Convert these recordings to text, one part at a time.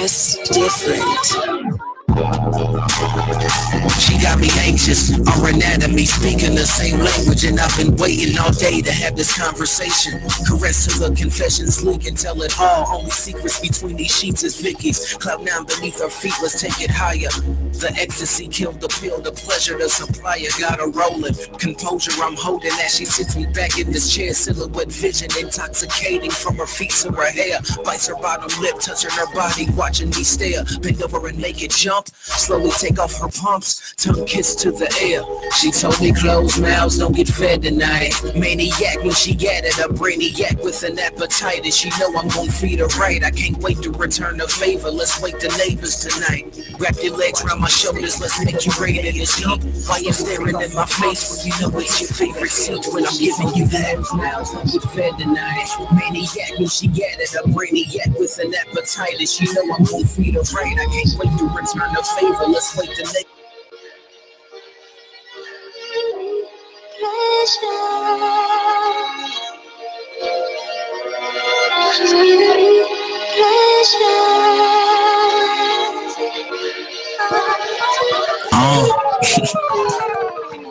just different. She got me anxious, our anatomy speaking the same language, and I've been waiting all day to have this conversation. Caress to the confessions leak and tell it all. Only secrets between these sheets is Vicky's. Cloud 9 beneath her feet, let's take it higher. The ecstasy killed the pill, the pleasure to supply it. Got her rolling, composure I'm holding as she sits me back in this chair. Silhouette vision intoxicating from her feet to her hair. Bites her bottom lip, touching her body, watching me stare. Bend over and make it jump, slowly take off her pumps, tongue kiss to the air. She told me closed mouths don't get fed tonight. Maniac when she added a brainiac with an appetite, and she know I'm gon' feed her right. I can't wait to return the favor, let's wake the neighbors tonight. Wrap your legs around my shoulders, let's make you rain in this heat. While you're staring at my face when you know it's your favorite seat. When I'm giving you that mouths don't get fed tonight. Maniac when she added a brainiac with an appetite, and she know I'm gon' feed her right. I can't wait to return the favor, let's wake the neighbors.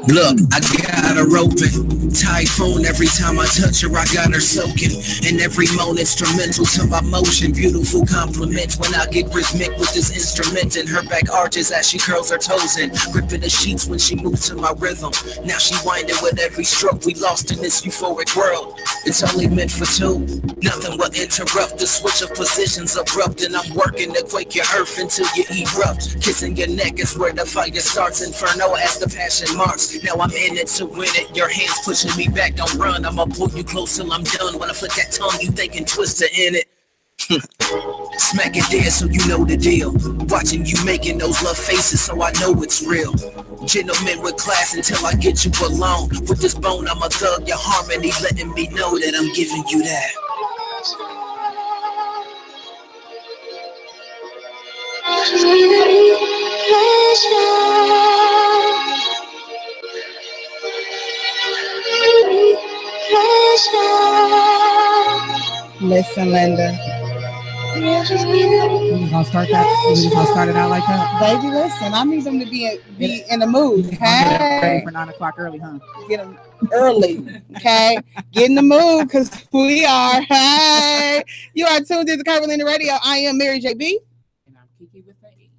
Look, I got her open, typhoon every time I touch her, I got her soaking. And every moan instrumental to my motion, beautiful compliment when I get rhythmic with this instrument. And her back arches as she curls her toes in, gripping the sheets when she moves to my rhythm. Now she winding with every stroke, we lost in this euphoric world. It's only meant for two, nothing will interrupt the switch of positions abrupt. And I'm working to quake your earth until you erupt. Kissing your neck is where the fire starts, inferno as the passion marks. Now I'm in it to win it, your hands pushing me back, don't run. I'ma pull you close till I'm done. When I flick that tongue, you thinking twister in it. Smack it there so you know the deal. Watching you making those love faces so I know it's real. Gentlemen with class until I get you alone. With this bone I'm a thug, your harmony letting me know that I'm giving you that. Listen, Linda. You gonna start that? You gonna start it out like that? Baby, listen. I need them to be in the mood. Hey, ready for 9 o'clock early, huh? Get them early. Okay, get in the mood because we are. Hey, you are tuned into Curvilinear Radio. I am Mary JB.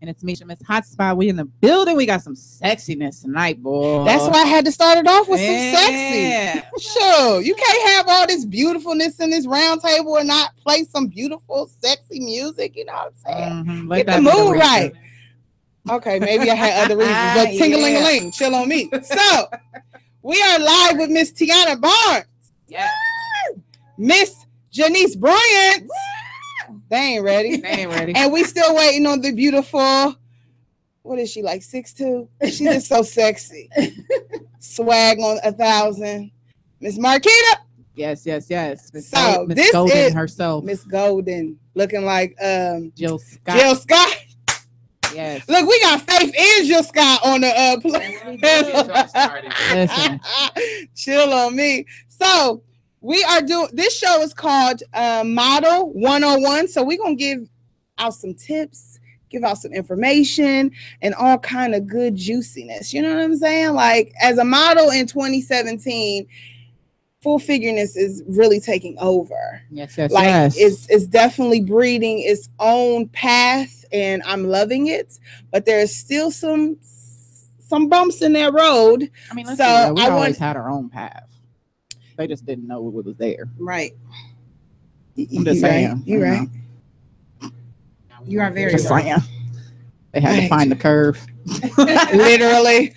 And it's me, Miss Hotspot. We in the building. We got some sexiness tonight, boy. That's why I had to start it off with some sexy. Sure, you can't have all this beautifulful in this round table and not play some beautiful, sexy music. You know what I'm saying? Mm-hmm. Get the mood right. Okay, maybe I had other reasons, but ting-a-ling-a-ling, chill on me. So, we are live with Miss Tiana Barnes. Yeah. Miss Janice Bryant. They ain't ready. And we still waiting on the beautiful, what is she, like 6'2"? She's just so sexy. Swag on 1,000. Miss Marquita. Yes. Miss this Golden is herself. Miss Golden, looking like Jill Scott. Yes. Look, we got Faith and Jill Scott on the Listen. Chill on me. So we are doing, this show is called Model 101. So we're going to give out some tips, give out some information, and all kind of good juiciness. You know what I'm saying? Like, as a model in 2017, full figureness is really taking over. Yes. It's definitely breeding its own path, and I'm loving it. But there's still some bumps in that road. I mean, we always had our own path. They just didn't know it was there. Right. I'm just saying. You're right. You are very right. They had to find the curve. Literally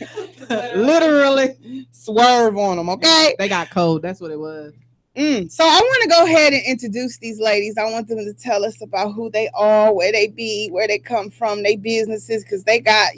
swerve on them. Okay. They got code. That's what it was. So I want to go ahead and introduce these ladies. I want them to tell us about who they are, where they be, where they come from, their businesses, because they got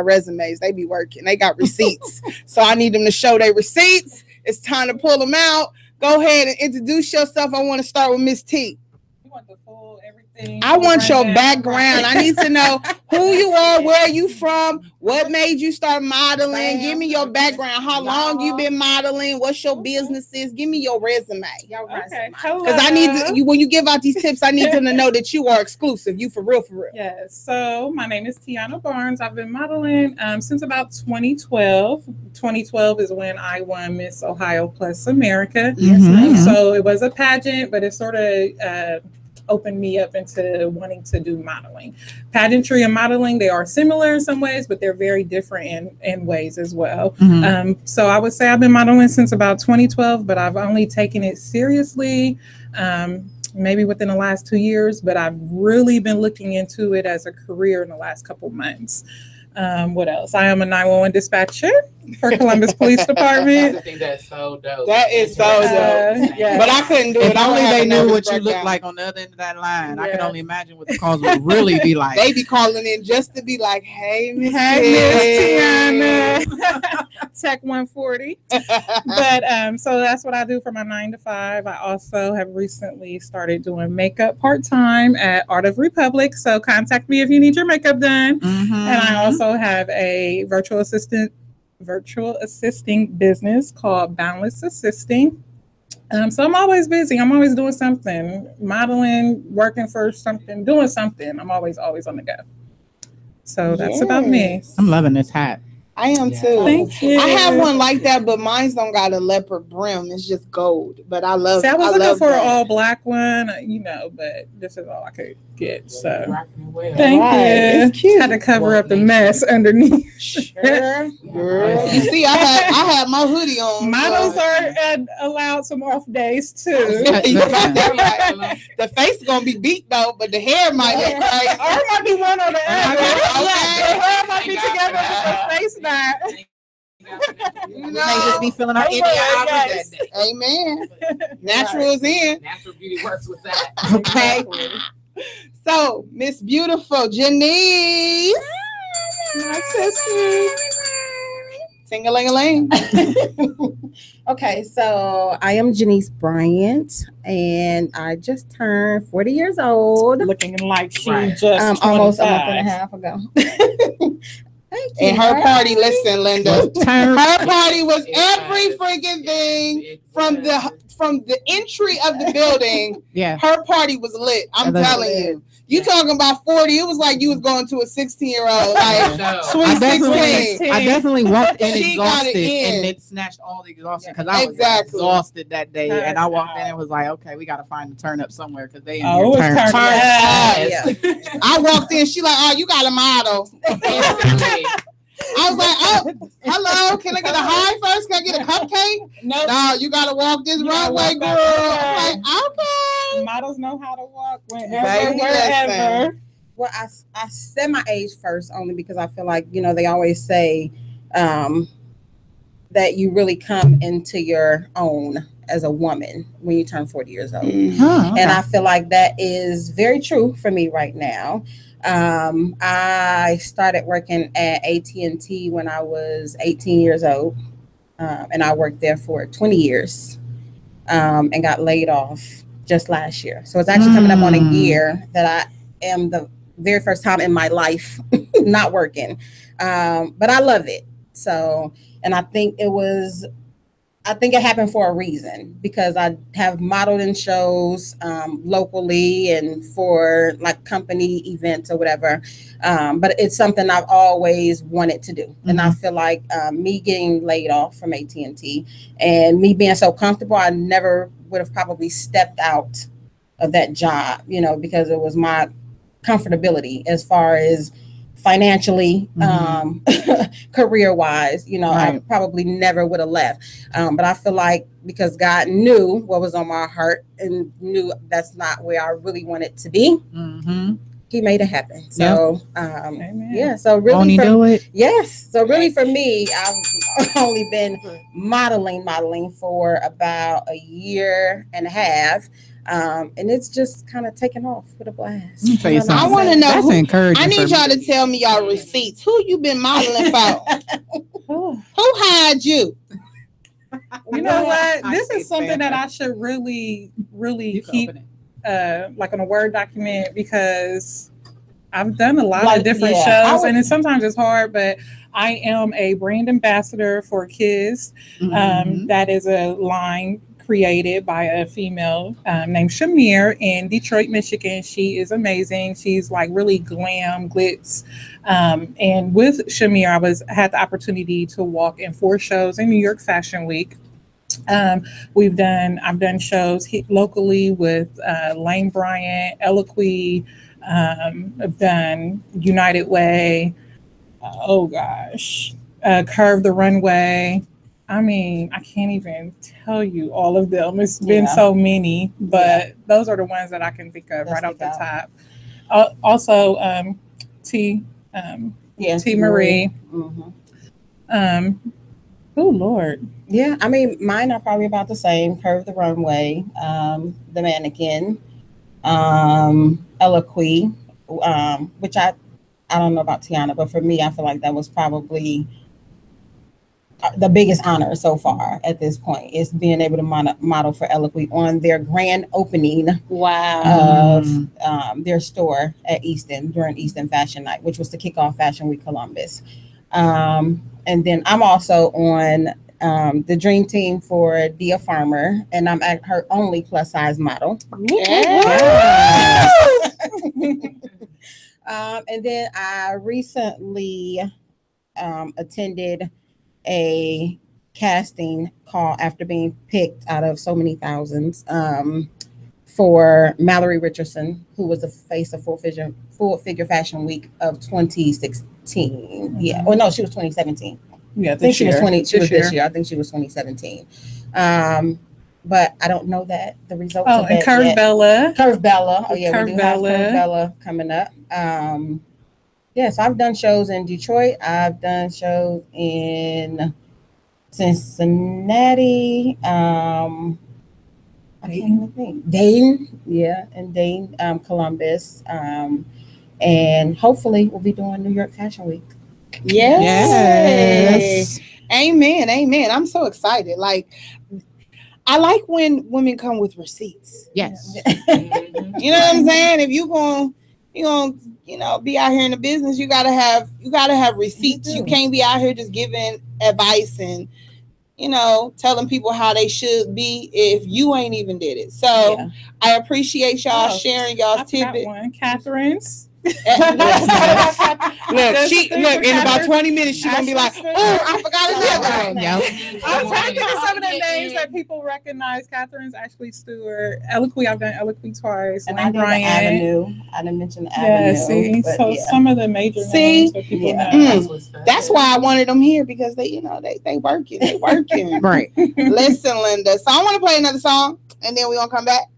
resumes. They be working. They got receipts. So I need them to show their receipts. It's time to pull them out. Go ahead and introduce yourself. I want to start with Miss T. You want the full everything? I want your background. I need to know who you are, where you from, what made you start modeling. Give me your background. How long you been modeling? What's your business is? Give me your resume. Okay. Because I need when you give out these tips, I need them to know that you are exclusive. You for real, for real. Yes. So my name is Tiana Barnes. I've been modeling since about 2012. 2012 is when I won Miss Ohio Plus America. So it was a pageant, but it sort of opened me up into wanting to do modeling. Pageantry and modeling, they are similar in some ways, but they're very different in ways as well. So I would say I've been modeling since about 2012, but I've only taken it seriously maybe within the last 2 years, but I've really been looking into it as a career in the last couple months. What else? I am a 911 dispatcher for Columbus Police Department. I think that's so dope. That is so dope. Yeah. But I couldn't do it. If only they knew what you look like on the other end of that line. I can only imagine what the calls would really be like. They be calling in just to be like, "Hey, Miss Tiana, Tech 140." But so that's what I do for my 9 to 5. I also have recently started doing makeup part-time at Art of Republic. So contact me if you need your makeup done. And I also have a virtual assisting business called Boundless Assisting. So I'm always busy. I'm always doing something, modeling, working for something, doing something. I'm always on the go. So that's about me. I'm loving this hat. I am too. Thank you. I have one like that, but mine's don't got a leopard brim. It's just gold. But I love. See, I was looking for that. an all black one, but this is all I could get. So Well. thank you. It's cute. Had to cover up the mess underneath. Sure. You see, I had my hoodie on. Models are allowed some off days too. You got that right. The face is gonna be beat though, but the hair might look right. Or it might be one or the other. Okay. The hair might be together, but the face not. You May just be feeling our Indian hours that day. Amen. Natural is in. Natural beauty works with that. Okay. So, Miss Beautiful Janice. My sister. Ting-a-ling-a-ling. Okay, so I am Janice Bryant, and I just turned 40 years old. Looking like she Right. just Almost a 25. month and a half ago. Thank you, And her guys. party, listen, Linda. Turn. Her party was every freaking thing from the entry of the building. Yeah. Her party was lit. I'm That's telling you. You talking about 40? It was like you was going to a 16-year-old, like sweet I 16. definitely walked in She got exhausted it in. and it snatched all the exhaustion because I was Exactly. exhausted that day. And I walked in and was like, okay, we got to find the turn up somewhere because they in Oh, it was here turned turn. up. Yeah. I walked in. She like, oh, you got a model. I was like, oh, hello. Can I get a high first? Can I get a cupcake? No, you got to walk this runway, girl. I'm like, okay. Models know how to walk whenever, Baby, wherever. listen. Well, I said my age first only because I feel like, they always say that you really come into your own as a woman when you turn 40 years old. Oh, okay. And I feel like that is very true for me right now. I started working at AT&T when I was 18 years old, and I worked there for 20 years and got laid off just last year. So it's actually coming up on a year that I am the very first time in my life not working, but I love it. So, and I think it happened for a reason because I have modeled in shows locally and for like company events or whatever. But it's something I've always wanted to do. And I feel like me getting laid off from AT&T and me being so comfortable, I never would have probably stepped out of that job, because it was my comfortability as far as financially, career wise, Right. I probably never would have left. But I feel like because God knew what was on my heart and knew that's not where I really wanted to be, He made it happen. So, yeah. So really, yes. So really, for me, I've only been modeling for about a year and a half. And it's just kind of taken off with a blast. I want to know. That's encouraging. I need y'all to tell me y'all receipts. Who you been modeling for? Who hired you? You know what? This is something that I should really You can keep. open it. like on a Word document because I've done a lot of different shows, and sometimes it's hard, but I am a brand ambassador for Kiss. That is a line created by a female named Shamir in Detroit, Michigan. She is amazing. She's like really glam, glitz. And with Shamir, I had the opportunity to walk in 4 shows in New York Fashion Week. I've done shows locally with Lane Bryant, Eloquy. I've done United Way. Curve the Runway. I mean, I can't even tell you all of them. It's been so many, but those are the ones that I can think of right off the top. Also, T Marie. Oh Lord. Yeah, I mean, mine are probably about the same. Curve the Runway, The Mannequin, Eloquy, which I don't know about Tiana, but for me, I feel like that was probably the biggest honor so far at this point, is being able to model for Eloquy on their grand opening of their store at Easton during Easton Fashion Night, which was to kick off Fashion Week Columbus. And then I'm also on the dream team for Dia Farmer, and I'm at her only plus size model. And then I recently attended a casting call after being picked out of so many thousands for Mallory Richardson, who was the face of Full Figure Fashion Week of 2016. Yeah, or no, she was 2017. Yeah, I think she was 20. She was this year. I think she was 2017. But I don't know that the results. Oh, and Curve Bella. Curve Bella. Oh yeah, we do have Curve Bella coming up. So I've done shows in Detroit. I've done shows in Cincinnati. I can't even think. Dayton, and Dayton, Columbus, and hopefully we'll be doing New York Fashion Week. Yes. Amen. I'm so excited. Like, I like when women come with receipts. Yes. You know what I'm saying? If you gonna be out here in the business, you gotta have receipts. You can't be out here just giving advice and telling people how they should be if you ain't even did it. So I appreciate y'all sharing y'all's tidbits. Catherine's. Look, in about 20 minutes she's gonna be like, oh, I forgot another one. I'm trying to think of some of the names that people recognize. Catherine's, Ashley Stewart, Eloquy. I've done Eloquy twice. And I did Bryant. Avenue. I didn't mention the Avenue. Some of the major names that people know. That's why I wanted them here, because they working. They working. Right. Listen, Linda. So I want to play another song, and then we're gonna come back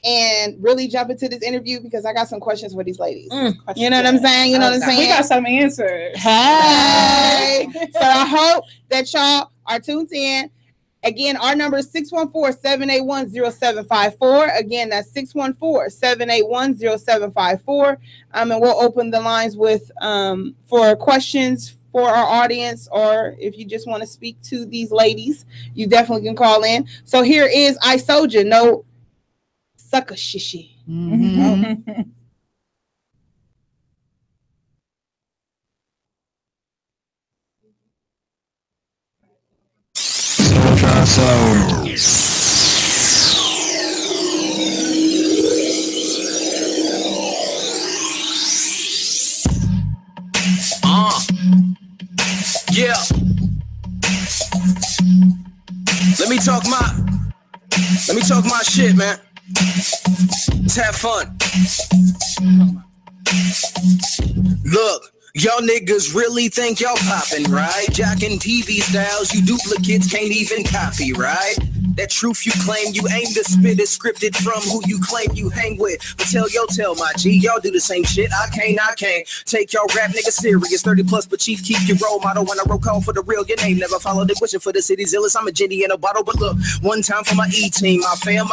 and really jump into this interview, because I got some questions for these ladies. You know what I'm saying? We got some answers. Hey. So I hope that y'all are tuned in. Again, our number is 614-781-0754. Again, that's 614-781-0754. And we'll open the lines with for questions for our audience, or if you just want to speak to these ladies, you definitely can call in. So here is I Soulja, No Sucker Shishi. Yeah. Let me talk my shit, man. Let's have fun. Look, y'all niggas really think y'all poppin', right? Jockin' TV styles, you duplicates can't even copy, right? That truth you claim you aim to spit is scripted from who you claim you hang with. But tell my G, y'all do the same shit. I can't take y'all rap niggas serious. 30 plus, but chief, keep your role model. When I roll call for the real, your name never followed it. Wishing for the city's illest. I'm a Jenny in a bottle, but look, one time for my E-team, my fam.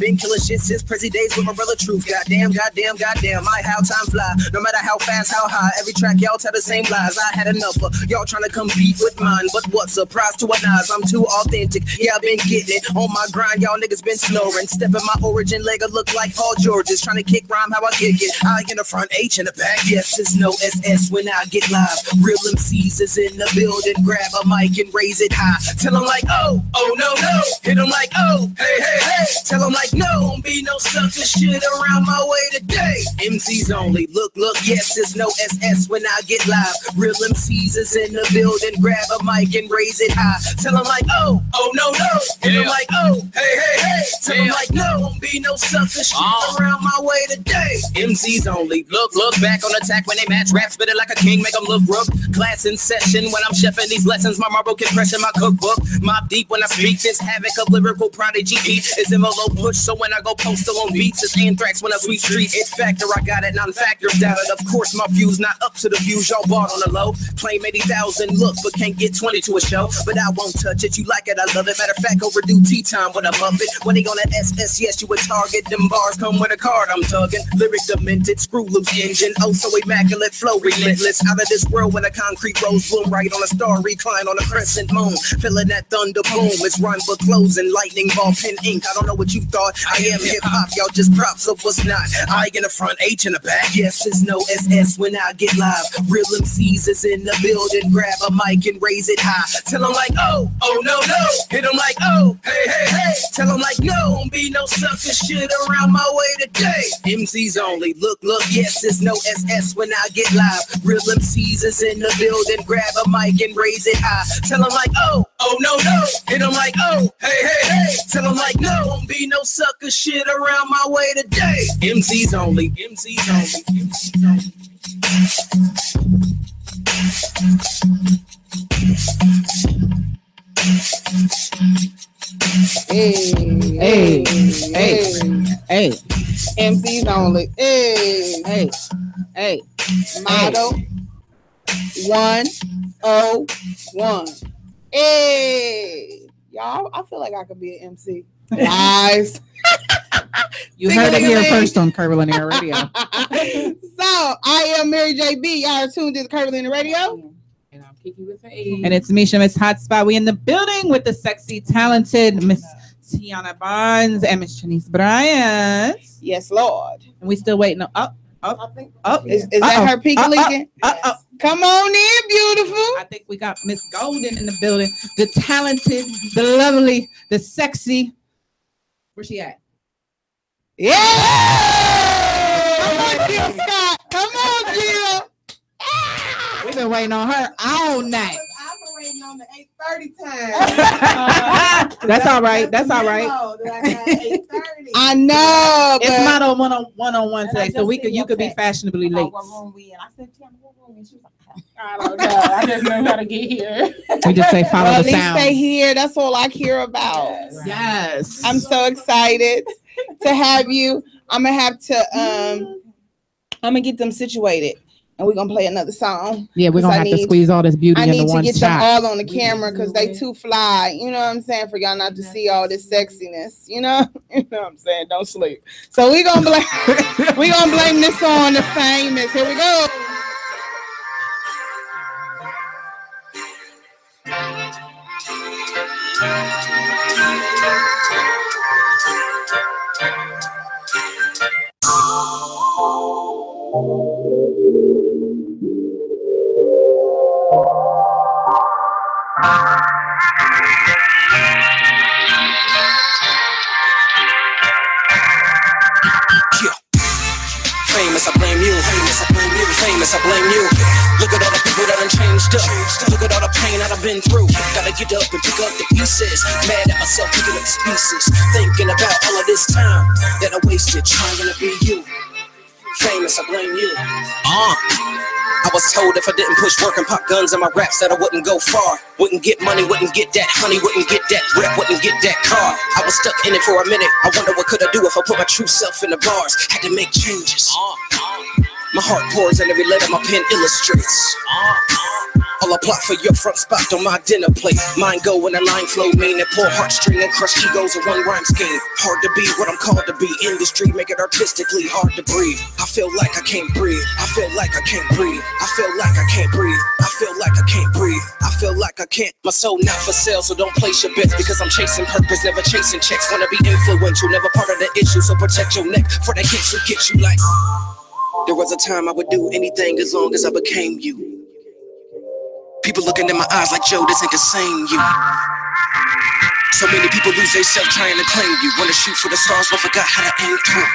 Been killing shit since Prezi days with my brother Truth. Goddamn, my how time fly. No matter how fast, how high, every track y'all tell the same lies. I had enough of y'all trying to compete with mine, but what surprise to an eyes, I'm too authentic. Yeah, been getting it. On my grind, y'all niggas been snoring. Stepping my origin leg, I look like Paul George's. Trying to kick rhyme how I kick it. I in the front, H in the back. Yes, it's no SS when I get live. Real MCs is in the building. Grab a mic and raise it high. Tell them like, oh, oh, no, no. Hit them like, oh, hey, hey, hey. Tell them like, no, don't be no sucker shit around my way today. MCs only. Look, yes, it's no SS when I get live. Real MCs is in the building. Grab a mic and raise it high. Tell them like, oh, oh, no, no. Hit them like, oh, hey, hey, hey. Tell them like, no, don't be no sucker shit around my way today. MCs only. Look back on attack when they match rap. Spit it like a king, make them look rough. Class in session when I'm chefing these lessons. My marble compression, my cookbook. Mob deep when I speak this havoc of lyrical prodigy. Is envelope push, so when I go postal on beats, it's anthrax when I sweet street. It factor, I got it, non-factors doubted. Of course, my views not up to the views y'all bought on the low. Claim 80,000 look, but can't get 20 to a show. But I won't touch it, you like it, I love it. Matter of fact, overdue tea time when I'm up it. When they on that SS, yes, you a target. Them bars come with a card, I'm tugging. Lyric demented, screw loose engine. Oh, so immaculate flow, relentless. Out of this world when a concrete rose bloom right on a star, recline on a crescent moon. Feeling that thunder boom, it's run but closing. Lightning ball, pen ink. I don't know what you thought. I am hip hop, y'all just props of what's not. I in the front, H in the back. Yes, it's no SS when I get live. Real MCs is in the building. Grab a mic and raise it high. Tell them like, oh, oh, no, no. Hit them like, oh, hey, hey, hey. Tell them like, no, don't be no sucker shit around my way today. MCs only. Look, yes, it's no SS when I get live. Real MCs is in the building. Grab a mic and raise it high. Tell them like, oh, oh, no, no. Hit them like, oh, hey, hey, hey. Tell them like, no, don't be no sucker shit around my way today. MCs only. MCs only. MCs only. Hey. MCs only. Hey. Model 101. Hey. Y'all, I feel like I could be an MC. Guys. You heard it here first on Curvilinear Radio. So, I am Mary J.B. Y'all are tuned to the Curvilinear Radio. And I'm Kiki with the A. And it's Misha, Miss Hotspot. We in the building with the sexy, talented Miss Tiana Barnes and Miss Janice Bryant. Yes, Lord. And we still waiting. Is that her peak leaking? Come on in, beautiful. I think we got Miss Golden in the building. The talented, the lovely, the sexy. Where's she at? Yeah! Come on, Jill Scott. Come on, Jill. We've been waiting on her all night. I've been waiting on the 8:30 time. That's all right. That's all right. I know. It's not on one-on-one today, so you could be fashionably late. What room we in? I said, Tim, what room? And she was like, I don't know. I just know how to get here. We just say follow the sound. At least stay here. That's all I care about. Yes. I'm so excited to have you. I'm gonna have to I'm gonna get them situated. And we're gonna play another song. Yeah, we're gonna have to squeeze all this beauty into one shot. I need to get them all on the camera because they too fly. You know what I'm saying? For y'all not to see all this sexiness. You know what I'm saying? Don't sleep. So we're gonna blame this on the famous. Here we go. Famous, I blame you. Famous, I blame you. Famous, I blame you. Look at all the people that done changed up. Look at all the pain that I've been through. Gotta get up and pick up the pieces. Mad at myself picking up these pieces. Thinking about all of this time that I wasted trying to be you. Famous, I blame you. I was told if I didn't push work and pop guns in my raps that I wouldn't go far. Wouldn't get money, wouldn't get that honey, wouldn't get that rep, wouldn't get that car. I was stuck in it for a minute. I wonder what could I do if I put my true self in the bars. Had to make changes. My heart pours and every letter my pen illustrates. I'll apply for your front spot on my dinner plate. Mine go when the line flow, mean and pull heartstring and crush egos in one rhyme scheme. Hard to be what I'm called to be. Industry make it artistically hard to breathe. I feel like I can't breathe. I feel like I can't breathe. I feel like I can't breathe. I feel like I can't breathe. I feel like I can't. My soul not for sale, so don't place your bets because I'm chasing purpose, never chasing checks. Wanna be influential, never part of the issue, so protect your neck for the hits who get you like. There was a time I would do anything as long as I became you. People looking in my eyes like, Joe, this ain't the same you. So many people lose their self trying to claim you. Wanna shoot for the stars but forgot how to aim through.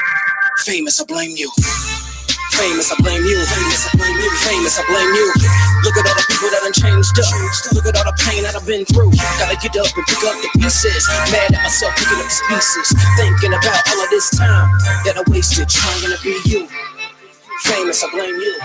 Famous, I blame you. Famous, I blame you. Famous, I blame you. Famous, I blame you. Look at all the people that done changed up. Look at all the pain that I've been through. Gotta get up and pick up the pieces. Mad at myself picking up the pieces. Thinking about all of this time that I wasted trying to be you. Famous, I blame you.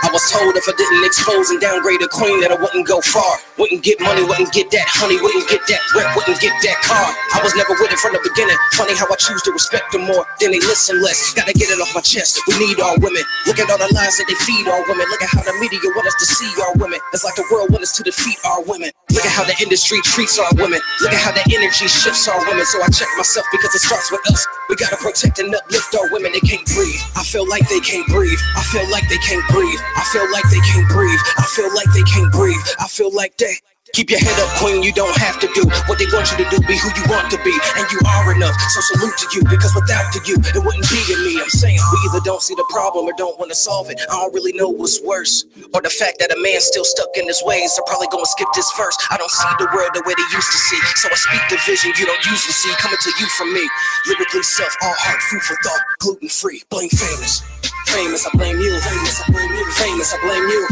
I was told if I didn't expose and downgrade a queen that I wouldn't go far. Wouldn't get money, wouldn't get that honey, wouldn't get that rep, wouldn't get that car. I was never with it from the beginning. Funny how I choose to respect them more than they listen less. Gotta get it off my chest. We need all women. Look at all the lies that they feed all women. Look at how the media want us to see our women. It's like the world wants us to defeat our women. Look at how the industry treats our women. Look at how the energy shifts our women. So I check myself because it starts with us. We gotta protect and uplift our women. They can't breathe. I feel like they can't breathe. I feel like they can't breathe. I feel like they can't breathe. I feel like they can't breathe. I feel like they. Keep your head up, queen. You don't have to do what they want you to do. Be who you want to be, and you are enough. So salute to you, because without you, it wouldn't be in me. I'm saying we either don't see the problem or don't want to solve it. I don't really know what's worse, or the fact that a man's still stuck in his ways. They're probably gonna skip this verse. I don't see the world the way they used to see, so I speak the vision you don't usually see coming to you from me. Lyrically self, all heart, food for thought, gluten free. Blame famous. Famous, I blame you. Famous, I blame you. Famous, I blame you.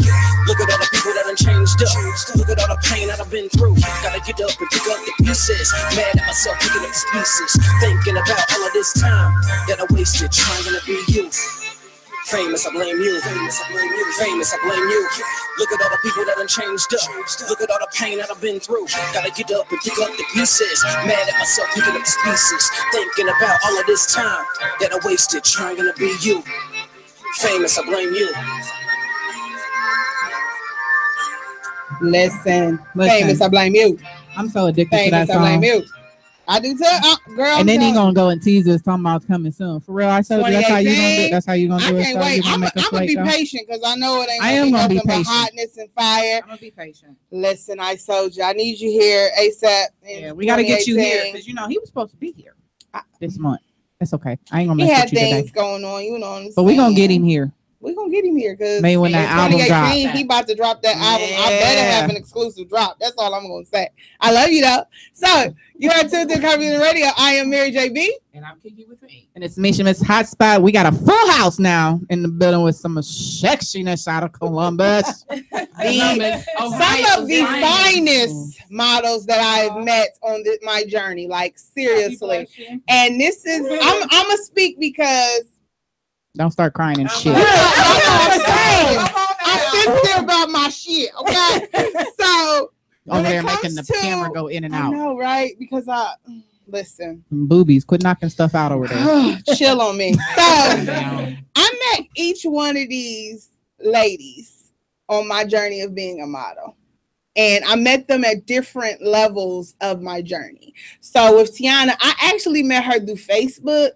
Look at all the people that done changed up. Look at all the pain that I've been through. Gotta get up and pick up the pieces. Mad at myself picking up the pieces. Thinking about all of this time that I wasted trying to be you. Famous, I blame you. Famous, I blame you. Famous, I blame you. Look at all the people that done changed up. Look at all the pain that I've been through. Gotta get up and pick up the pieces. Mad at myself picking up the pieces. Thinking about all of this time that I wasted trying to be you. Famous, I blame you. Listen, famous, I blame you. I'm so addicted to Famous, that I blame song. you. I do too, girl. And then he gonna go and tease us talking about coming soon. For real, I told you that's how you gonna do. That's how you gonna do it. I can't wait. I'm gonna be patient because I know it ain't. I am gonna be patient. Hotness and fire. I'm gonna be patient. Listen, I told you I need you here ASAP. Yeah, we gotta get you here because you know he was supposed to be here this month. That's okay. I ain't gonna mess with you today. He had things going on, you know. But we gonna get him here. We're gonna get him here because maybe when that album drops, he about to drop that album. I better have an exclusive drop. That's all I'm gonna say. I love you though. So you are tuned to Curvilinear Radio. I am Mary JB. And I'm Kiki with me. And it's Misha Miss Hotspot. We got a full house now in the building with some sexiness out of Columbus. Some of the finest models that I've met on my journey. Like seriously. And this is I'm gonna speak because don't start crying and shit. I sincere about my shit, okay? So over there making the camera go in and out. I know, right? Because listen. Boobies, quit knocking stuff out over there. Chill on me. So I met each one of these ladies on my journey of being a model. And I met them at different levels of my journey. So with Tiana, I actually met her through Facebook.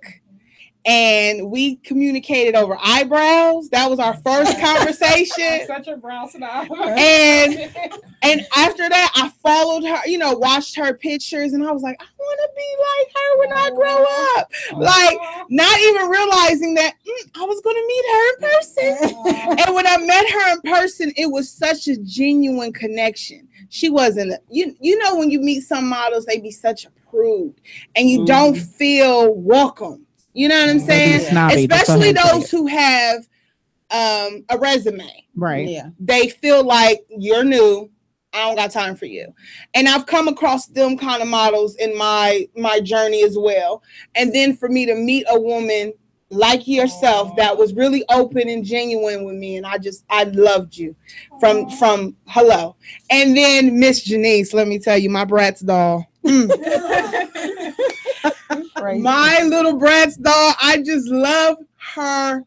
And we communicated over eyebrows. That was our first conversation. Such a brow snob. And after that, I followed her, watched her pictures, and I was like, I want to be like her when I grow up. Like, not even realizing that I was going to meet her in person. And when I met her in person, it was such a genuine connection. She wasn't, you know, when you meet some models, they be such a prude, and you don't feel welcome. You know what I'm saying? Snobby, especially those who have a resume. Right. Yeah. They feel like you're new. I don't got time for you. And I've come across them kind of models in my journey as well. And then for me to meet a woman like yourself that was really open and genuine with me, and I loved you from hello. And then Miss Janice, let me tell you, my Bratz doll. My little Bratz doll, I just love her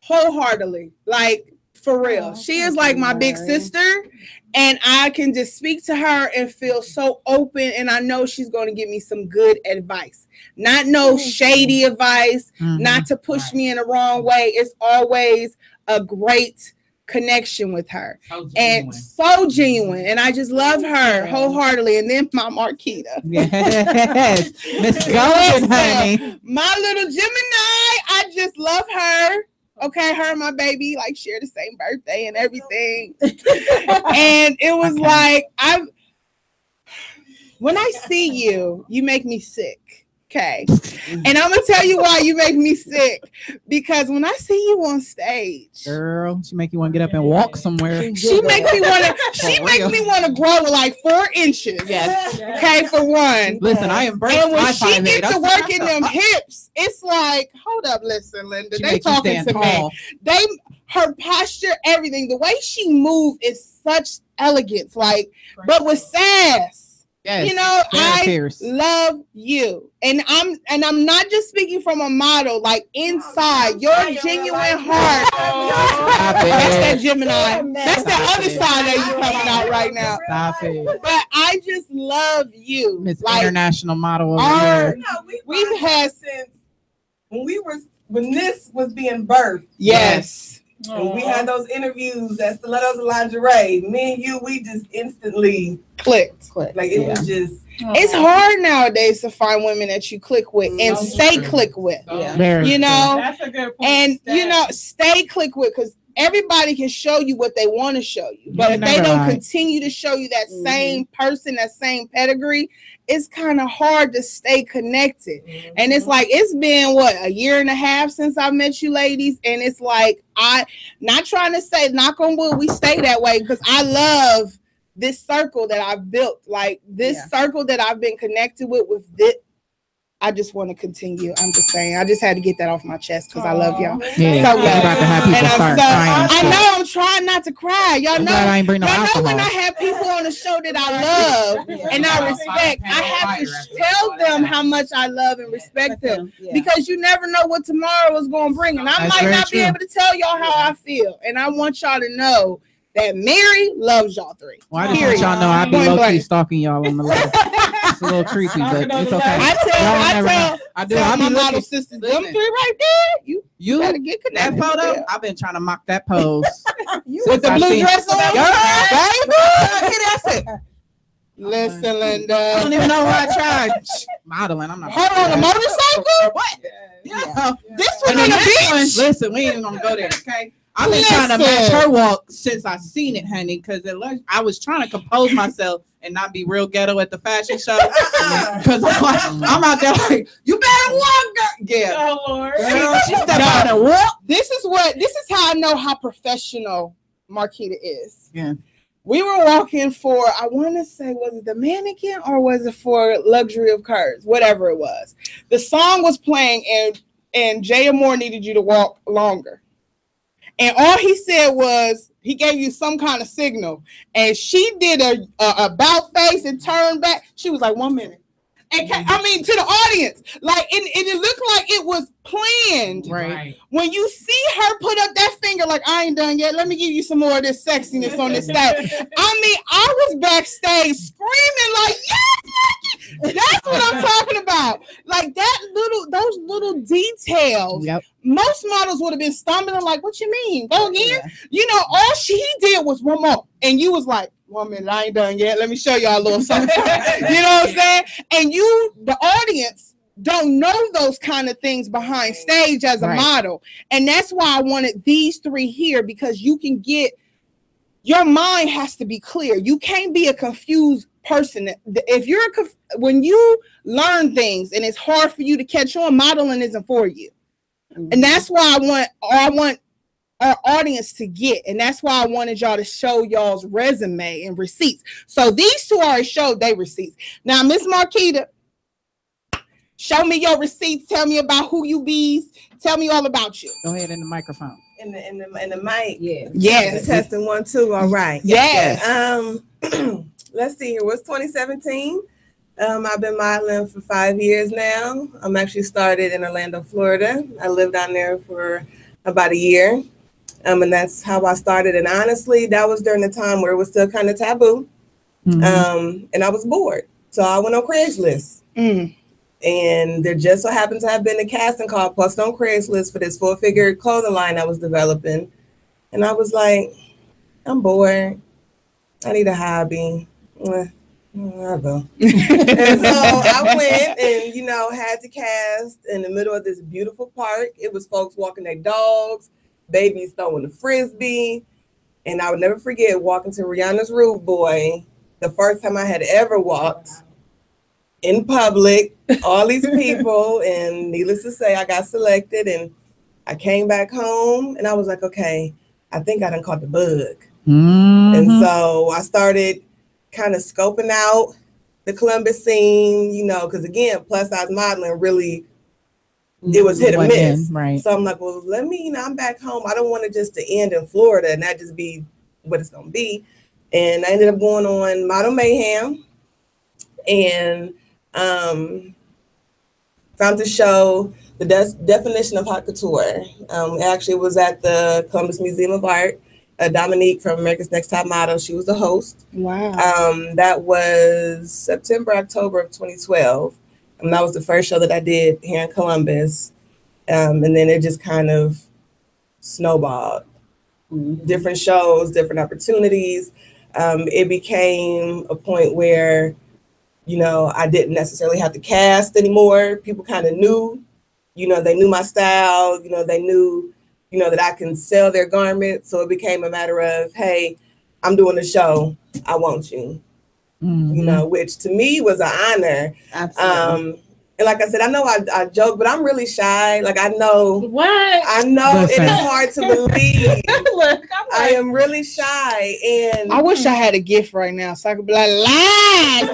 wholeheartedly, like for real. She is like my big sister, and I can just speak to her and feel so open, and I know she's going to give me some good advice. Not no shady advice, not to push me in the wrong way. It's always a great connection with her, and so genuine, and I just love her wholeheartedly. And then my Marquita, yes, Miss Golden, honey, my little Gemini, I just love her. Okay, her and my baby like share the same birthday and everything, and it was like when I see you, you make me sick. Okay. And I'm gonna tell you why you make me sick. Because when I see you on stage, girl, she make you want to get up and walk somewhere. She make me want to grow like 4 inches. Yes. Okay, for one. Listen, I embrace. And when she gets to work in them hips, it's like, hold up, listen, Linda. They talking to me. Her posture, everything, the way she moved is such elegance, like, but with sass. Yes, you know, I love you, and I'm not just speaking from a model. Like inside, your genuine heart. That's that Gemini. That's the other side that you coming out right now. Stop it. But I just love you, Miss like, International Model. We've had since when this was being birthed. Yes. And we had those interviews at Stilettos and Lingerie. Me and you, we just instantly clicked. Like it was just. It's hard nowadays to find women that you click with and stay click with. You know, that's a good point. And you know, stay click with, because everybody can show you what they want to show you, but if they don't continue to show you that same person, that same pedigree, it's kind of hard to stay connected. And it's like, it's been what, a year and a half since I met you ladies, and it's like, I not trying to say knock on wood we stay that way, because I love this circle that I've built, like this circle that I've been connected with this. I just want to continue. I'm just saying. I just had to get that off my chest because I love y'all. Yeah, so much. About to have people start crying. I know I'm trying not to cry. Y'all know. I ain't bring no y'all alcohol. know when I have people on the show that I love and I respect, I have to tell them how much I love and respect them, because you never know what tomorrow is going to bring, and I might not be able to tell y'all how I feel, and I want y'all to know that Mary loves y'all three. Well, I just want y'all know I be low-key stalking y'all on the left. It's a little creepy, but it's okay. I tell my model sisters, them three right there, you better get connected. That photo, I've been trying to mock that pose. With the blue dress on? Baby, that's it. Listen, Linda. I don't even know why I tried modeling. I'm not. Hold on, a motorcycle? What? Yeah. This one on the beach? Listen, we ain't gonna go there, okay? I've been trying to match her walk since I seen it, honey, because I was trying to compose myself and not be real ghetto at the fashion show. Because I'm out there like, you better walk, girl. Yeah. Oh, Lord. Girl, she stepped out and walk. This is how I know how professional Marquita is. Yeah. We were walking for, I want to say, was it the mannequin or was it for Luxury of Curves? Whatever it was. The song was playing and Jay Moore needed you to walk longer. And all he said was, he gave you some kind of signal. And she did a about face and turned back. She was like, 1 minute. And I mean, to the audience, like, and it looked like it was planned. Right. When you see her put up that finger, like, I ain't done yet. Let me give you some more of this sexiness on this stage. I mean, I was backstage screaming like, yes, that's what I'm talking about. Like those little details. Yep. Most models would have been stumbling like, what you mean? Go again? Yeah. You know, all she did was one more. And you was like, 1 minute, I ain't done yet. Let me show y'all a little something. You know what I'm saying? And you, the audience, don't know those kind of things behind stage as a model. And that's why I wanted these three here, because you can get, your mind has to be clear. You can't be a confused person. If you're when you learn things and it's hard for you to catch on, modeling isn't for you. And that's why I want our audience to get, and that's why I wanted y'all to show y'all's resume and receipts. So these two already showed their receipts. Now, Miss Marquita, show me your receipts. Tell me about who you bees. Tell me all about you. Go ahead in the microphone. In the mic. Yeah. Yes. Testing 1 2. All right. Yes. Let's see here. What's 2017? I've been modeling for 5 years now. I'm actually started in Orlando, Florida. I lived down there for about a year. And that's how I started. And honestly, that was during the time where it was still kind of taboo. Mm-hmm. And I was bored. So I went on Craigslist. And there just so happened to have been a casting call posted on Craigslist for this 4-figure clothing line I was developing. And I was like, I'm bored. I need a hobby. I'll go. And so I went and, you know, had to cast in the middle of this beautiful park. It was folks walking their dogs, babies throwing the frisbee. And I would never forget walking to Rihanna's Rude Boy, the first time I had ever walked in public, all these people. And needless to say, I got selected and I came back home and I was like, okay, I think I done caught the bug. And so I started kind of scoping out the Columbus scene, you know, because again, plus size modeling really, it was hit or miss. Right. So I'm like, well, let me, you know, I'm back home. I don't want it just to end in Florida and that just be what it's going to be. And I ended up going on Model Mayhem and found the show, the definition of haute couture. Actually, it was at the Columbus Museum of Art. Dominique from America's Next Top Model, she was the host. Wow. That was September, October of 2012. And that was the first show that I did here in Columbus. And then it just kind of snowballed. Different shows, different opportunities. It became a point where, you know, I didn't necessarily have to cast anymore. People kind of knew, you know, they knew my style, you know, they knew, you know, that I can sell their garments. So it became a matter of, hey, I'm doing a show. I want you, you know, which to me was an honor. Absolutely. And like I said, I know I joke, but I'm really shy. Like I know it is hard to believe. I am really shy, and I wish I had a gift right now so I could be like, lies.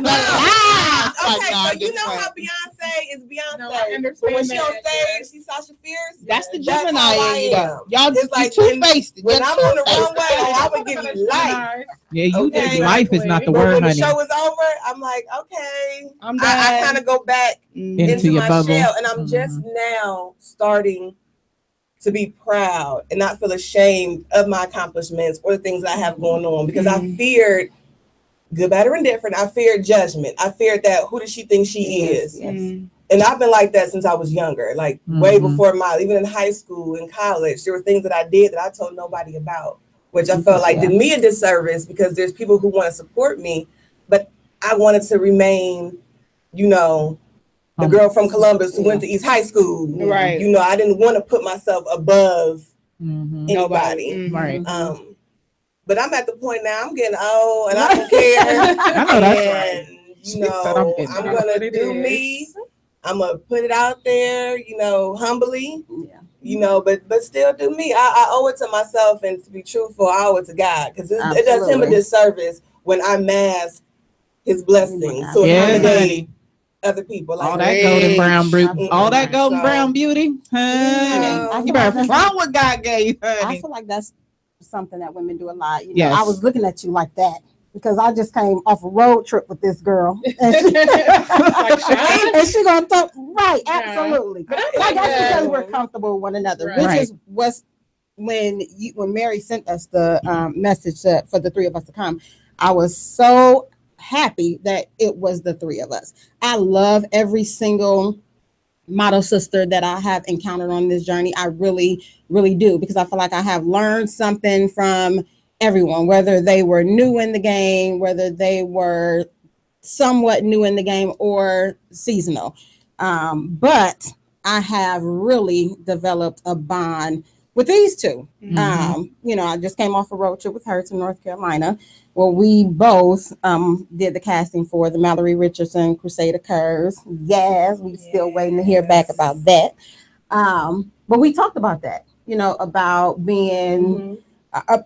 Okay, so you know how Beyonce is Beyonce. No, I understand when she on that, stage, she's Sasha Fierce. That's the That's Gemini how I in you, though. am. Y'all It's just like two-faced. when I'm on the runway, I would give you life. Yeah, you Okay. think life is not the But word, when the honey. show is over, I'm like, okay, I'm done. I kind of go back into your my bubble. shell, and I'm just now starting to be proud and not feel ashamed of my accomplishments or the things I have going on, because I feared, good, bad, or indifferent, I feared judgment. I feared that, who does she think she is? And I've been like that since I was younger, like way before even in high school, in college, there were things that I did that I told nobody about, which I felt like did me a disservice, because there's people who want to support me, but I wanted to remain, you know, the girl from Columbus who went to East High School. Right. You know, I didn't want to put myself above anybody. Right. But I'm at the point now, I'm getting old and I don't care. I know that's right. You know, I'm going to do me. I'm going to put it out there, you know, humbly, you know, but still do me. I owe it to myself, and to be truthful, I owe it to God, because it does him a disservice when I mask his blessings to accommodate other people. Like, all that golden brown beauty, all that golden brown beauty, honey. You better find what God gave, honey. I feel like that's something that women do a lot. You know, I was looking at you like that because I just came off a road trip with this girl, and she gonna talk right. Absolutely, I guess because we're comfortable with one another, which is what's when Mary sent us the message for the three of us to come. I was so happy that it was the three of us. I love every single model sister that I have encountered on this journey. I really, really do, because I feel like I have learned something from everyone, whether they were new in the game, whether they were somewhat new in the game or seasonal. But I have really developed a bond with these two. You know, I just came off a road trip with her to North Carolina, where we both did the casting for the Mallory Richardson Crusader Curves. Yes, we still waiting to hear back about that. But we talked about that, you know, about being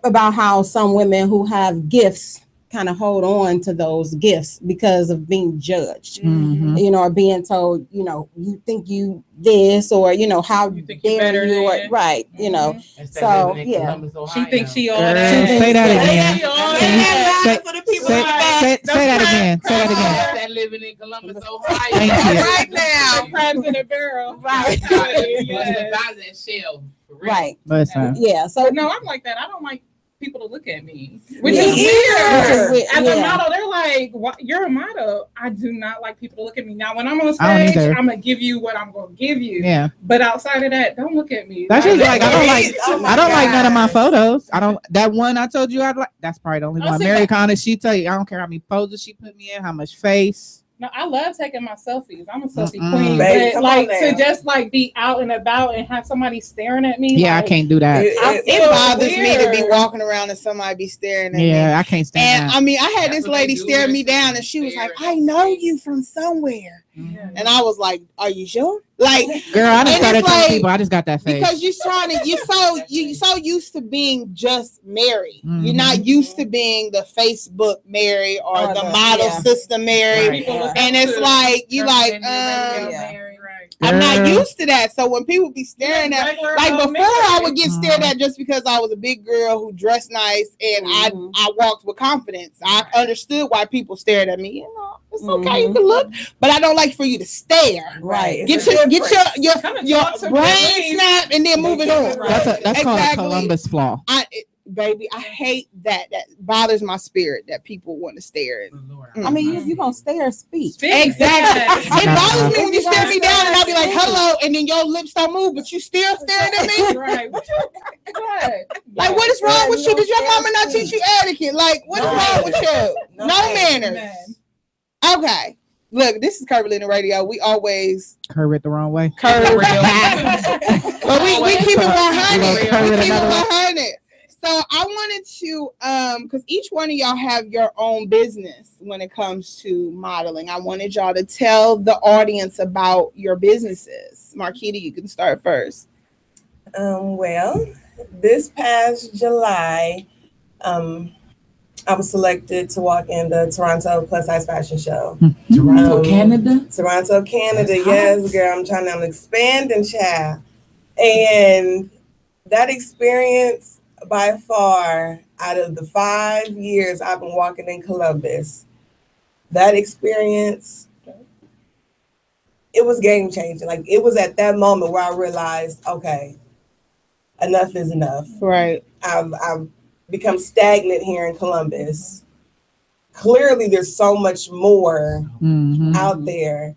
about how some women who have gifts kind of hold on to those gifts because of being judged, you know, or being told, you know, you think you this, or, you know, how you think dare you, or, right, you know. So yeah, she thinks she all Girl, that. say that again. Say that again. Say that again. That living in Columbus, Ohio. Thank you. right now. Crabs in a barrel. right, That shell. For real. right, Listen. yeah. So But no, I'm like that. I don't like people to look at me, which is weird. As a model, they're like, "You're a model." I do not like people to look at me. Now, when I'm on stage, I'm gonna give you what I'm gonna give you. Yeah. But outside of that, don't look at me. That's just like I don't like none of my photos. I don't. That one I told you I'd like. That's probably the only one. Mary Connor, she tell you I don't care how many poses she put me in, how much face. No, I love taking my selfies. I'm a selfie queen, but like to just like be out and about and have somebody staring at me. Yeah, like, I can't do that. It bothers me to be walking around and somebody be staring at me. Yeah, I can't stand that. And I mean, I had this lady stare me down, and she was like, "I know you from somewhere," and I was like, "Are you sure?" Like, girl, I just started telling people I just got that face because you're so used to being just Mary. You're not used to being the Facebook Mary or the model sister Mary, and it's like you like I'm not used to that. So when people be staring at, like before, I would get stared at just because I was a big girl who dressed nice and I walked with confidence. I understood why people stared at me. You know, it's okay, you can look, but I don't like for you to stare. Right. Get your brain snap and then move it on. That's called a Columbus flaw. Baby, I hate that. That bothers my spirit that people want to stare at. I mean, you gonna stare, speak. Exactly. It bothers me when you stare me down and I'll be like, hello, and then your lips don't move, but you still staring at me. Right. What? Like, what is wrong with you? Did your mama not teach you etiquette? Like, what is wrong with you? No manners. Okay. Look, this is Curvilinear Radio. We always curve it the wrong way. Curve it. But we keep it 100. We keep it 100. So I wanted to, because each one of y'all have your own business when it comes to modeling. I wanted y'all to tell the audience about your businesses. Marquita, you can start first. Well, this past July, I was selected to walk in the Toronto plus size fashion show. Toronto, Canada? Toronto, Canada. Yes, girl. I'm trying to expand and child. And that experience, by far, out of the 5 years I've been walking in Columbus, that experience, it was game changing. Like, it was at that moment where I realized, okay, enough is enough. Right. I've become stagnant here in Columbus. Clearly, there's so much more out there.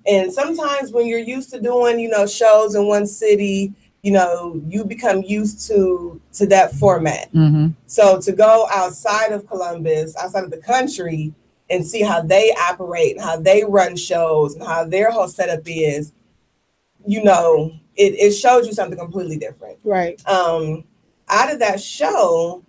And sometimes when you're used to doing, shows in one city, you become used to that format. So to go outside of Columbus, outside of the country, and see how they operate and how they run shows and how their whole setup is, it shows you something completely different. Right. Out of that show,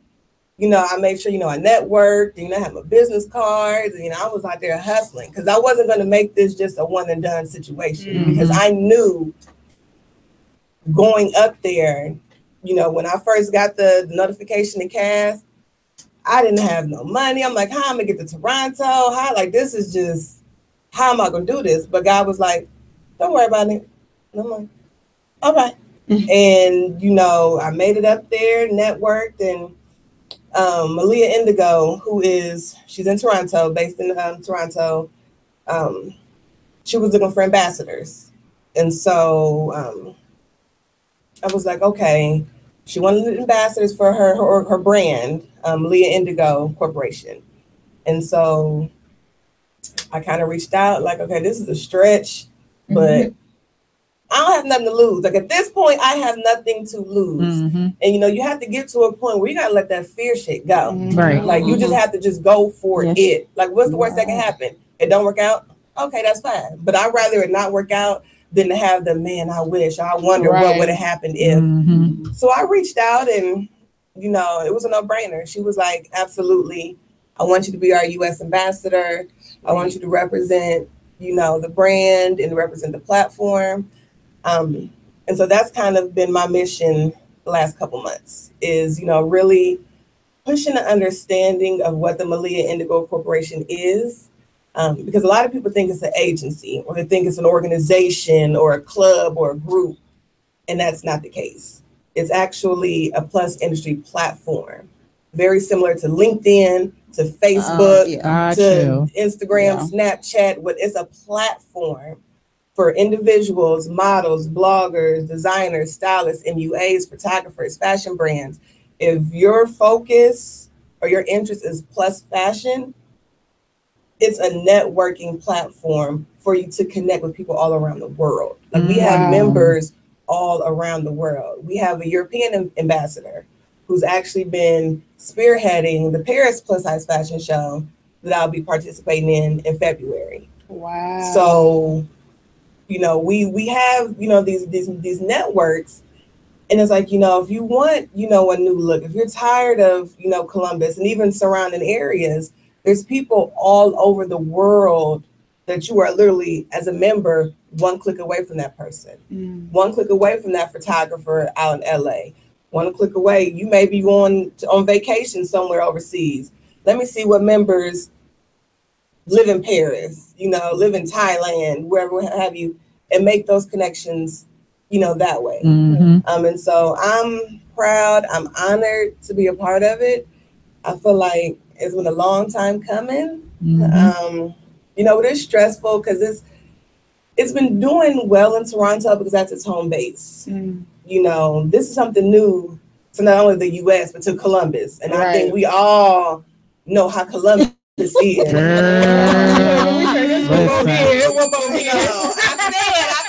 I made sure, I networked, I had my business cards, and, I was out there hustling because I wasn't going to make this just a one and done situation because I knew going up there, when I first got the notification to cast, I didn't have no money. I'm like, how am I gonna get to Toronto? This is just, how am I gonna do this? But God was like, don't worry about it. And I'm like, all right. And, I made it up there, networked, and Malia Indigo, she's in Toronto, based in Toronto, she was looking for ambassadors. And so, I was like, okay, she wanted ambassadors for her brand, Leah Indigo Corporation. And so I kind of reached out like, okay, this is a stretch, but I don't have nothing to lose. Like, at this point, I have nothing to lose. And, you have to get to a point where you got to let that fear shit go. Right. Like, you just have to just go for it. Like, what's the worst that can happen? It don't work out? Okay, that's fine. But I'd rather it not work out than to have the, man, I wish, I wonder what would have happened if. So I reached out and, it was a no-brainer. She was like, absolutely. I want you to be our U.S. ambassador. I want you to represent, the brand and represent the platform. And so that's kind of been my mission the last couple months is, really pushing the understanding of what the Malia Indigo Corporation is. Because a lot of people think it's an agency or they think it's an organization or a club or a group, and that's not the case. It's actually a plus industry platform, very similar to LinkedIn, to Facebook, to Instagram, Snapchat. But it's a platform for individuals, models, bloggers, designers, stylists, MUAs, photographers, fashion brands. if your focus or your interest is plus fashion, it's a networking platform for you to connect with people all around the world. Like we have members all around the world. We have a European ambassador who's actually been spearheading the Paris plus size fashion show that I'll be participating in February. Wow. So, you know, we have, you know, these networks, and it's like, you know, if you want, you know, a new look, if you're tired of, you know, Columbus and even surrounding areas, there's people all over the world that you are literally, as a member, one click away from that person, one click away from that photographer out in LA, one click away. You may be going on vacation somewhere overseas. Let me see what members live in Paris, you know, live in Thailand, wherever have you, and make those connections, you know, that way. And so I'm proud, I'm honored to be a part of it. I feel like it's been a long time coming. You know, it is stressful because it's been doing well in Toronto because that's its home base. You know, this is something new to not only the US, but to Columbus. And I think we all know how Columbus is. I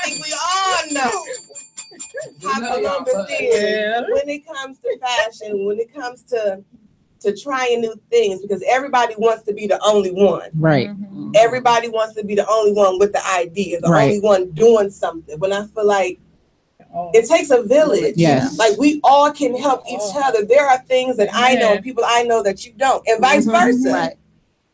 think we all know how Columbus is when it comes to fashion, when it comes to trying new things, because everybody wants to be the only one. Right. Everybody wants to be the only one with the idea, the only one doing something. When I feel like it takes a village. Yes. Like we all can help each other. There are things that I know, people I know that you don't, and vice versa. Right.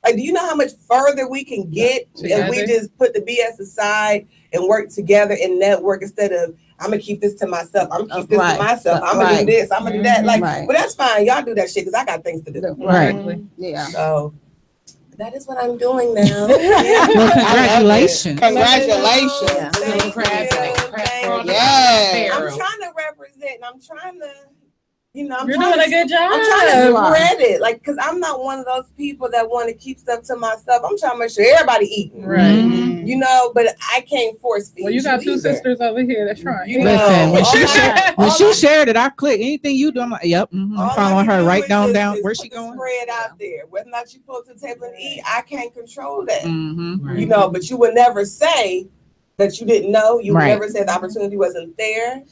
Like, do you know how much further we can get if we just put the BS aside and work together and network instead of, I'm gonna keep this to myself. I'm gonna keep this to myself. I'm gonna do this. I'm gonna do that. Like, but that's fine. Y'all do that shit because I got things to do. Right. Yeah. So that is what I'm doing now. Well, congratulations. Congratulations. Thank you. Thank you. Yeah. I'm trying to represent. I'm trying to, you know, You're doing a good job. I'm trying to spread it, like, because I'm not one of those people that want to keep stuff to myself. I'm trying to make sure everybody eating, Right. You know, but I can't force feed. Well, you got two sisters over here that's trying. You Listen, know, when she shared it, I clicked anything you do. I'm like, yep, I'm following her right down. Where's she going? Spread out there. Whether or not you pull to the table and eat, I can't control that. Right. You know, but you would never say that you didn't know. You would never say the opportunity wasn't there,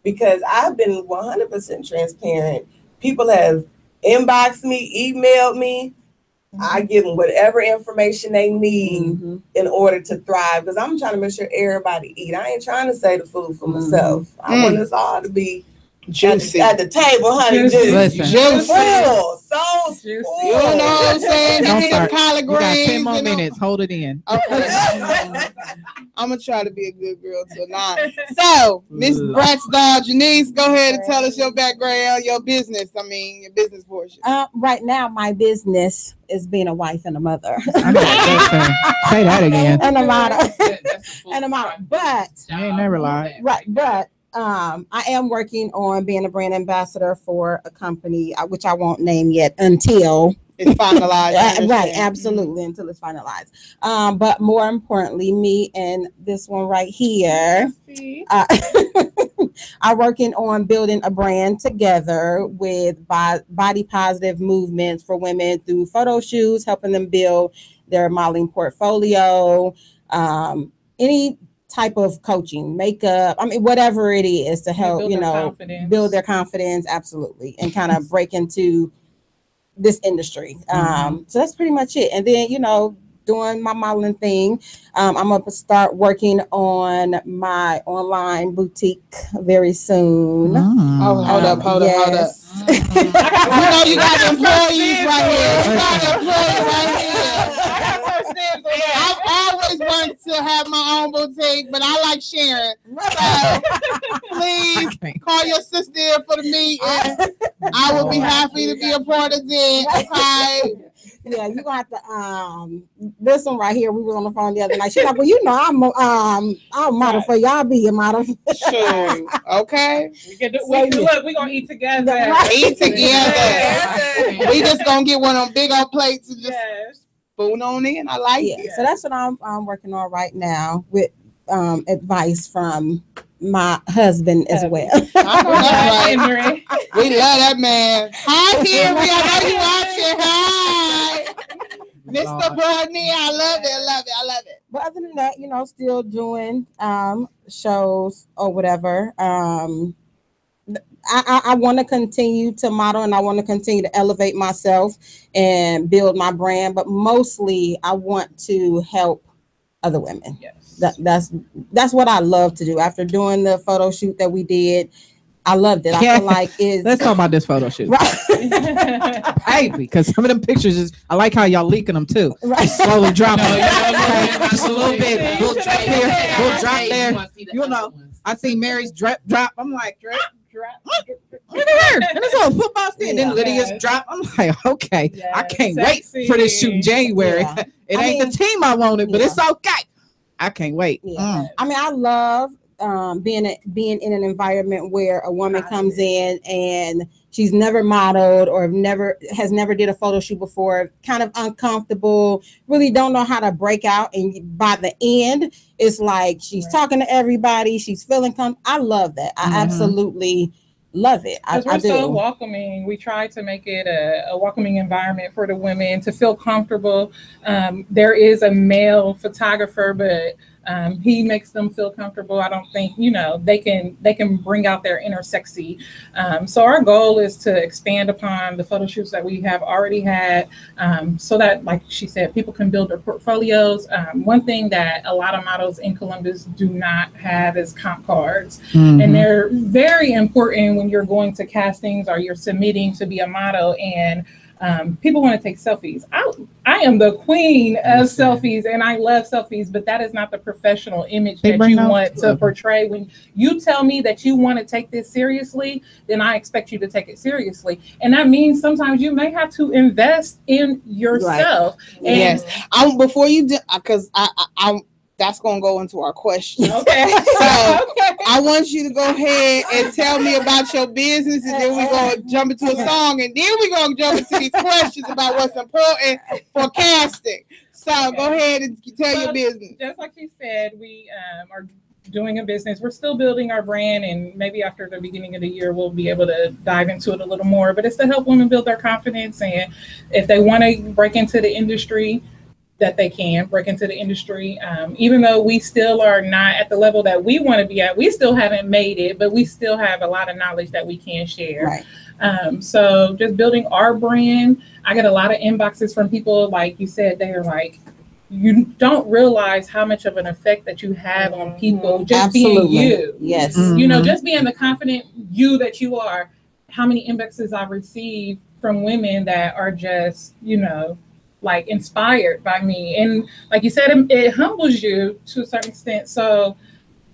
because I've been 100% transparent. People have inboxed me, emailed me. I give them whatever information they need in order to thrive, because I'm trying to make sure everybody eat. I ain't trying to save the food for myself. I want us all to be juicy at the table, honey. Juicy. Full, so juicy. You know what I'm saying? Don't Give me start. the collard You got greens. 10 more minutes. Hold it in. Okay. I'm gonna try to be a good girl tonight. So, Miss Brat's doll, Janice, go ahead and tell us your background, your business. I mean, your business portion. Right now, my business is being a wife and a mother. Say that again. And a model. And a model. But I ain't never lied. right, but I am working on being a brand ambassador for a company, which I won't name yet until it's finalized. Right, absolutely, until it's finalized. But more importantly, me and this one right here are working on building a brand together with body positive movements for women through photo shoots, helping them build their modeling portfolio, any type of coaching, makeup, I mean, whatever it is to help, build their confidence, absolutely, and kind of break into this industry. So that's pretty much it. And then, doing my modeling thing. I'm gonna start working on my online boutique very soon. Oh, hold up. You got employees right here. I've always wanted to have my own boutique, but I like sharing. So please call your sister in for the meeting. I will be happy to be a part of it. Okay. Yeah, you're gonna have to this one right here. We was on the phone the other night. She's like, well, I'm model for y'all, be a model. Sure. Okay. Look, we're gonna eat together. Eat together. We just gonna get one of them big old plates and just spoon on in. I like it. So that's what I'm working on right now with advice from my husband as well. I know that's right. We love that man. Hi, Henry. I know you watching. Hi, Mr. Brodney. I love it. But other than that, still doing shows or whatever. I want to continue to model, and I want to continue to elevate myself and build my brand. But mostly, I want to help other women. Yes. That's what I love to do. After doing the photo shoot that we did, I loved it. I feel like it's. Let's talk about this photo shoot. Right. Hey, because some of them pictures is. I like how y'all leaking them too. Right. Slowly dropping. Just a little bit. We'll drop here. We'll drop there. I see Mary's drop. I'm like drop. Look at her. And it's all football stand. Then Lydia's drop. I'm like, okay. Yes, I can't wait for this shoot in January. Yeah. It ain't the team I wanted, but it's okay. I can't wait. Yeah. I mean, I love being in an environment where a woman comes in and she's never modeled or has never did a photo shoot before, kind of uncomfortable, really don't know how to break out, and by the end it's like she's talking to everybody, she's feeling I love that. I absolutely love it. Because we're so welcoming. We try to make it a welcoming environment for the women to feel comfortable. There is a male photographer, but he makes them feel comfortable. I don't think, they can bring out their inner sexy. So our goal is to expand upon the photo shoots that we have already had, so that, like she said, people can build their portfolios. One thing that a lot of models in Columbus do not have is comp cards. Mm-hmm. And they're very important when you're going to castings or you're submitting to be a model, and people want to take selfies. I am the queen of selfies, and I love selfies, but that is not the professional image that you want to portray. When you tell me that you want to take this seriously, then I expect you to take it seriously. And that means sometimes you may have to invest in yourself. Right. And yes. Before you do, because I that's going to go into our questions. Okay. So I want you to go ahead and tell me about your business, and then we're going to jump into a song, and then we're going to jump into these questions about what's important for casting. So go ahead and tell your business. Just like you said, we are doing a business. We're still building our brand, and maybe after the beginning of the year, we'll be able to dive into it a little more. But it's to help women build their confidence, and if they want to break into the industry, that they can break into the industry. Even though we still are not at the level that we want to be at, we still haven't made it, but we still have a lot of knowledge that we can share. Right. So just building our brand. I get a lot of inboxes from people, like you said, they are like, you don't realize how much of an effect that you have on people just being you. Yes. Mm-hmm. Just being the confident you that you are. How many inboxes I've received from women that are just, like inspired by me. And like you said, it humbles you to a certain extent. So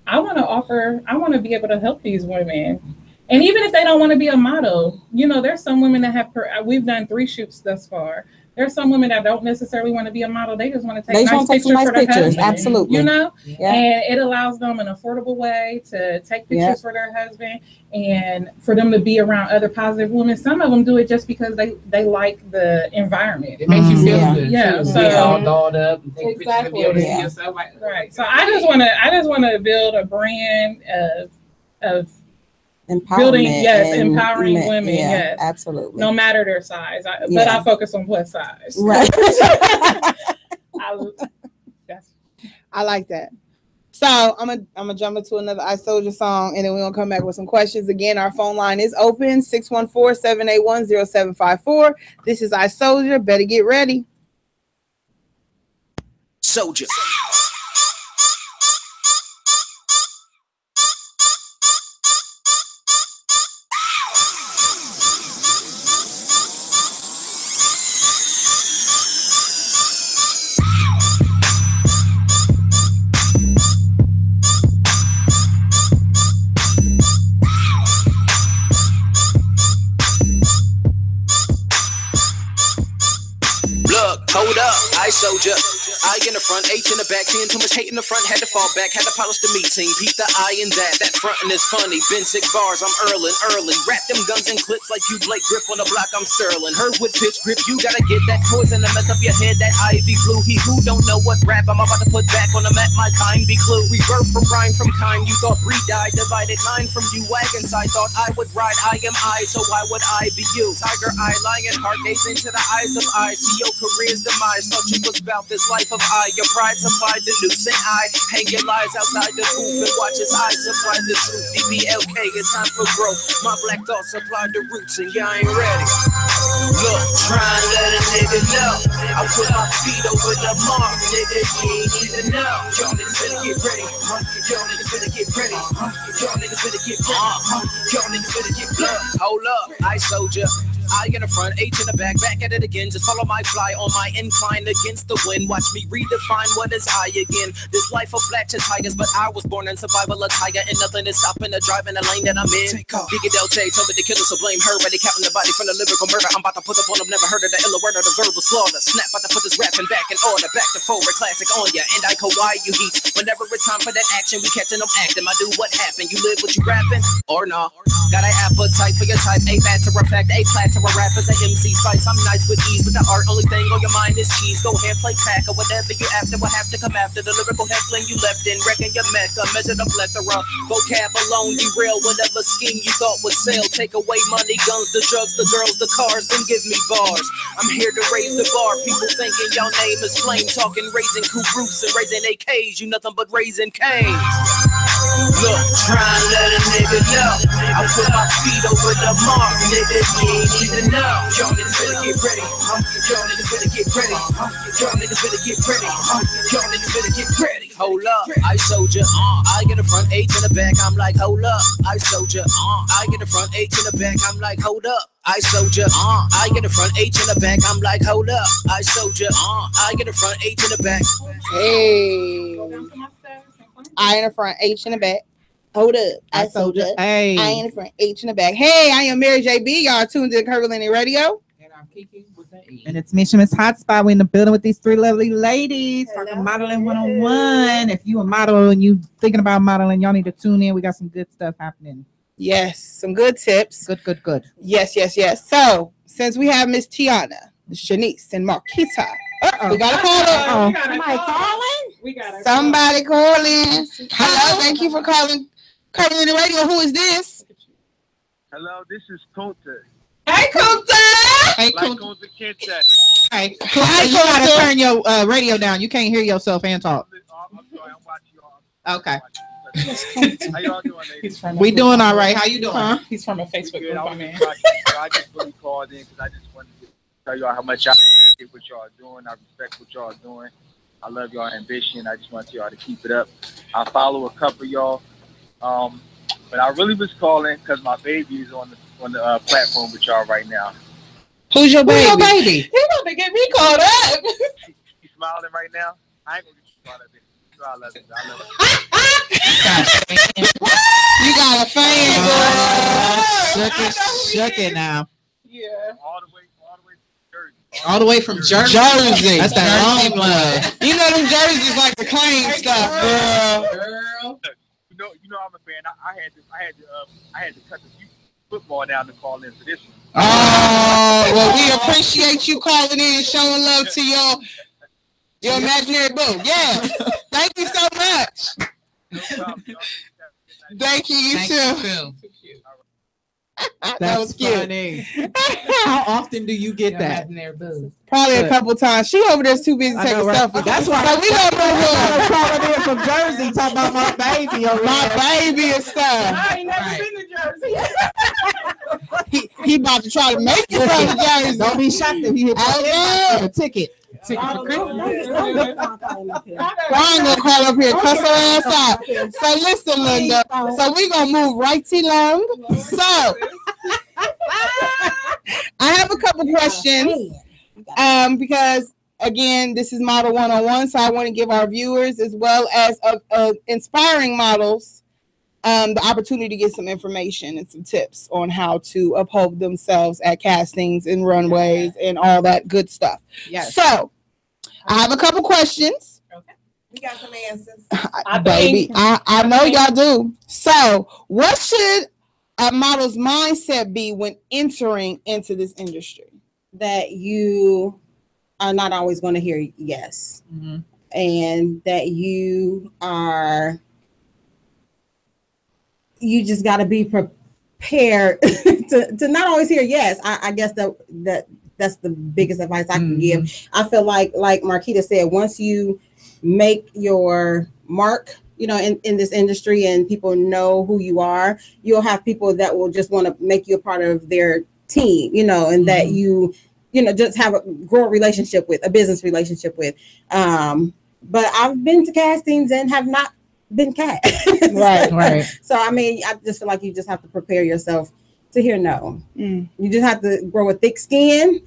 I want to be able to help these women. And even if they don't want to be a model, there's some women that we've done 3 shoots thus far. There's some women that don't necessarily want to be a model. They just want to take nice pictures for their husband. Absolutely. And it allows them an affordable way to take pictures for their husband and for them to be around other positive women. Some of them do it just because they like the environment. It makes you feel good. Yeah. So all dolled up and take pictures and be able to see yourself. Right. So I just want to build a brand of building, empowering women, yes, absolutely, no matter their size. But I focus on plus size. Right. I like that. So I'm gonna jump into another I Soldier song, and then we're gonna come back with some questions. Again, our phone line is open, 614-781-0754. This is I Soldier. Better get ready. Soldier. Look, Hold up, I showed ya. I in the front, H in the back, seeing too much hate in the front, had to fall back, had to polish the meeting. Peep the I in that frontin' is funny. Been 6 bars, I'm early. Wrap them guns in clips like you Blake Grip on the block, I'm Sterling. Heard with pitch grip, you gotta get that poison to mess up your head, that ivy glue. He who don't know what rap I'm about to put back on the map, my kind be clue. Rebirth from rhyme from kind, you thought breed died, divided mine from you wagons. I thought I would ride, I am I, so why would I be you? Tiger eye, lion heart, gaze into the eyes of I. See your career's demise, thought you was about this life of I. Your pride supplied the noose, and I hang your lies outside the booth and watch as I supply the truth. DBLK, it's time for growth. My black thoughts supply the roots, and y'all ain't ready. Look, try and let a nigga know. I put my feet over the mark, nigga, you ain't even know. Y'all niggas better get ready, y'all niggas better get ready, y'all niggas better get ready, y'all niggas better get ready. Hold up, I soldier. I in the front, H in the back at it again. Just follow my fly on my incline against the wind. Watch me redefine what is I again. This life of flat tigers, but I was born in survival attire, and nothing is stopping the drive in the lane that I'm in. Biggie Delta told me to kill her, so blame her. Ready counting the body from the lyrical murder. I'm about to put up on them, never heard of the illa word of the verbal slaughter. Snap, about to put this rapping back in order. Back to forward, classic on ya, and I Kawhi you heat. Whenever it's time for that action, we catching them acting. I do what happened. You live what you rapping, or nah? Got an appetite for your type, a matter of fact, a plat to a rapper's an MC fights. I'm nice with ease, but the art only thing on your mind is cheese. Go ahead, play pack or whatever you after will have to come after the lyrical heckling you left in. Reckon your mecca, measured up plethora. Vocab alone derail whatever scheme you thought would sell. Take away money, guns, the drugs, the girls, the cars, then give me bars. I'm here to raise the bar. People thinking your name is flame, talking raising cool roofs and raising AKs. You nothing but raising canes. Look, try and let a nigga know. I put my feet over the mark, nigga, you ain't even know. Y'all niggas better get ready, y'all niggas better get ready, y'all niggas better get ready, y'all niggas better get ready. Hold up, I soldier, I get the front, H in the back, I'm like, hold up, I soldier, I get the front, H in the back, I'm like, hold up, I soldier, I get the front, H in the back, I'm like, hold up, I soldier, I get the front, H in the back. Hey, I in the front, H in the back. Hold up, I soldier. Hey, I in the front, H in the back. Hey, I am Mary JB. Y'all tuned in to Curvilinear Radio. And I'm Kiki with an E. And it's Miss Hotspot. We're in the building with these 3 lovely ladies. Talking modeling 101. If you a model and you thinking about modeling, y'all need to tune in. We got some good stuff happening. Yes, some good tips. Good. Yes. So, since we have Miss Tiana, Shanice, and Marquita, we got a caller. Somebody calling? Somebody calling. Hello, thank you for calling Curvilinear Radio. Who is this? Hello, this is Kunta. Hey, Kunta. Hey, Kunta Kente. Hey, you gotta turn your radio down. You can't hear yourself and talk. I'm sorry, I'm watching y'all. Okay. How y'all doing, ladies? We doing all right. How you doing? Huh? He's from a Facebook group, I man. just really called in because I just wanted to tell y'all how much I appreciate what y'all doing. I respect what y'all doing. I love y'all ambition. I just want y'all to keep it up. I follow a couple of y'all. But I really was calling because my baby is on the platform with y'all right now. Who's your baby? He about to get me caught up. He's smiling right now. I ain't gonna get you caught up. I love it. You got a fan, girl. Shuck it now. Yeah. All the way from Jersey. That's that long love. You know them jerseys like the claim stuff, girl. You know I'm a fan. I had to cut the football down to call in for this one. Oh, well, we appreciate you calling in and showing love to your imaginary boo. Yeah. Thank you so much. No problem. Thank you. You too. That was cute. Funny. How often do you get that? Probably a couple times. She over there's too busy taking selfies. That's why. So we gonna calling in from Jersey talking about my baby. My baby and stuff. I ain't never been to Jersey. He about to try to make it from Jersey. Don't be shocked if he hit a ticket. Ticket for Christmas. Brian gonna call up here, cuss her ass out. So listen, Linda. So we gonna move right along. So I have a couple questions. Because again, this is Model 101, so I want to give our viewers as well as inspiring models the opportunity to get some information and some tips on how to uphold themselves at castings and runways and all that good stuff. Yes. So I have a couple questions. Okay. We got some answers. Baby, I know y'all do. So, what should a model's mindset be when entering into this industry? That you are not always going to hear yes. Mm-hmm. And that you just got to be prepared to not always hear yes. I guess that's the biggest advice I can give. I feel like Marquita said, once you make your mark, in this industry and people know who you are, you'll have people that will just want to make you a part of their team, and that you just have a grow a business relationship with. But I've been to castings and have not been cast. Right. So, I just feel like you just have to prepare yourself to hear no. You just have to grow a thick skin,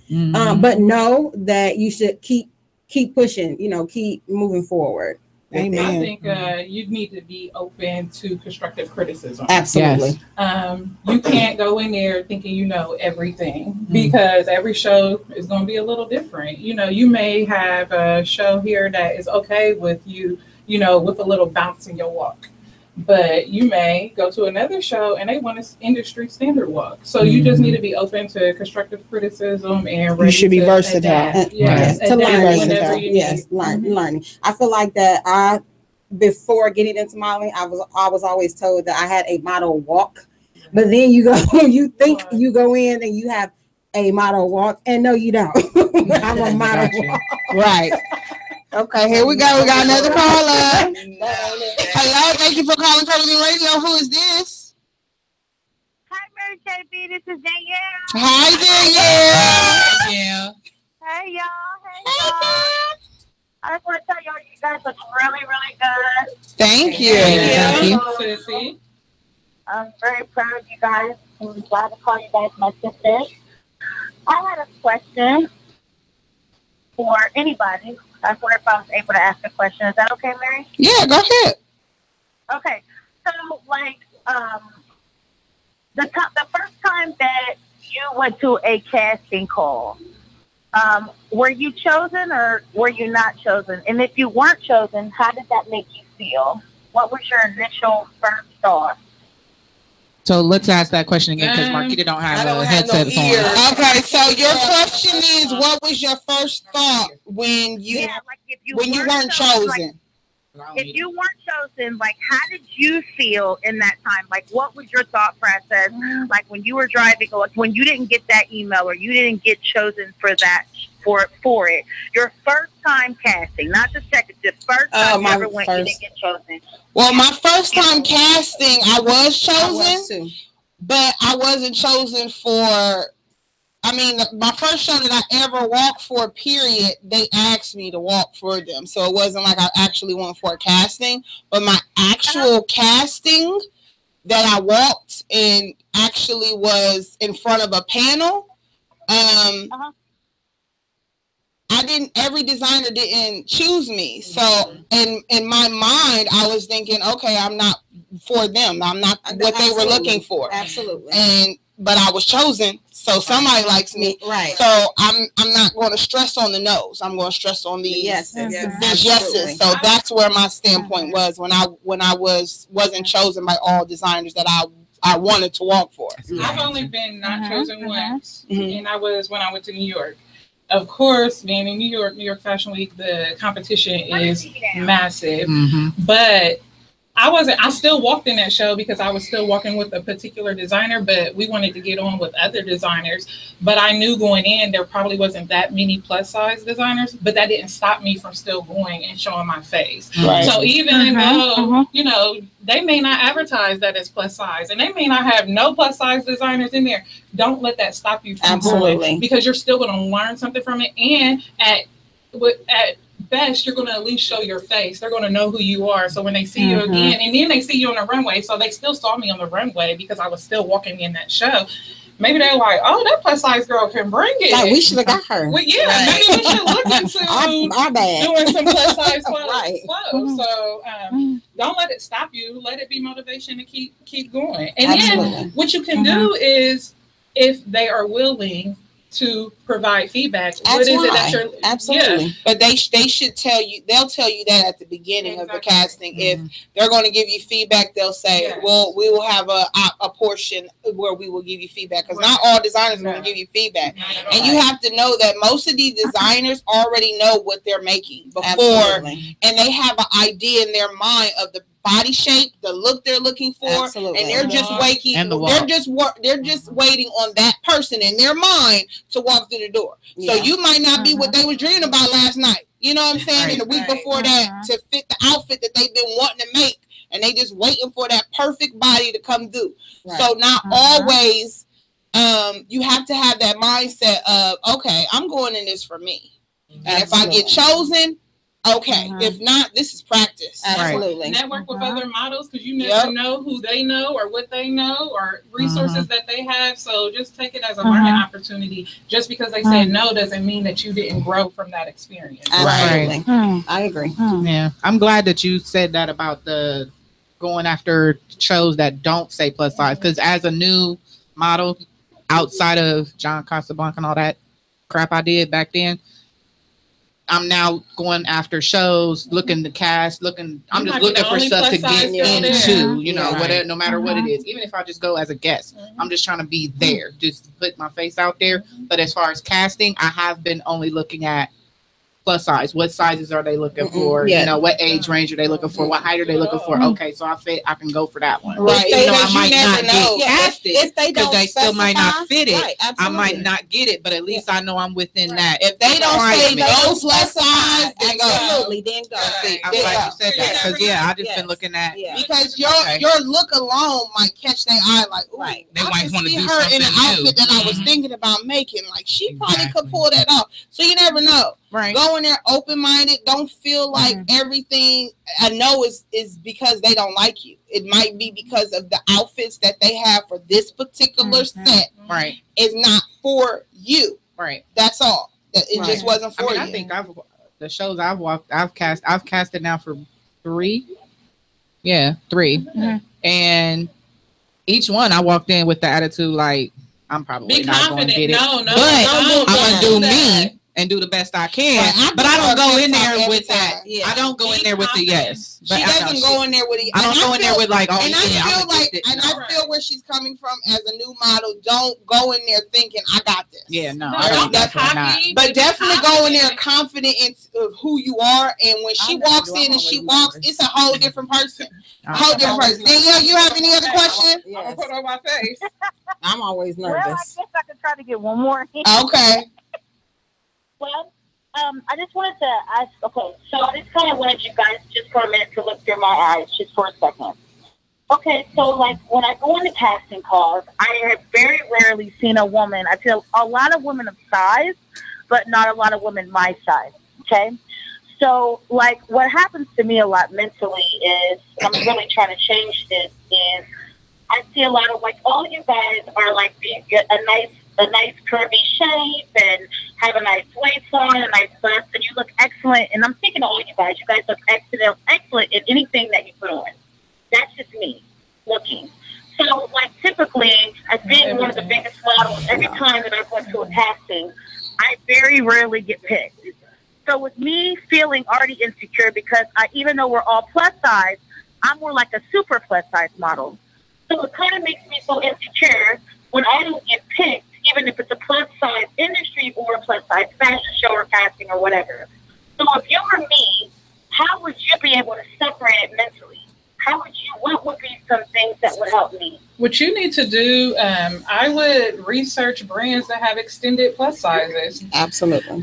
but know that you should keep pushing, keep moving forward. Amen. I think you need to be open to constructive criticism. Absolutely. Yes. You can't go in there thinking you know everything because every show is going to be a little different. You may have a show here that is okay with you, with a little bounce in your walk. But you may go to another show and they want an industry standard walk. So you just need to be open to constructive criticism and you should be versatile. Yes, to learn. Yes, learning. I feel like that before getting into modeling, I was always told that I had a model walk. But then you think you go in and you have a model walk, and no, you don't. I'm a model walk. Right. Okay, here we go. We got another caller. Hello, thank you for calling Curvilinear Radio. Who is this? Hi, Mary JB. This is Danielle. Hi, Danielle. Hey, y'all. I just want to tell y'all, you guys look really, really good. Thank you. Sissy. I'm very proud of you guys. I'm glad to call you guys my sisters. I had a question for anybody. I wonder if I was able to ask a question. Is that okay, Mary? Yeah, go ahead. Okay. So, the first time that you went to a casting call, were you chosen or were you not chosen? And if you weren't chosen, how did that make you feel? What was your initial first thought? So let's ask that question again because Marquita don't have a headset on. Okay, so your question is, what was your first thought when you weren't chosen? If you weren't chosen, how did you feel in that time? What was your thought process? When you were driving, or when you didn't get that email or you didn't get chosen for that for it. Your first time casting, not the second, the first time you ever went, you didn't get chosen. Well, my first time casting, I was chosen, but I wasn't chosen for. My first show that I ever walked for, period, they asked me to walk for them. So it wasn't like I actually went for a casting, but my actual casting that I walked and actually was in front of a panel, every designer didn't choose me. So in my mind, I was thinking, okay, I'm not for them. I'm not what they were looking for. Absolutely. But I was chosen, so somebody likes me. Right. So I'm not going to stress on the no's. I'm going to stress on the yeses. So that's where my standpoint was when I wasn't chosen by all designers that I wanted to walk for. I've only been not chosen once, and I was when I went to New York. Of course, being in New York Fashion Week, the competition is massive, but I still walked in that show because I was still walking with a particular designer, but we wanted to get on with other designers. But I knew going in, there probably wasn't that many plus size designers, but that didn't stop me from still going and showing my face. Right. So even though, they may not advertise that as plus size and they may not have no plus size designers in there, don't let that stop you from going, because you're still going to learn something from it. And at best, you're going to at least show your face. They're going to know who you are. So when they see you again, and then they see you on the runway, so they still saw me on the runway because I was still walking in that show. Maybe they're like, oh, that plus size girl can bring it. We should have got her. Well, yeah, maybe we should look into our bad. doing some plus size clothes. So don't let it stop you. Let it be motivation to keep going. And then what you can do is, if they are willing to provide feedback. That's what is why. it that you're absolutely? Yeah. But they should tell you. They'll tell you that at the beginning of the casting. If they're going to give you feedback, they'll say, "Well, we will have a portion where we will give you feedback," because not all designers are going to give you feedback, and you have to know that most of these designers already know what they're making before, and they have an idea in their mind of the body shape, the look they're looking for, and they're just waiting. They're just waiting on that person in their mind to walk through the door. So you might not be what they was dreaming about last night. You know what I'm saying? And the week before that to fit the outfit that they've been wanting to make, and they just waiting for that perfect body to come through. So not always. You have to have that mindset of, okay, I'm going in this for me, and if I get chosen. Okay, if not, this is practice. Absolutely. Network with other models, because you never know who they know or what they know or resources that they have. So just take it as a learning opportunity. Just because they said no doesn't mean that you didn't grow from that experience. Absolutely. I agree. Yeah, I'm glad that you said that about the going after shows that don't say plus size, because as a new model, outside of John Casablanca and all that crap I did back then, I'm now going after shows, looking the cast, I'm just looking for stuff to get into, you know, whatever, no matter what it is. Even if I just go as a guest, I'm just trying to be there, just put my face out there. But as far as casting, I have been only looking at plus size. What sizes are they looking for? You know, what age range are they looking for? What height are they looking for? Okay, so I can go for that one. Right. You know, I might not get casted if they don't, because they still might not fit it. Right, I might not get it, but at least I know I'm within that. If they don't say no plus size, then go. Absolutely, then go. I'm glad you said that, because I just been looking at because your look alone might catch their eye, like, ooh, they might want to do her something in an outfit that I was thinking about making. Like, she probably could pull that off. So you never know. Right. Go in there open-minded. Don't feel like everything I know is because they don't like you. It might be because of the outfits that they have for this particular set. Right. Is not for you. Right. That's all. It just wasn't for you. I think the shows I've casted now for 3. Yeah, 3. And each one I walked in with the attitude like, I'm probably not going to get it. No, but I'm going to do me and do the best I can. But I don't go in there with that. I don't go in there with the yes. She doesn't go in there with it. I don't go in there with like, oh, and I feel where she's coming from as a new model. Don't go in there thinking I got this. Yeah, no, definitely not. But definitely go in there confident in who you are. And when she walks in and she walks, it's a whole different person. A whole different person. Danielle, you have any other question? I'm gonna put on my face. I'm always nervous. Well, I guess I could try to get one more. Okay. Well, I just wanted to ask, okay, so I just kind of wanted you guys just for a minute to look through my eyes just for a second. Okay, so like when I go into casting calls, I have very rarely seen a woman. I feel a lot of women of size, but not a lot of women my size, okay? So like what happens to me a lot mentally is, I'm really trying to change this, is I see a lot of like, all you guys are like a nice curvy shape and have a nice waistline, a nice bust, and you look excellent. And I'm thinking of all you guys look excellent in anything that you put on. That's just me looking. So, like, typically, as being one of the biggest models, every time that I go to a casting, I very rarely get picked. So with me feeling already insecure because even though we're all plus size, I'm more like a super plus size model. So it kind of makes me so insecure when I don't get picked, even if it's a plus size industry or a plus size fashion show or casting or whatever. So if you were me, how would you be able to separate it mentally? What would be some things that would help me? What you need to do, I would research brands that have extended plus sizes. Absolutely.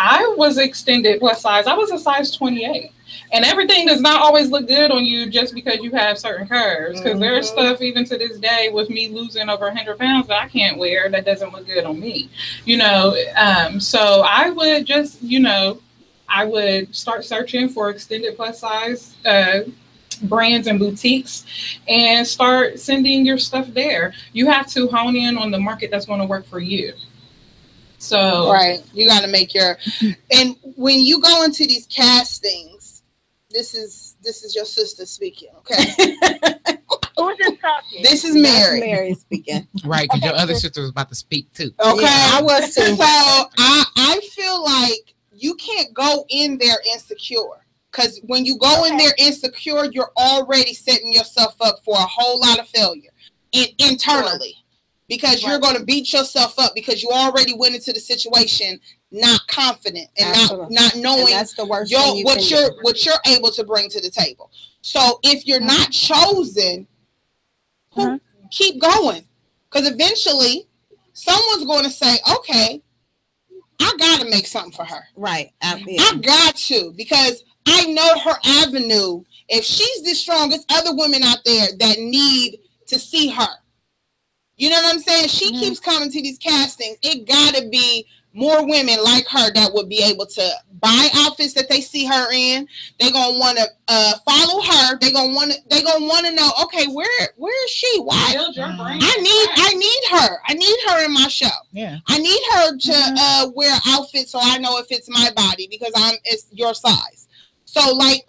I was extended plus size. I was a size 28. And everything does not always look good on you just because you have certain curves. Because there's stuff even to this day with me losing over 100 pounds that I can't wear that doesn't look good on me. So I would just, I would start searching for extended plus size brands and boutiques and start sending your stuff there. You have to hone in on the market that's going to work for you. So right, you got to make and when you go into these castings, this is your sister speaking, okay? Who's is talking? This is Mary. Mary speaking. Right, because your other sister was about to speak too. Okay, Yeah, I was too. So I feel like you can't go in there insecure. Because when you go in there insecure, you're already setting yourself up for a whole lot of failure internally. Because you're going to beat yourself up because you already went into the situation not confident and not knowing and that's the worst what you're able to bring to the table. So if you're not chosen, keep going. Because eventually someone's going to say, okay, I got to make something for her. Right. I got to, because I know her avenue. If she's the strongest, other women out there that need to see her. You know what I'm saying? She keeps coming to these castings. It got to be more women like her that would be able to buy outfits that they see her in. They're going to want to follow her. They're going to want to know, okay, where is she? Why? I need her. I need her in my show. Yeah. I need her to wear outfits so I know it fits my body because it's your size. So like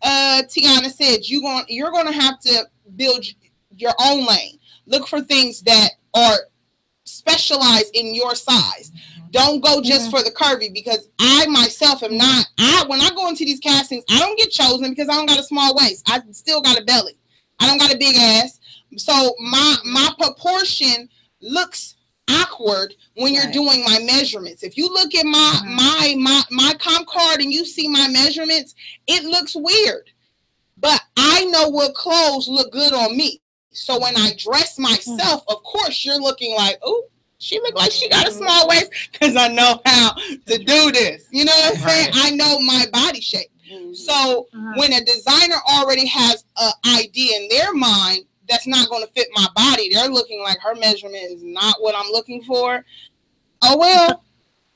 Tiana said, you're going to have to build your own lane. Look for things that are specialized in your size. Don't go just for the curvy, because I myself am not. When I go into these castings, I don't get chosen because I don't got a small waist. I still got a belly. I don't got a big ass. So my proportion looks awkward when you're doing my measurements. If you look at my comp card and you see my measurements, it looks weird. But I know what clothes look good on me. So when I dress myself, of course, you're looking like, oh, she look like she got a small waist, because I know how to do this. You know what I'm saying? I know my body shape. So when a designer already has an idea in their mind that's not going to fit my body, they're looking like her measurement is not what I'm looking for. Oh, well,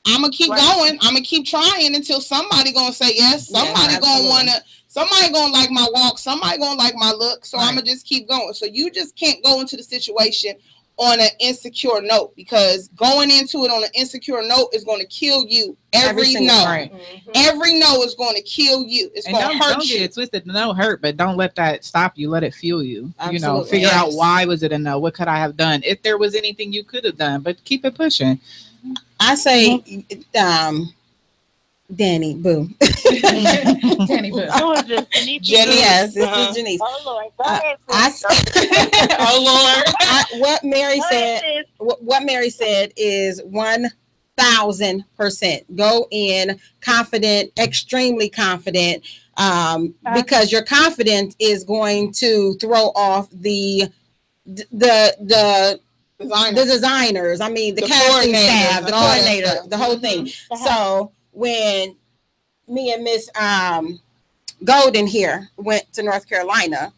I'm going to keep going. I'm going to keep trying until somebody going to say yes. Somebody going to want to. Somebody gonna like my walk. Somebody gonna like my look. So I'm gonna just keep going. So you just can't go into the situation on an insecure note, because going into it on an insecure note is going to kill you. Every no, every no is going to kill you. It's going to hurt don't you. Get it twisted. No hurt, but don't let that stop you. Let it fuel you. Absolutely. You know, figure out why was it a no. What could I have done? If there was anything you could have done, but keep it pushing. I say, Danny, boo. Danny, boo. Jenny, yes, this is Janice. Oh Lord, go ahead. Oh Lord. What Mary said is 1,000%. Go in confident, extremely confident, because your confidence is going to throw off the designers. I mean, the casting staff, the coordinator, the whole thing. So when me and Miss Golden here went to North Carolina,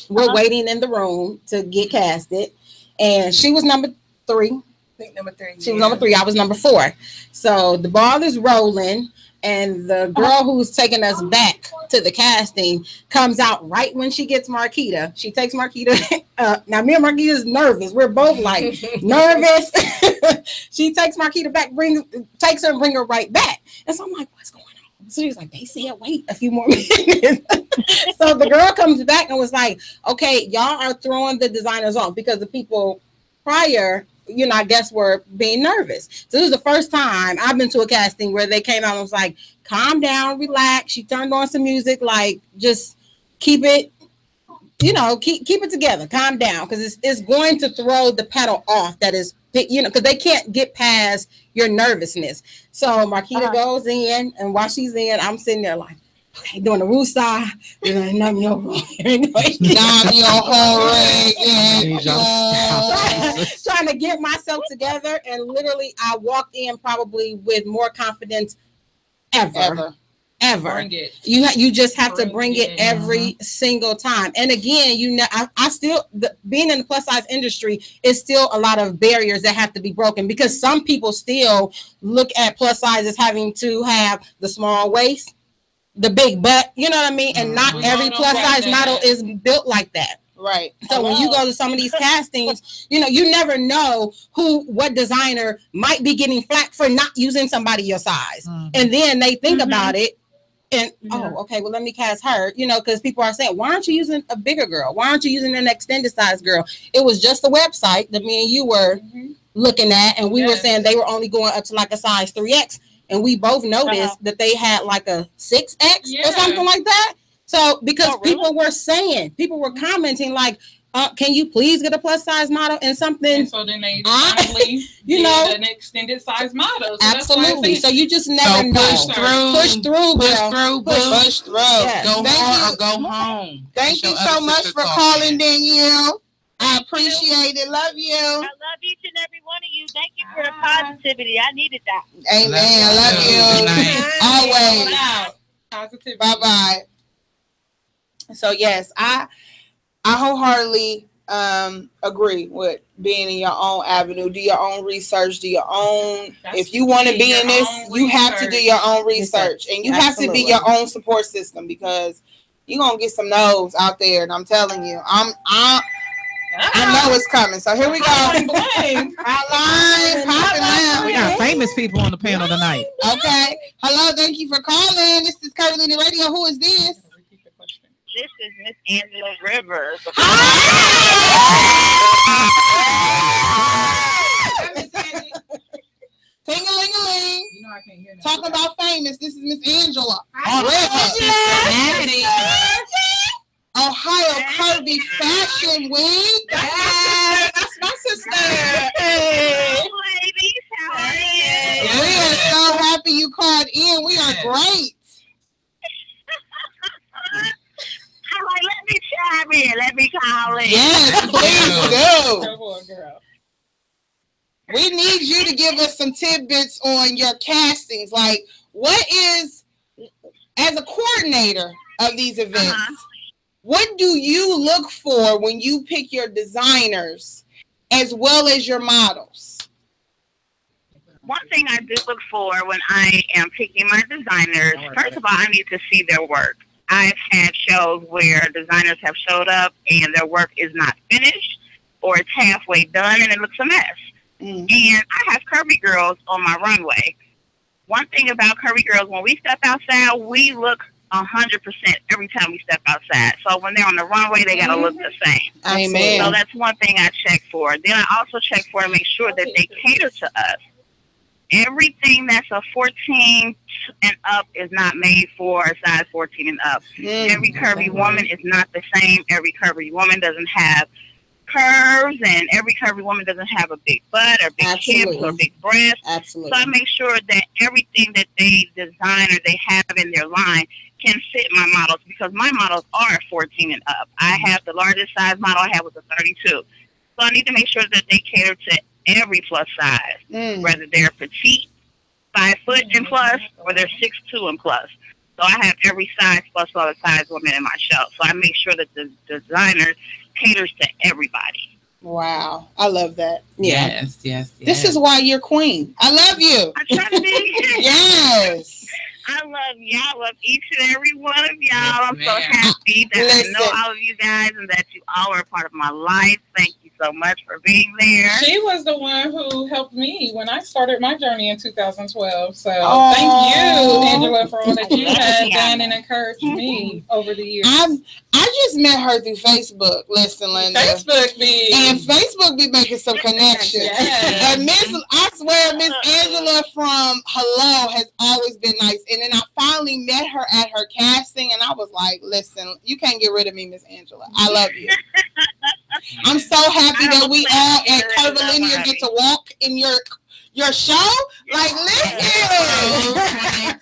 we're waiting in the room to get casted, and she was number 3. I think number 3. She was number 3. I was number 4. So the ball is rolling, and the girl who's taking us back to the casting comes out right when she gets Marquita. She takes Marquita. Now me and Marquita is nervous. We're both like nervous. She takes Marquita back, takes her and bring her right back. And so I'm like, what's going on? So she's like, they said wait a few more minutes. So the girl comes back and was like, okay, y'all are throwing the designers off, because the people prior, you know, I guess were being nervous. So this is the first time I've been to a casting where they came out and was like, calm down, relax. She turned on some music, like just keep it, you know, keep it together, calm down, because it's going to throw the pedal off. That is, you know, because they can't get past your nervousness. So Marquita goes in, and while she's in, I'm sitting there like, okay, doing the woosah, trying to get myself together, and literally I walked in probably with more confidence ever. You just have to bring it every single time. And again, you know, I still, being in the plus size industry is still a lot of barriers that have to be broken, because some people still look at plus size as having to have the small waist, the big butt, you know what I mean? And not every plus size model is built like that. Right. So when you go to some of these castings, you know, you never know what designer might be getting flack for not using somebody your size. And then they think about it And okay, well, let me cast her, because people are saying, why aren't you using a bigger girl? Why aren't you using an extended size girl? It was just the website that me and you were looking at, and we were saying they were only going up to like a size 3X, and we both noticed that they had like a 6X or something like that. So because people were commenting like, can you please get a plus size model and something? And so then they finally did an extended size model. So absolutely. So you just never know. Push through. Yes. Go hard or go home. Thank you so much for calling, Danielle. I appreciate it. Love you. I love each and every one of you. Thank you for the positivity. I needed that. Amen. I love you. Always. Positivity. Bye-bye. So yes, I wholeheartedly agree with being in your own avenue. Do your own research. Do your own. If you want to be in this, you have to do your own research, and you have to be your own support system, because you're gonna get some no's out there. And I'm telling you, I know it's coming. So here we go. We got famous people on the panel tonight. Okay. Hello. Thank you for calling. This is Curvilinear Radio. Who is this? This is Miss Angela Rivers. Ting-a-ling-a-ling. You know I can't hear that. Talking about famous. This is Miss Angela Ohio Curvy Fashion Week. That's my sister. Hey, ladies, how are you? We are so happy you called in. We are great. I'm like, let me chime in. Let me call in. Yes, please do. We need you to give us some tidbits on your castings. Like, what is, as a coordinator of these events, what do you look for when you pick your designers as well as your models? One thing I do look for when I am picking my designers, first of all, I need to see their work. I've had shows where designers have showed up and their work is not finished, or it's halfway done and it looks a mess. And I have curvy girls on my runway. One thing about curvy girls, when we step outside, we look 100% every time we step outside. So when they're on the runway, they got to look the same. Amen. So that's one thing I check for. Then I also check for to make sure that they cater to us. Everything that's a 14 and up is not made for a size 14 and up. Every curvy woman is not the same. Every curvy woman doesn't have curves, and every curvy woman doesn't have a big butt or big hips or big breasts. So I make sure that everything that they design or they have in their line can fit my models, because my models are 14 and up. I have the largest size model I have was a 32. So I need to make sure that they cater to every plus size, whether they're petite, 5 foot and plus, or they're 6'2" and plus. So I have every size plus other size woman in my show. So I make sure that the designer caters to everybody. Wow, I love that. Yes. This is why you're queen. I love you. I try to be. Yes. I love y'all. I love each and every one of y'all. I'm so happy that I know all of you guys and that you all are a part of my life. Thank you so much for being there. She was the one who helped me when I started my journey in 2012. So thank you, Angela, for all that you have done and encouraged me over the years. I just met her through Facebook. Listen, Linda. Facebook be making some connections. And I swear, Miss Angela from Hello has always been nice. And then I finally met her at her casting, and I was like, listen, you can't get rid of me, Miss Angela. I love you. I'm so happy that we all at Curvilinear get to walk in your show. Like, listen,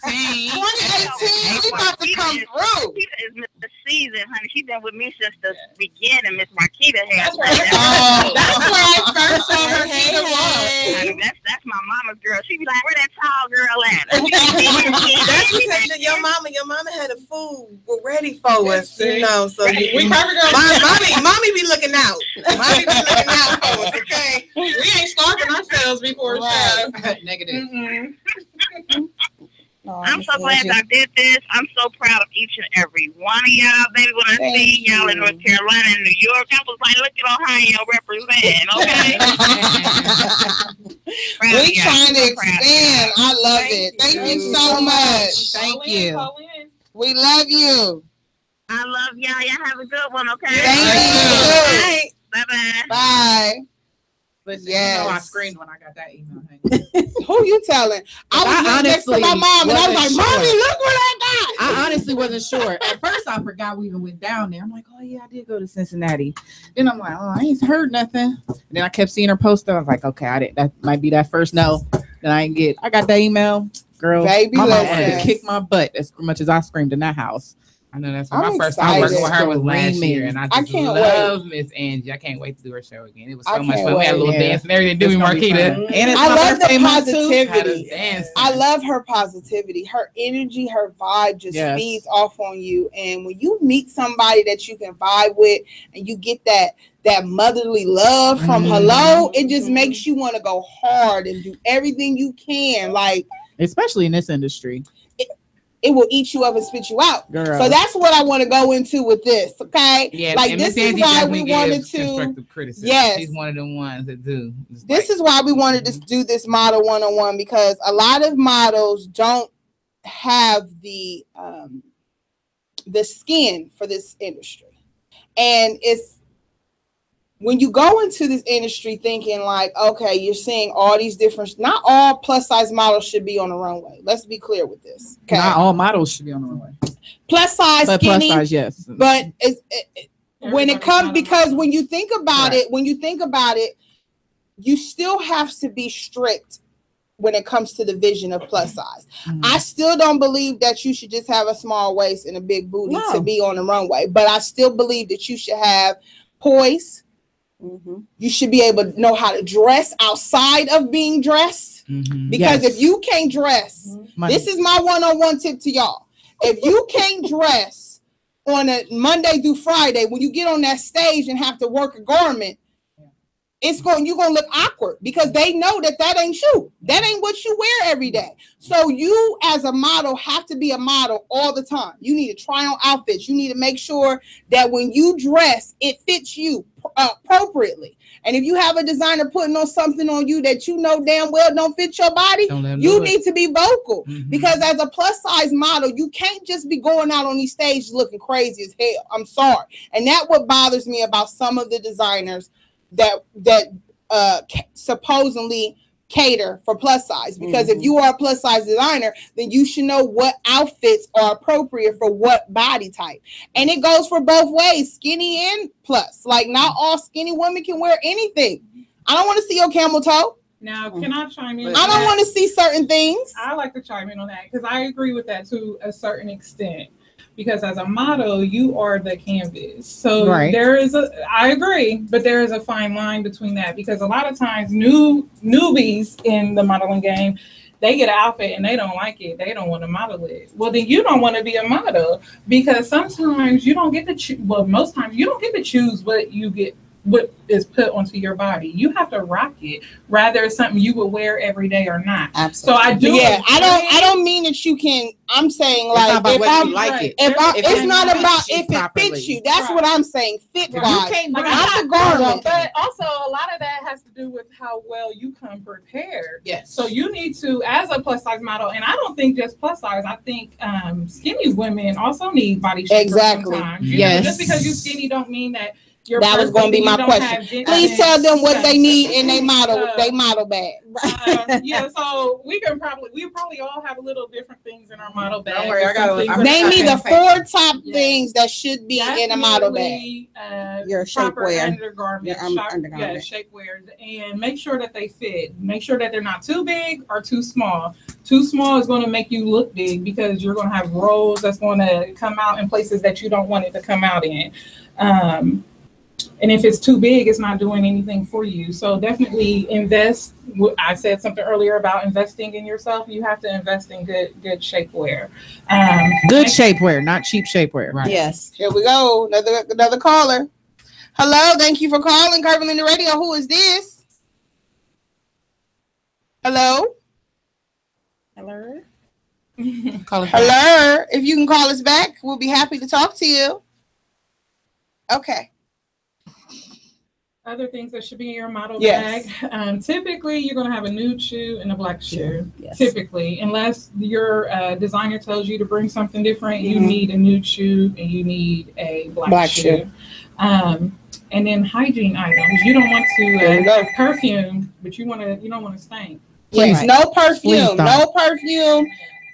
2018, we about to come through. Marquita is Mr. Season, honey. She's been with me since the beginning. Miss Marquita has. That's where I first saw her. That's my mama's girl. She be like, where that tall girl at? That's because your mama had a food ready for us, you know. So mommy be looking out. Mommy be looking out for us, okay? We ain't starving ourselves before show. Negative. I'm so glad I did this. I'm so proud of each and every one of y'all, baby. When I see y'all in North Carolina and New York, I was like, look at Ohio representing, okay? We trying to expand. I love it. Thank you so much. Thank you. We love you. I love y'all. Y'all have a good one, okay? Thank you. Bye-bye. Bye. Listen, Yes. you know I screamed when I got that email. Who you telling? I was next to my mom and I was like, Mommy, look what I got. I honestly wasn't sure. At first, I forgot we even went down there. I'm like, oh, yeah, I did go to Cincinnati. Then I'm like, oh, I ain't heard nothing. And then I kept seeing her post. I was like, okay, that might be that first no that I didn't get. I got that email. Girl, baby, my mom wanted to kick my butt as much as I screamed in that house. I know that's my first time working with her was last year, and I can't love Miss Angie. I can't wait to do her show again. It was so much fun. We had a little dance and everything. Do me, Marquita. And I love the positivity. I love her positivity. Her energy, her vibe just feeds off on you. And when you meet somebody that you can vibe with, and you get that motherly love from hello, it just makes you want to go hard and do everything you can. Like, especially in this industry. It will eat you up and spit you out. Girl. So that's what I want to go into with this. Okay. Yeah, like this is why we wanted to. Constructive criticism. Yes. She's one of them ones that do. This is why we wanted to do this model 101, because a lot of models don't have the skin for this industry. And it's when you go into this industry thinking like, okay, you're seeing all these different, not all plus size models should be on the runway. Let's be clear with this. Okay? Not all models should be on the runway. Plus size, but skinny, plus size, yes. But when it comes, because when you think about it, you still have to be strict when it comes to the vision of plus size. I still don't believe that you should just have a small waist and a big booty to be on the runway, but I still believe that you should have poise. You should be able to know how to dress outside of being dressed, because if you can't dress, this is my one-on-one tip to y'all. If you can't dress on a Monday through Friday, when you get on that stage and have to work a garment, you're gonna look awkward, because they know that ain't you. That ain't what you wear every day. So you as a model have to be a model all the time. You need to try on outfits. You need to make sure that when you dress, it fits you appropriately. And if you have a designer putting on something on you that you know damn well don't fit your body, you need to be vocal, because as a plus size model, you can't just be going out on these stages looking crazy as hell. I'm sorry. And that's what bothers me about some of the designers that supposedly cater for plus size, because if you are a plus size designer, then you should know what outfits are appropriate for what body type. And it goes for both ways, skinny and plus. Like, not all skinny women can wear anything. I don't want to see your camel toe. Now, can I chime in? I don't want to see certain things. I like to chime in on that, because I agree with that to a certain extent. Because as a model, you are the canvas. So I agree, but there is a fine line between that, because a lot of times newbies in the modeling game, they get an outfit and they don't like it. They don't want to model it. Well, then you don't want to be a model, because sometimes you don't get to most times you don't get to choose what is put onto your body. You have to rock it, rather it's something you would wear every day or not. Absolutely. So I do. Yeah, I don't mean that you can. I'm saying like if I'm like it. It's not about if it fits you. That's what I'm saying. Fit wise, not the garment. But also a lot of that has to do with how well you come prepared. Yes. So you need to, as a plus size model, and I don't think just plus size. I think skinny women also need body shape. Exactly. Yes. Just because you're skinny don't mean that. That was going to be my question. Please tell them what they need in they model bag. Yeah, so we probably all have a little different things in our model bag. Don't worry, name me the 4 top things that should be in a model bag. Your shapewear, undergarment, shapewear, and make sure that they fit. Make sure that they're not too big or too small. Too small is going to make you look big, because you're going to have rolls that's going to come out in places that you don't want it to come out in. And if it's too big, it's not doing anything for you. So definitely invest. I said something earlier about investing in yourself. You have to invest in good shapewear. Good shapewear, not cheap shapewear. Right. Yes. Here we go. Another caller. Hello. Thank you for calling Curvilinear Radio. Who is this? Hello. Hello. Hello. If you can call us back, we'll be happy to talk to you. Okay. Other things that should be in your model Yes. bag. Typically, you're going to have a nude shoe and a black shoe. Yes. Typically, unless your designer tells you to bring something different, you need a nude shoe and you need a black shoe. And then hygiene items. You don't want to have perfume, but you don't want to stink. Please, Right. no perfume. Please don't. No perfume.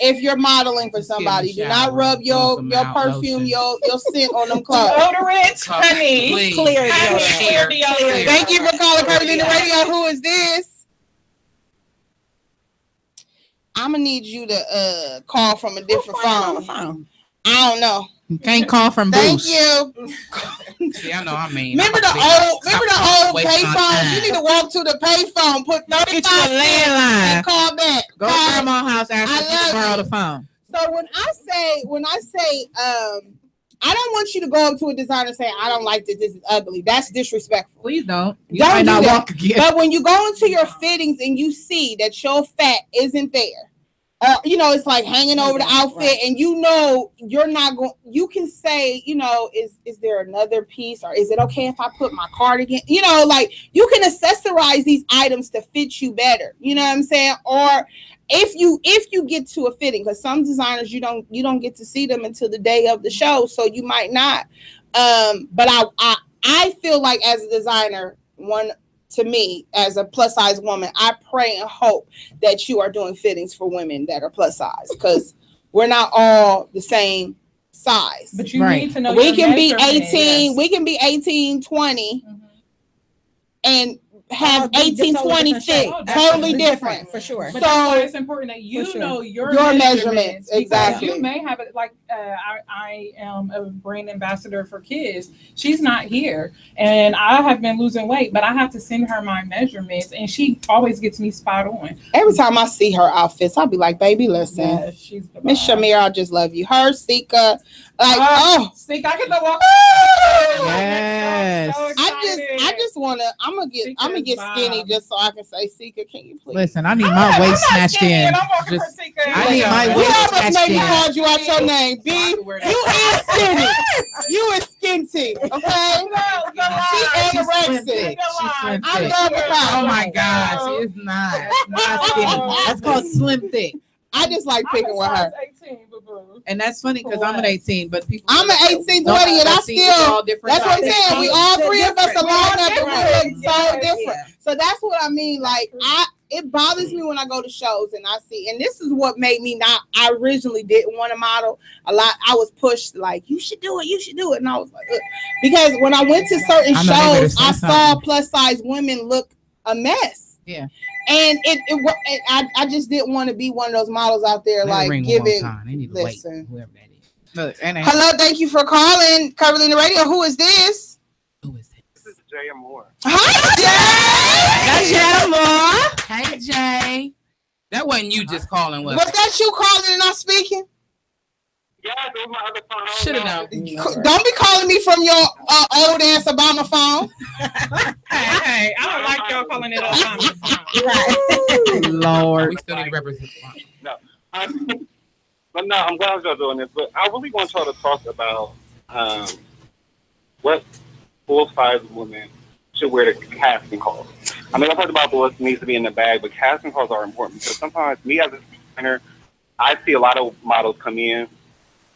If you're modeling for somebody, do not rub your perfume, your scent on them clothes. Deodorant, honey. Please. Clear Clear. deodorant. Thank you for calling Curvilinear Radio. Who is this? I'm gonna need you to call from a different phone. I don't know. You can't call from Thank Bruce. you. Yeah, I know. I mean, Remember the old payphone? You need to walk to the payphone, put 35 Get you a cents landline. and call back. Go to grandma's house, ask I her to love borrow you. the phone. So when I say I don't want you to go up to a designer and say I don't like this. This is ugly. That's disrespectful. Please don't. You Don't might do not that. walk again. But when you go into your fittings and you see that your fat isn't there, it's like hanging over the outfit, Right. and you're not going. You can say, is there another piece, or is it okay if I put my cardigan? Like you can accessorize these items to fit you better. You know what I'm saying? Or if you get to a fitting, because some designers you don't get to see them until the day of the show, so you might not. But I feel like as a designer, to me, as a plus size woman, I pray and hope that you are doing fittings for women that are plus size, because we're not all the same size. But you need to know We your can be measurement. 18, Yes. we can be 18, 20, and have Oh, 18, 20 fit. show. Totally different. for sure. But So- that's why it's important that you For sure. know your measurements, because exactly. You may have it like I am a brand ambassador for Kids. She's not here, and I have been losing weight, but I have to send her my measurements, and she always gets me spot on. Every time I see her outfits, I'll be like, baby, listen, Yeah, she's the Miss bomb. Shamir, I just love you. Her, Sika, See, I get to walk. Yes. So I just wanna. I'm gonna get Sika's skinny bomb. just so I can say, Sika, can you please? Listen, I need my waist snatched in. I'm walking Just- for Sika. I need my You waist almost made snatched me in. call you out your name, B. You is skinny. You is skinty, okay? She anorexic. She's slim I thick. love her. Oh my God, she is not. Not skinny. That's called slim thick. I just like picking with her. 18, boo-boo. And that's funny because I'm an 18, but people. I'm an 18, No, 20, and I but see, it's still. all different That's what I'm sizes. saying. We all three of us are lined up and we look so Yeah. different. So that's what I mean. Like it bothers me when I go to shows and I see, and this is what made me not. I originally didn't want to model a lot. I was pushed like, you should do it, and I was like, ugh. Because when I went to certain I know they better shows, say I saw something. plus size women look a mess. Yeah. And I just didn't want to be one of those models out there like Ring giving. one more time. They need to listen. wait. Whoever that is. Look, and Hello, thank you for calling Curvilinear Radio. Who is this? Who is it? This is Jay Moore. Hi, Jay. Hey Jay. That wasn't you just calling, was Was it? that you calling and not speaking? Yeah, that was my other phone. Should have known. Don't be calling me from your old ass Obama phone. Hey, I don't like y'all calling it Obama. Lord. We still need to represent. But no, I'm glad y'all doing this. But I really want y'all to talk about what full-size women should wear to casting calls. I mean, I've heard about what needs to be in the bag, but casting calls are important because sometimes me as a designer, I see a lot of models come in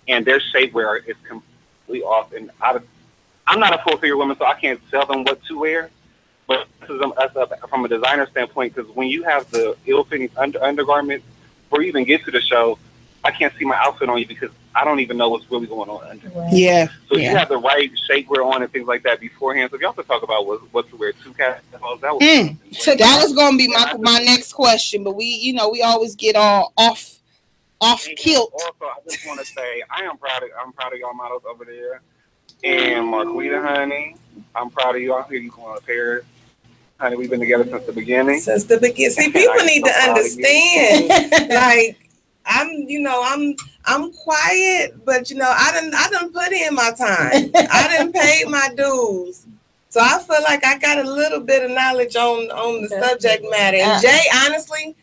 and their shapewear is completely off. And I'm not a full-figure woman, so I can't tell them what to wear. But this is from a designer standpoint, because when you have the ill-fitting undergarments, before you even get to the show, I can't see my outfit on you because I don't even know what's really going on under. Yeah. So you have the right shapewear on and things like that beforehand. So if y'all could talk about what to wear to casting calls, that would So that was gonna be my next question, but we always get all off kilt. Also, I just want to say I'm proud of y'all models over there. And Marquita, honey, I'm proud of you. I hear you going to Paris. Honey, we've been together since the beginning. Since the beginning. See, people need to understand. Like, I'm quiet, but I done put in my time. I done paid my dues. So I feel like I got a little bit of knowledge on the subject matter. And Jay, honestly,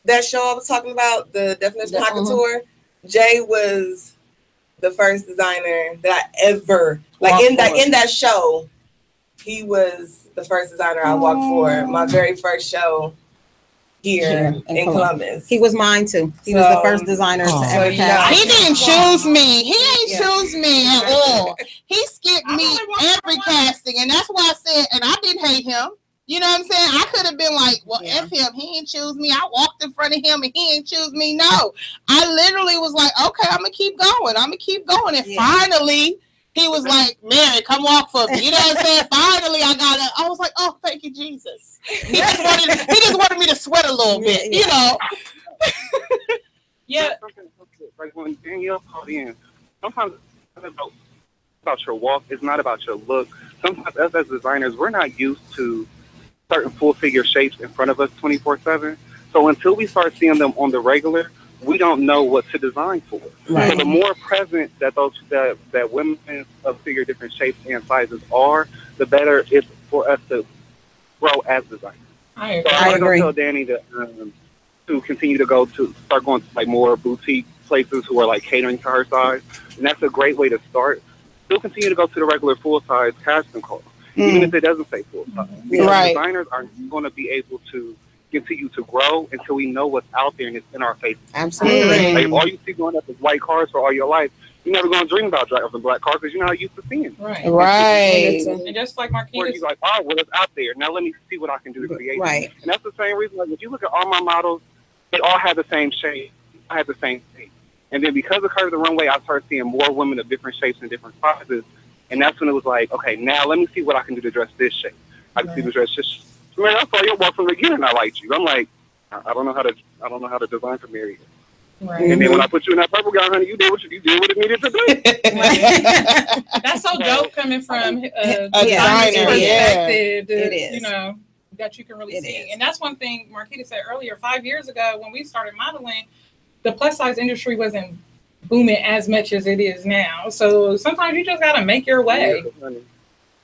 that show I was talking about, the definition of couture, Jay was the first designer that I ever in that show. he was the first designer I walked for my very first show here in Columbus. He was mine too. He was the first designer to ever cast. He didn't choose me. He ain't choose me at all. He skipped me every casting, and that's why I said, and I didn't hate him. You know what I'm saying? I could have been like, well, F him. He ain't choose me. I walked in front of him and he ain't choose me. No. I literally was like, okay, I'm going to keep going. And finally, he was like, Mary, come walk for me. You know what I'm saying? Finally, I got it. I was like, oh, thank you, Jesus. He just wanted me to sweat a little bit, you know? Like when Danielle called in, sometimes it's about your walk. It's not about your look. Sometimes us as designers, we're not used to certain full figure shapes in front of us 24/7. So until we start seeing them on the regular, we don't know what to design for. Right. So the more present that that women of figure different shapes and sizes are, the better it's for us to grow as designers. I agree. Tell Danny to continue to start going to like more boutique places who are like catering to her size, and that's a great way to start. Still continue to go to the regular full size casting call. Even if it doesn't say full size. Because designers are going to be able to continue to grow until we know what's out there and it's in our face. Absolutely. Like, all you see going up is white cars for all your life. You're never going to dream about driving black cars because you're not used to seeing it. Right. And just like Marquita, you're like, oh, well, it's out there. Now let me see what I can do to create. Right. And that's the same reason. Like, if you look at all my models, they all have the same shape. I have the same shape. And then because of Curve of the Runway, I started seeing more women of different shapes and different sizes. And that's when it was like, okay, now let me see what I can do to dress this shape. I can see to dress this. Man, I saw your walk from the beginning and I liked you. I'm like, I don't know how to design for Mary. Right. And then when I put you in that purple gown, honey, you did what it needed to do. That's so dope coming from a designer perspective. It is. You know, that you can really see. And that's one thing Marquita said earlier. 5 years ago, when we started modeling, the plus size industry wasn't booming as much as it is now. So sometimes you just gotta make your way.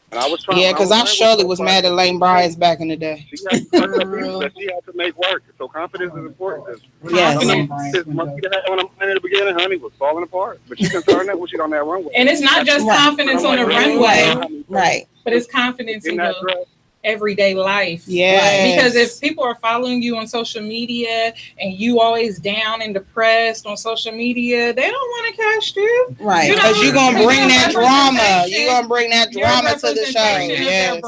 Because I surely was mad at Lane Bryant back in the day. She had to make work. So confidence is important. Yes. Marquita had when I'm playing in the beginning, honey, was falling apart. But she can turn that when she's on that runway. And it's not just confidence on the runway, right? But it's confidence in the everyday life. Yeah. Because if people are following you on social media and you always down and depressed on social media, they don't want to cast you. Right. Because you're going to bring that drama. You're going to bring that drama to the show. Yes.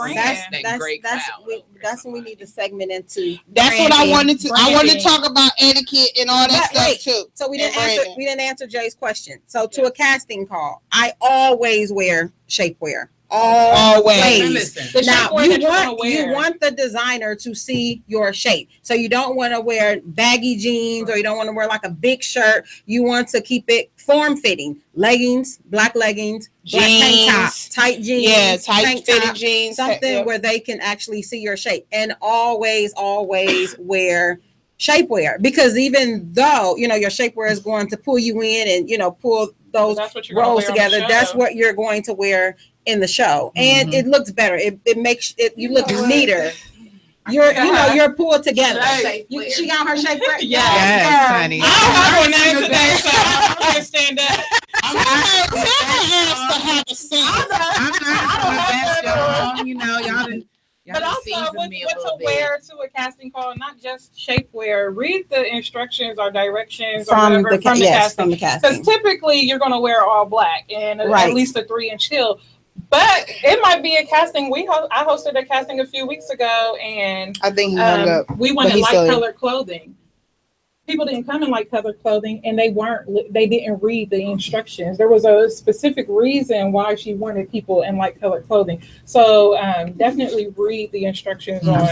That's when we need to segment into. That's what I wanted to. I wanted to talk about etiquette and all that stuff too. So we didn't answer Jay's question. So to a casting call, I always wear shapewear. Always. Now you want the designer to see your shape. So you don't want to wear baggy jeans or you don't want to wear like a big shirt. You want to keep it form fitting. Leggings, black leggings, black tank top, tight jeans, tight fitted jeans, something where they can actually see your shape. And always wear shapewear, because even though your shapewear is going to pull you in and pull those rolls together, that's what you're going to wear in the show, and it looks better. It makes it you look neater. You're pulled together. She got her shape right. Yes, honey. I don't have one today, so I don't understand that. But also, what to wear to a casting call, not just shapewear. Read the instructions or directions from the casting. Because typically you're going to wear all black and at least a 3-inch heel. But it might be a casting. I hosted a casting a few weeks ago, and I think he hung up. We wanted light colored clothing. People didn't come in light colored clothing, and they didn't read the instructions. There was a specific reason why she wanted people in light colored clothing. So definitely read the instructions on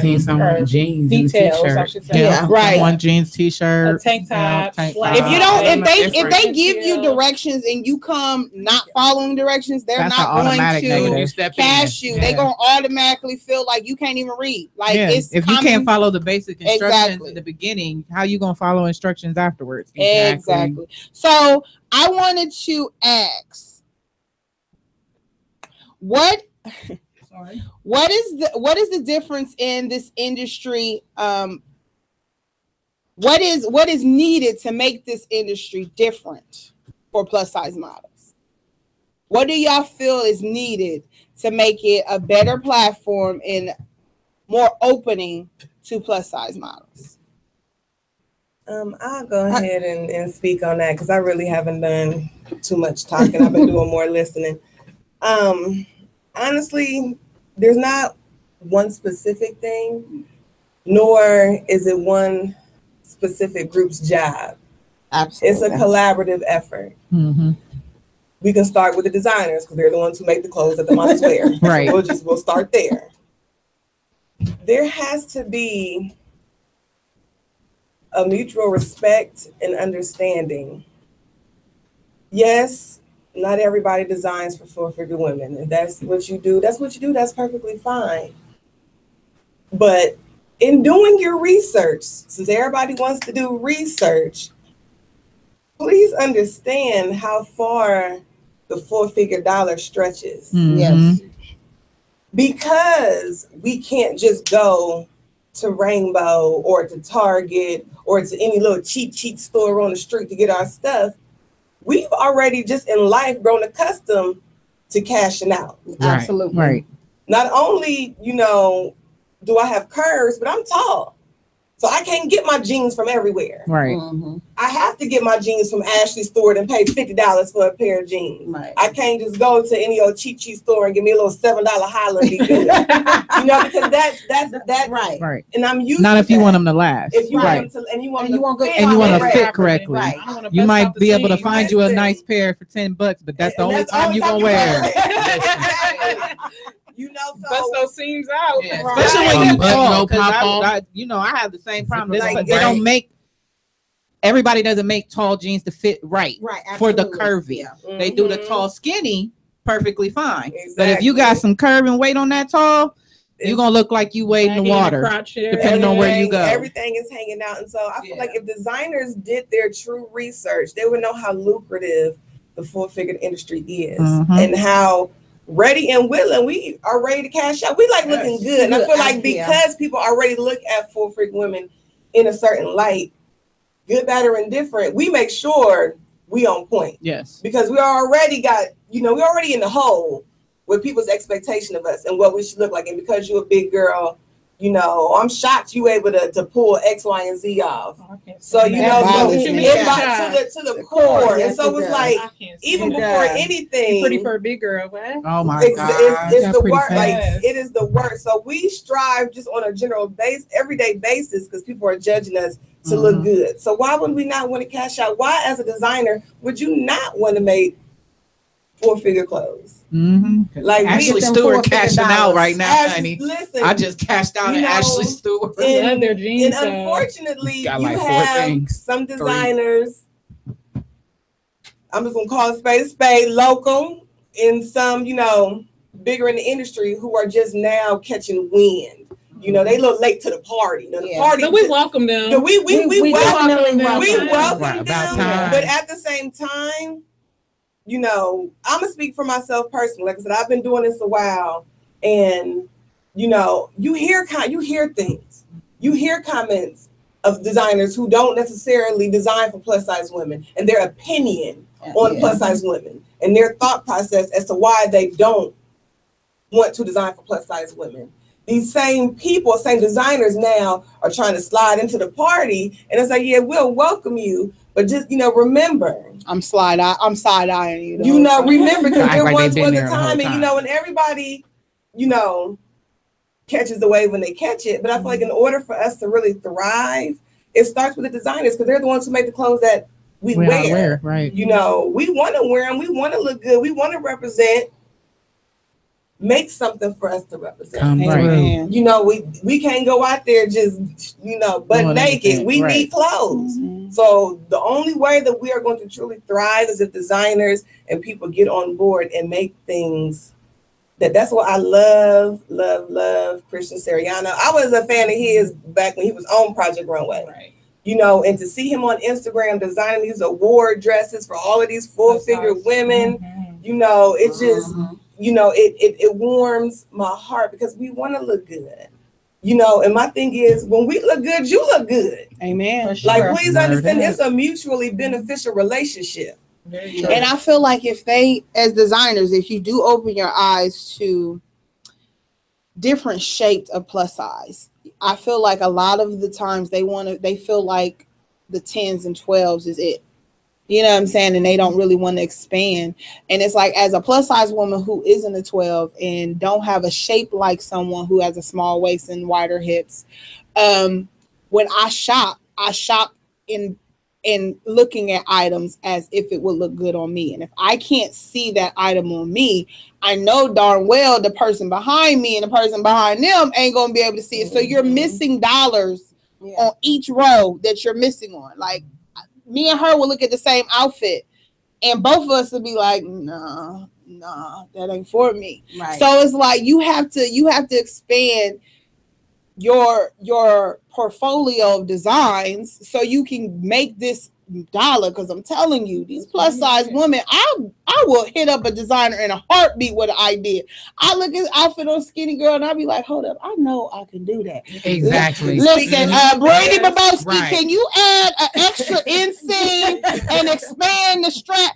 jeans details, I should say. Yeah, right. One jeans t-shirt, a tank top. If they give you directions and you come not following directions, they're not going to cast you. They're going to automatically feel like you can't even read. Like if you can't follow the basic instructions at the beginning, how you going to follow instructions afterwards? Exactly. So I wanted to ask, what is the difference in this industry? What is needed to make this industry different for plus size models? What do y'all feel is needed to make it a better platform and more opening to plus size models? I'll go ahead and speak on that because I really haven't done too much talking. I've been doing more listening. Honestly, there's not one specific thing, nor is it one specific group's job. Absolutely. It's a collaborative effort. Mm-hmm. We can start with the designers because they're the ones who make the clothes that the models wear. Right. So we'll start there. There has to be a mutual respect and understanding. Yes, not everybody designs for four-figure women. If that's what you do, that's what you do. That's perfectly fine. But in doing your research, since everybody wants to do research, please understand how far the four-figure dollar stretches. Mm-hmm. Yes. Because we can't just go to Rainbow or to Target or to any little cheap store on the street to get our stuff. We've already just in life grown accustomed to cashing out. Right. Absolutely. Right. Not only, do I have curves, but I'm tall. So I can't get my jeans from everywhere. Right. Mm-hmm. I have to get my jeans from Ashley store and pay $50 for a pair of jeans. Right. I can't just go to any old cheap store and give me a little $7 holla and be good. Because that's Right. Right. And I'm used Not to if you that. want them to last. If you right. want them to, and you want And you them want to good fit And you want to Right. fit correctly. Right. You might be able to seam. find you a Listen. nice pair for $10, but that's the And only that's time you're gonna wear it. Bust those seams out. Yeah, Right. especially when you Button tall. go pop off. I have the same problem. Like, They right. don't make. Everybody doesn't make tall jeans to fit right Right. for the Absolutely. curvy. They do the Mhm. tall skinny perfectly fine. But if you got Exactly. some curve and weight on that tall, you're gonna look like you wade in the water. Depending on where you go. Everything is hanging out. And so I feel Yeah. like if designers did their true research, they would know how lucrative the four-figure industry is Mhm. and how ready and willing we are ready to cash out. We like looking good. And I feel like because people already look at four-figure women in a certain light, good, bad, or indifferent, we make sure we on point. Yes. Because we already got, we're already in the hole with people's expectation of us and what we should look like. And because you're a big girl, I'm shocked you able to pull X, Y, and Z off. So, to the core. Yes, and so it's like, even before anything, pretty for a big girl, what? Oh my it's God. the work. Face. Like, it is the work. So we strive just on a general everyday basis because people are judging us to look good. So why would we not want to cash out? Why, as a designer, would you not want to make four-figure clothes? Mm-hmm. Like Ashley Stewart cashing out right now, honey. Listen, I just cashed out at Ashley Stewart. Love their jeans. And unfortunately, Got you like 4 have things. some designers. I'm just gonna call it spade, local, and some, bigger in the industry who are just now catching wind. They look late to the party. The party. So we welcome them. We welcome them. We welcome Right, them. about time. But at the same time, I'm gonna speak for myself personally. Like I said, I've been doing this a while, and you hear things. You hear comments of designers who don't necessarily design for plus size women and their opinion on plus size women and their thought process as to why they don't want to design for plus size women. These same people, same designers now are trying to slide into the party, and it's like, yeah, we'll welcome you, but just remember, I'm side-eyeing you. Remember, because Act there like once they've was been a there the whole time, and time. and everybody, catches the wave when they catch it. But I feel like in order for us to really thrive, it starts with the designers because they're the ones who make the clothes that we wear. Right. We want to wear them. We want to look good. We want to represent. Make something for us to represent. Come right. We can't go out there just butt naked. We need clothes. Mm-hmm. So the only way that we are going to truly thrive is if designers and people get on board and make things. That's what I love Christian Siriano. I was a fan of his back when he was on Project Runway. Right. And to see him on Instagram designing these award dresses for all of these four-figure women, it just it warms my heart because we want to look good. And my thing is, when we look good, you look good. Amen. Like, please understand, it's a mutually beneficial relationship. And I feel like if they, as designers, if you do open your eyes to different shapes of plus size, I feel like a lot of the times they feel like the 10s and 12s is it. You know what I'm saying? And they don't really want to expand. And it's like, as a plus size woman who isn't a 12 and don't have a shape like someone who has a small waist and wider hips, when I shop in looking at items as if it would look good on me. And if I can't see that item on me, I know darn well the person behind me and the person behind them ain't going to be able to see it. So you're missing dollars on each row that you're missing on. Like, me and her will look at the same outfit and both of us will be like, nah, that ain't for me. Right. So it's like you have to expand your portfolio of designs so you can make this dollar. Because I'm telling you, these plus size women, I will hit up a designer in a heartbeat with an idea. I look at the outfit on Skinny Girl and I'll be like, hold up, I know I can do that. Exactly. Listen, Brady Babowski, can you add an extra inseam and expand the strap?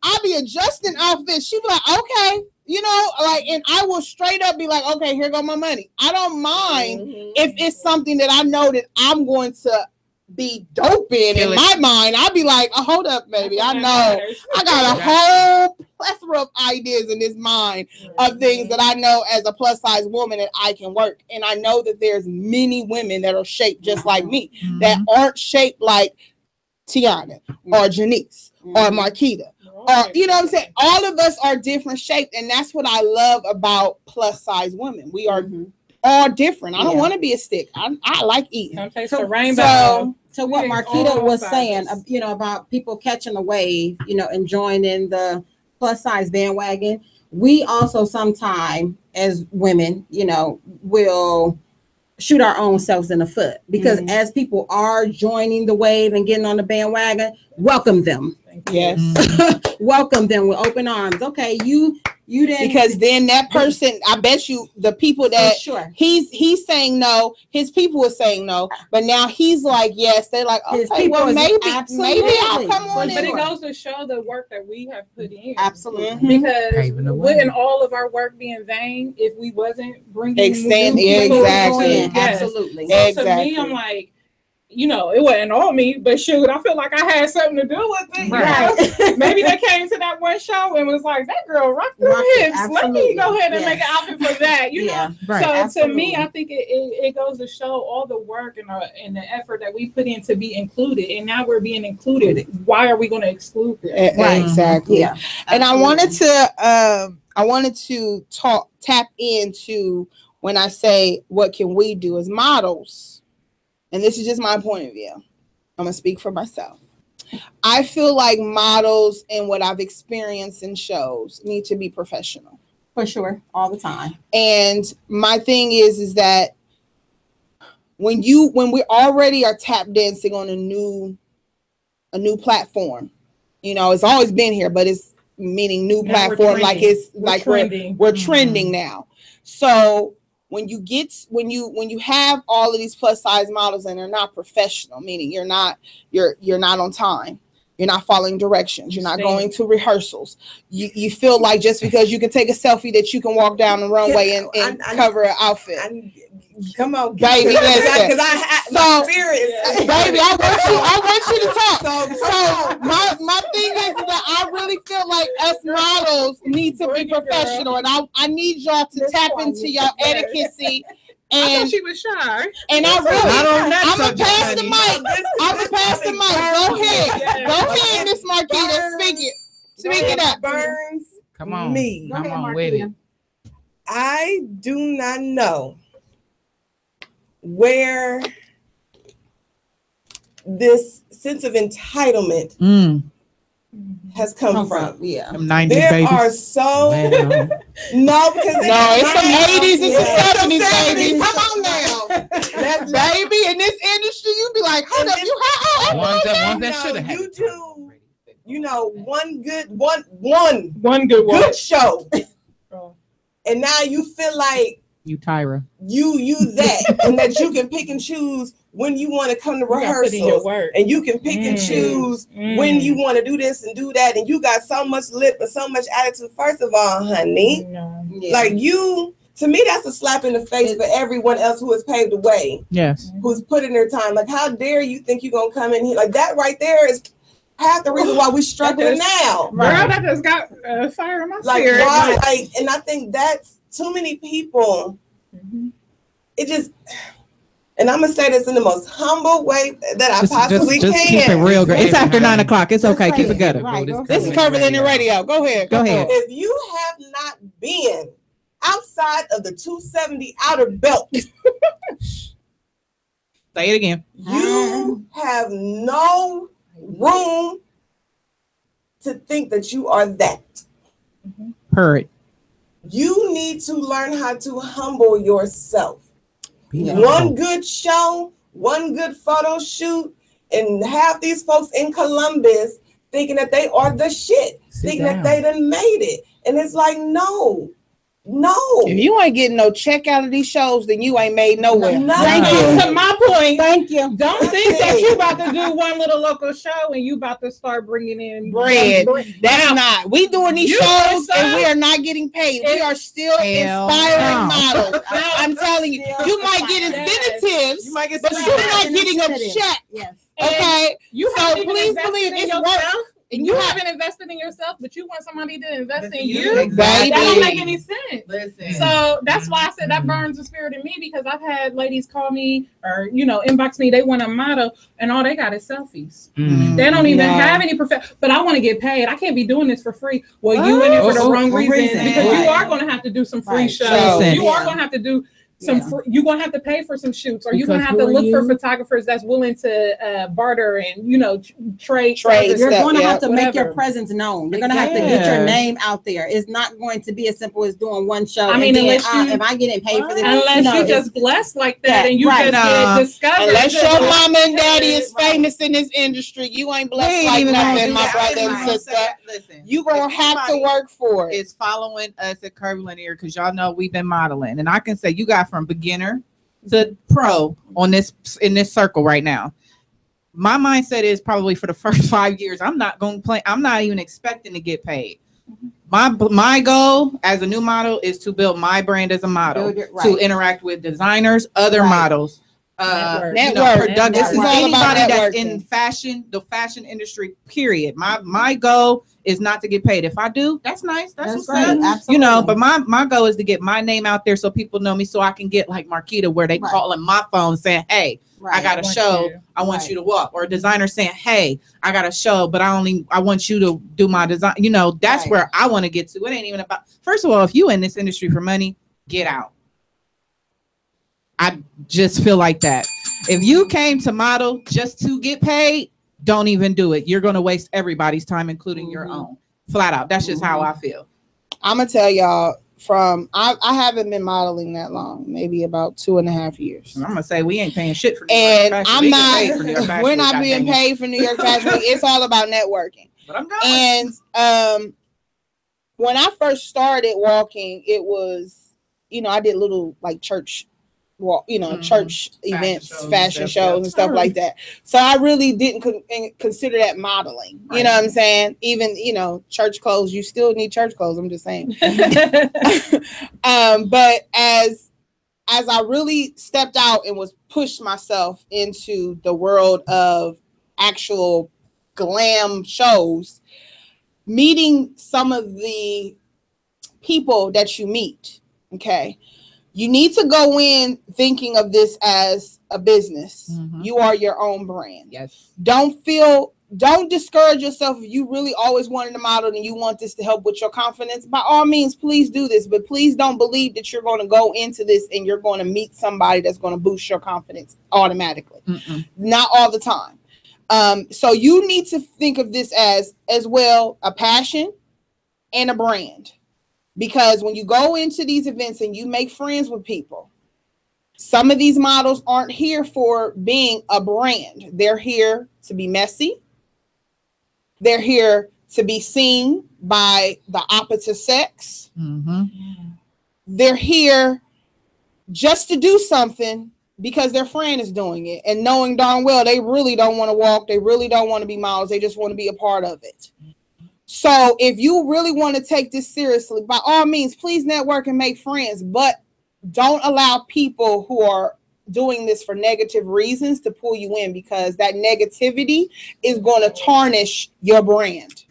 I'll be adjusting outfits. She be like, okay. You know, like, and I will straight up be like, okay, here go my money. I don't mind if it's something that I know that I'm going to be dope in my mind. I'll be like, oh, hold up, baby. I know I got a whole plethora of ideas in this mind of things that I know as a plus size woman that I can work. And I know that there's many women that are shaped just like me that aren't shaped like Tiana or Janice or Marquita. You know what I'm saying? All of us are different shaped, and that's what I love about plus size women. We are all different. I don't want to be a stick. I like eating. So what Marquita was saying, you know, about people catching a wave, you know, and joining the plus size bandwagon. We also sometimes, as women, you know, will shoot our own selves in the foot because as people are joining the wave and getting on the bandwagon, welcome them. Yes. Welcome them with open arms. Okay, you didn't, because then that person, I bet you the people that he's saying no, his people were saying no, but now he's like yes. They're like, okay, well maybe I'll come on in. But it goes to show the work that we have put in. Absolutely. Because wouldn't all of our work be in vain if we wasn't bringing exactly. Absolutely. So to me, I'm like, you know, it wasn't on me, but shoot, I feel like I had something to do with it. Right. Maybe they came to that one show and was like, that girl rocked her hips. Let me go ahead and make an outfit for that. You know? Right. So to me, I think it goes to show all the work and the effort that we put in to be included. And now we're being included. Why are we going to exclude them? Right. Exactly. Yeah. And I wanted to tap into when I say, what can we do as models? And this is just my point of view. I'm going to speak for myself. I feel like models and what I've experienced in shows need to be professional. For sure. All the time. And my thing is that when we already are tap dancing on a new platform, you know, it's always been here, but it's meaning new platform, like it's like we're trending now. So when you have all of these plus size models and they're not professional, meaning you're not on time, you're not following directions, you're not going to rehearsrsals, you feel like just because you can take a selfie that you can walk down the runway and cover an outfit. Come on, baby. Listen, because my spirit, baby, I want you to talk. So my thing is that I really feel like us models need to be professional, and I need y'all to tap into your etiquette. And I thought she was shy. And I'm gonna pass the mic. I'm gonna pass the mic. Go ahead, Miss Marquita. Speak it up. Burns. Come on, me. Come on with it. I do not know where this sense of entitlement has come from. Yeah, there babies. Are so no, because it's the 80s, it's the 70s, baby. Come on now, that's baby. In this industry, you be like, hold up, you have one that should have you do. You know, one good show, and now you feel like You Tyra. You that, and that you can pick and choose when you want to come to rehearsals, and you can pick and choose when you want to do this and do that, and you got so much lip and so much attitude. First of all, honey, like you, to me, that's a slap in the face for everyone else who has paved the way. Yes, who's put in their time. Like, how dare you think you're gonna come in here? Like that right there is half the reason why we're struggling now. Girl, that just got fire in my spirit. Like, and I think that's too many people. It just, and I'm gonna say this in the most humble way that I possibly can. Just keep it real, girl. It's after 9 o'clock. It's okay. Keep it good. Right, this is Curvilinear Radio. Go ahead. Go ahead. If you have not been outside of the 270 outer belt, say it again. You have no room to think that you are that. Purr. You need to learn how to humble yourself. One good show, one good photo shoot, and have these folks in Columbus thinking that they are the shit, thinking that they done made it. And it's like, no. If you ain't getting no check out of these shows, then you ain't made nowhere. Thank you. To my point, thank you. Don't think that you about to do one little local show and you about to start bringing in bread. That's not. We doing these shows and we are not getting paid. We are still inspiring models. I'm telling you, you might get incentives, but you're not getting a check. Yes. Okay. So please believe it's worth. And you haven't invested in yourself, but you want somebody to invest in you. Exactly. That don't make any sense. Listen. So that's why I said that burns the spirit in me, because I've had ladies call me or inbox me. They want a model, and all they got is selfies. They don't even have any but I want to get paid. I can't be doing this for free. Well, you in it for the wrong reason, because you are going to have to do some free shows. You are going to have to do. You're gonna have to pay for some shoots, or you're gonna have to look for photographers that's willing to barter and trade. You're going to have to make your presence known. You're gonna have to get your name out there. It's not going to be as simple as doing one show. I mean, unless am I getting paid for this? Unless you just blessed like that and you just get discovered. Unless your mama and daddy is famous in this industry, you ain't blessed like nothing, my brother and sister. Listen, you gonna have to work for it. Is following us at Curvilinear, because y'all know we've been modeling, and I can say you got from beginner to pro in this circle right now. My mindset is probably for the first 5 years, I'm not going to play. I'm not even expecting to get paid. My goal as a new model is to build my brand as a model, to interact with designers, other models, production. This is anybody that's in fashion, the fashion industry, period. My goal is not to get paid. If I do, that's nice. That's what's great. Up. But my goal is to get my name out there so people know me, so I can get like Marquita, where they calling my phone saying, hey, I got a show. I want you to walk. Or a designer saying, hey, I got a show, but I want you to do my design. That's where I want to get to. It ain't even about, first of all, if you in this industry for money, get out. I just feel like that. If you came to model just to get paid, don't even do it. You're going to waste everybody's time, including your own. Flat out. That's just how I feel. I'm going to tell y'all I haven't been modeling that long, maybe about 2.5 years. I'm going to say we ain't paying shit for New York Fashion. I'm not, we're not being paid for New York Fashion Week. It's all about networking. But I'm going. And when I first started walking, it was, I did little like church church events, fashion shows and stuff like that. So I really didn't consider that modeling. Right. You know what I'm saying? Even, church clothes, you still need church clothes. I'm just saying. But as I really stepped out and was pushed myself into the world of actual glam shows, meeting some of the people that you meet, okay? You need to go in thinking of this as a business. You are your own brand. Yes. Don't discourage yourself if you really always wanted to model and you want this to help with your confidence. By all means, please do this, but please don't believe that you're going to go into this and you're going to meet somebody that's going to boost your confidence automatically. Not all the time. So you need to think of this as well a passion and a brand. Because when you go into these events and you make friends with people, some of these models aren't here for being a brand. They're here to be messy. They're here to be seen by the opposite sex. They're here just to do something because their friend is doing it, and knowing darn well they really don't want to walk, they really don't want to be models, they just want to be a part of it. So if you really want to take this seriously, by all means, please network and make friends, but don't allow people who are doing this for negative reasons to pull you in, because that negativity is going to tarnish your brand.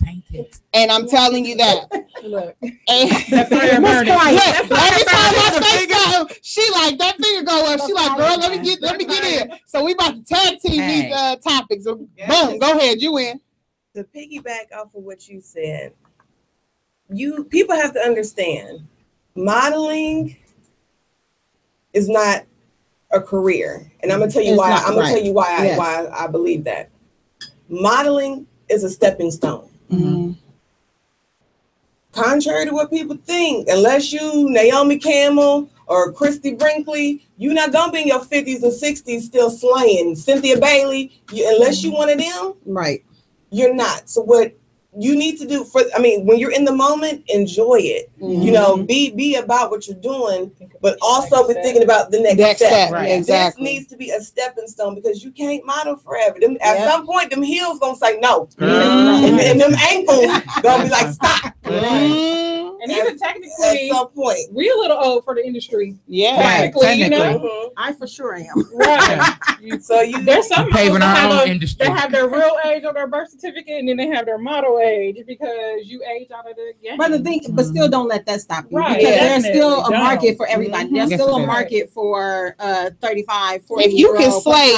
And I'm telling you that. Look. Every time I say something, she like, that finger go up. She like, girl, let me get in. So we about to tag team these topics. So boom, go ahead, you win. To piggyback off of what you said, people have to understand, modeling is not a career, and I'm gonna tell you why. I'm gonna tell you why I believe that. Modeling is a stepping stone. Mm-hmm. Contrary to what people think, unless you Naomi Campbell or Christy Brinkley, you're not gonna be in your 50s and 60s still slaying. Cynthia Bailey, unless you one of them, right? You're not. So what you need to do when you're in the moment, enjoy it. Mm-hmm. You know, be about what you're doing, but also be thinking about the next step. Right. Exactly. This needs to be a stepping stone, because you can't model forever. At some point, them heels gonna say no, and them ankles gonna be like stop. And even technically, at some point, we a little old for the industry. Yeah, technically. You know, I for sure am. Right. So there's some paving our own industry. They have their real age on their birth certificate, and then they have their model age, because you age out of the game. But still, don't let that stop you. Right. Because Yeah, there's still a don't. market for everybody. Mm-hmm. There's still a market for 35, 40. If you can slay,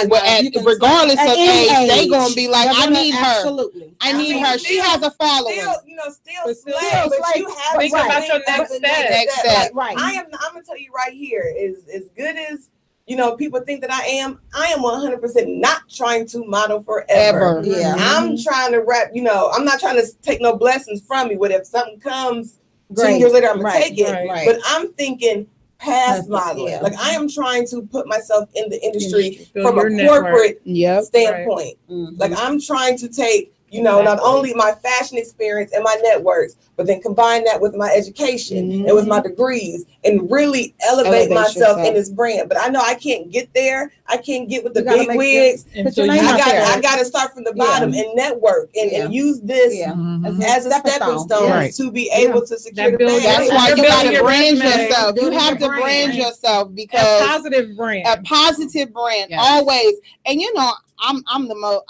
regardless of age, they gonna be like, I need her. Absolutely. I need her. She has a following. Still slay, but you have think to about your next step. Like, right. I'm gonna tell you right here, is as good as people think that I am 100% not trying to model forever. Yeah. I'm trying to I'm not trying to take no blessings from you. But if something comes 2 Great. years later, I'm gonna Right. take it. Right. But I'm thinking past That's- modeling. yeah. Like, I am trying to put myself in the industry Build from your a network. corporate Yep. standpoint. Mhm. Like, I'm trying to take, not only my fashion experience and my networks, but then combine that with my education and with my degrees, and really elevate myself yourself. in this brand. But I know I can't get there. I can't get with the You gotta big make wigs. Put your name out there. I got to start from the bottom and network and use this as a stepping stone Right. to be able to secure the bag. That's why you Building gotta your brand resume. yourself. You Building have your to brand brand. yourself, A because positive brand. a positive brand always. And I'm the most.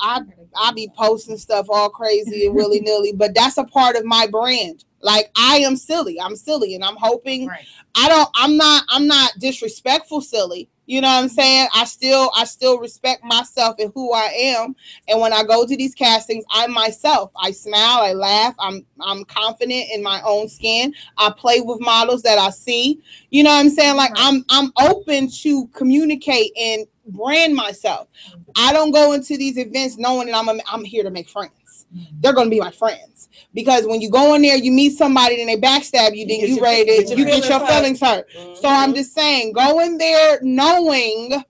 I be posting stuff all crazy and willy nilly, but that's a part of my brand. Like, I am silly. I'm silly, and I'm hoping I'm not disrespectful silly. You know what I'm saying? I still respect myself and who I am. And when I go to these castings, I'm myself. I smile, I laugh, I'm confident in my own skin. I play with models that I see. You know what I'm saying? Like, I'm open to communicate and brand myself. I don't go into these events knowing that I'm here to make friends. They're going to be my friends, because when you go in there, you meet somebody and they backstab you, then you ready to get your feelings hurt. So I'm just saying, go in there knowing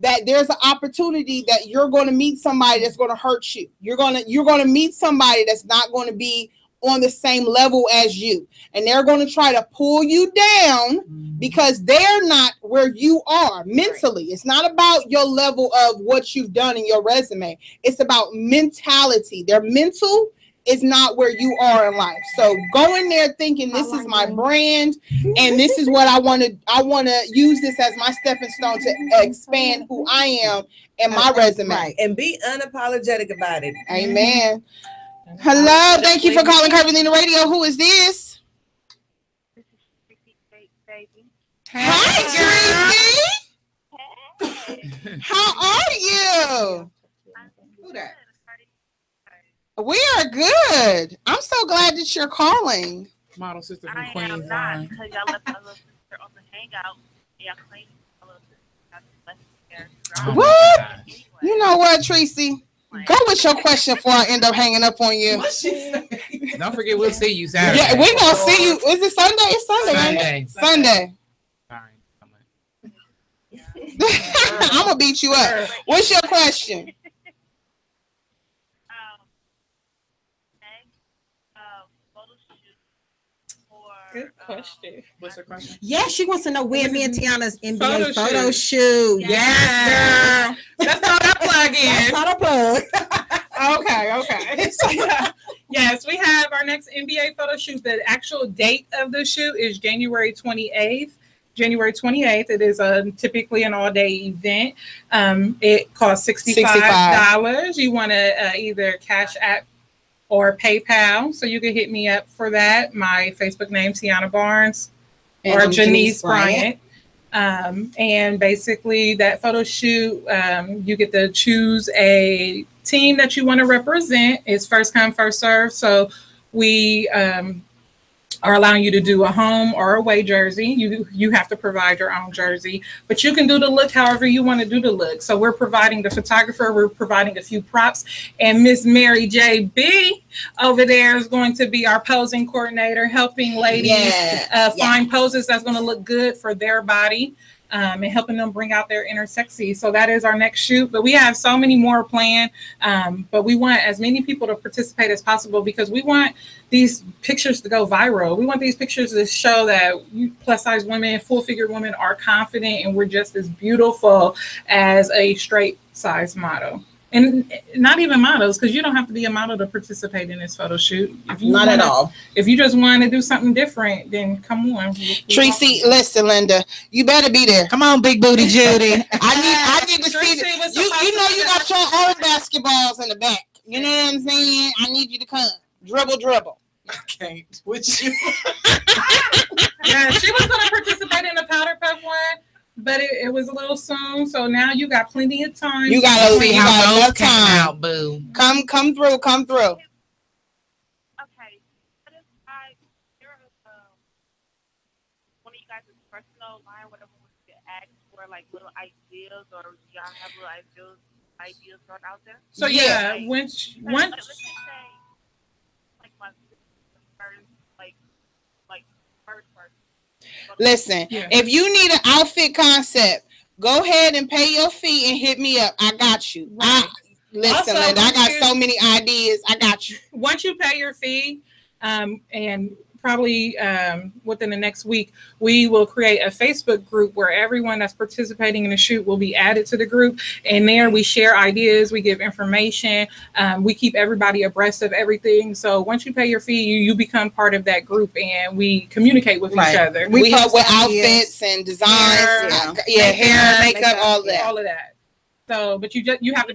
that there's an opportunity that you're going to meet somebody that's going to hurt you. You're going to meet somebody that's not going to be on the same level as you, and they're going to try to pull you down because they're not where you are mentally. It's not about your level of what you've done in your resume. It's about mentality. Their mental is not where you are in life. So go in there thinking, this is my brand, and this is what I want to use this as my stepping stone to expand who I am in my resume. And be unapologetic about it. Amen. Hello, thank you for calling Curvilinear Radio. Who is this? Hi, Tracy. How are you? Who that? We are good. I'm so glad that you're calling. Model sister from I Queens. am not, because y'all left my little sister on the hangout. Y'all claimed my little sister got left there. What? You know what, Tracy? Go with your question before I end up hanging up on you. Don't forget, we'll see you Saturday. Yeah, we're going to see you. Is it Sunday? It's Sunday. Sunday. I'm going to beat you up. What's your question? Photo shoot for Good question. What's her question? Yeah, she wants to know when me and Tiana's NBA Photo photo shoot. Yes, girl. Let's throw that plug in. That's not a plug. Okay. So, yes, we have our next NBA photo shoot. The actual date of the shoot is January 28th. January 28th. It is typically an all-day event. It costs $65. You want to either Cash App or PayPal, so you can hit me up for that. My Facebook name, Tiana Barnes, or Janice Bryant. And basically that photo shoot, you get to choose a team that you want to represent. It's first come, first serve. So we are allowing you to do a home or away jersey. You have to provide your own jersey, but you can do the look however you want to do the look. So we're providing the photographer, we're providing a few props, and Miss Mary J. B. over there is going to be our posing coordinator, helping ladies find poses that's going to look good for their body. And helping them bring out their inner sexy. So that is our next shoot, but we have so many more planned. But we want as many people to participate as possible because we want these pictures to go viral. We want these pictures to show that plus size women, full figure women are confident and we're just as beautiful as a straight size model. And not even models, because you don't have to be a model to participate in this photo shoot. If you Not at all. If you just want to do something different, then come on. Tracy, listen, Linda, you better be there. Come on, Big Booty Judy. I need to see was you. supposed You know to you be got your own basketballs in the back. You know what I'm saying? I need you to come. Dribble. I can't with you. Yeah, she was going to participate in the powder puff one, but it was a little soon. So now you got plenty of time. You got enough Came time. out, boo. Come through. Okay. What if one of you guys' personal line, whatever wants to ask for like little ideas, or y'all have little ideas thrown out there? So yeah, once Let's just say like my first person. Listen, if you need an outfit concept, go ahead and pay your fee and hit me up. I got you. Listen, Also, Linda, I got so many ideas. I got you. Once you pay your fee, and probably within the next week, we will create a Facebook group where everyone that's participating in the shoot will be added to the group. And there we share ideas, we give information, we keep everybody abreast of everything. So once you pay your fee, you become part of that group and we communicate with each other. We help with outfits and designs, hair, makeup, all that. All of that. So, but you have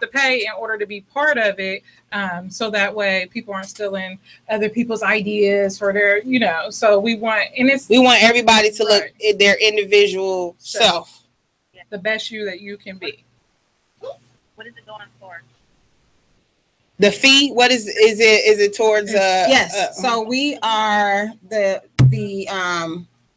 to pay in order to be part of it. So that way people aren't stealing other people's ideas for their, so we want everybody to look at their individual self. The best you that you can be. What is it going for? The fee, what is it towards yes. So we are the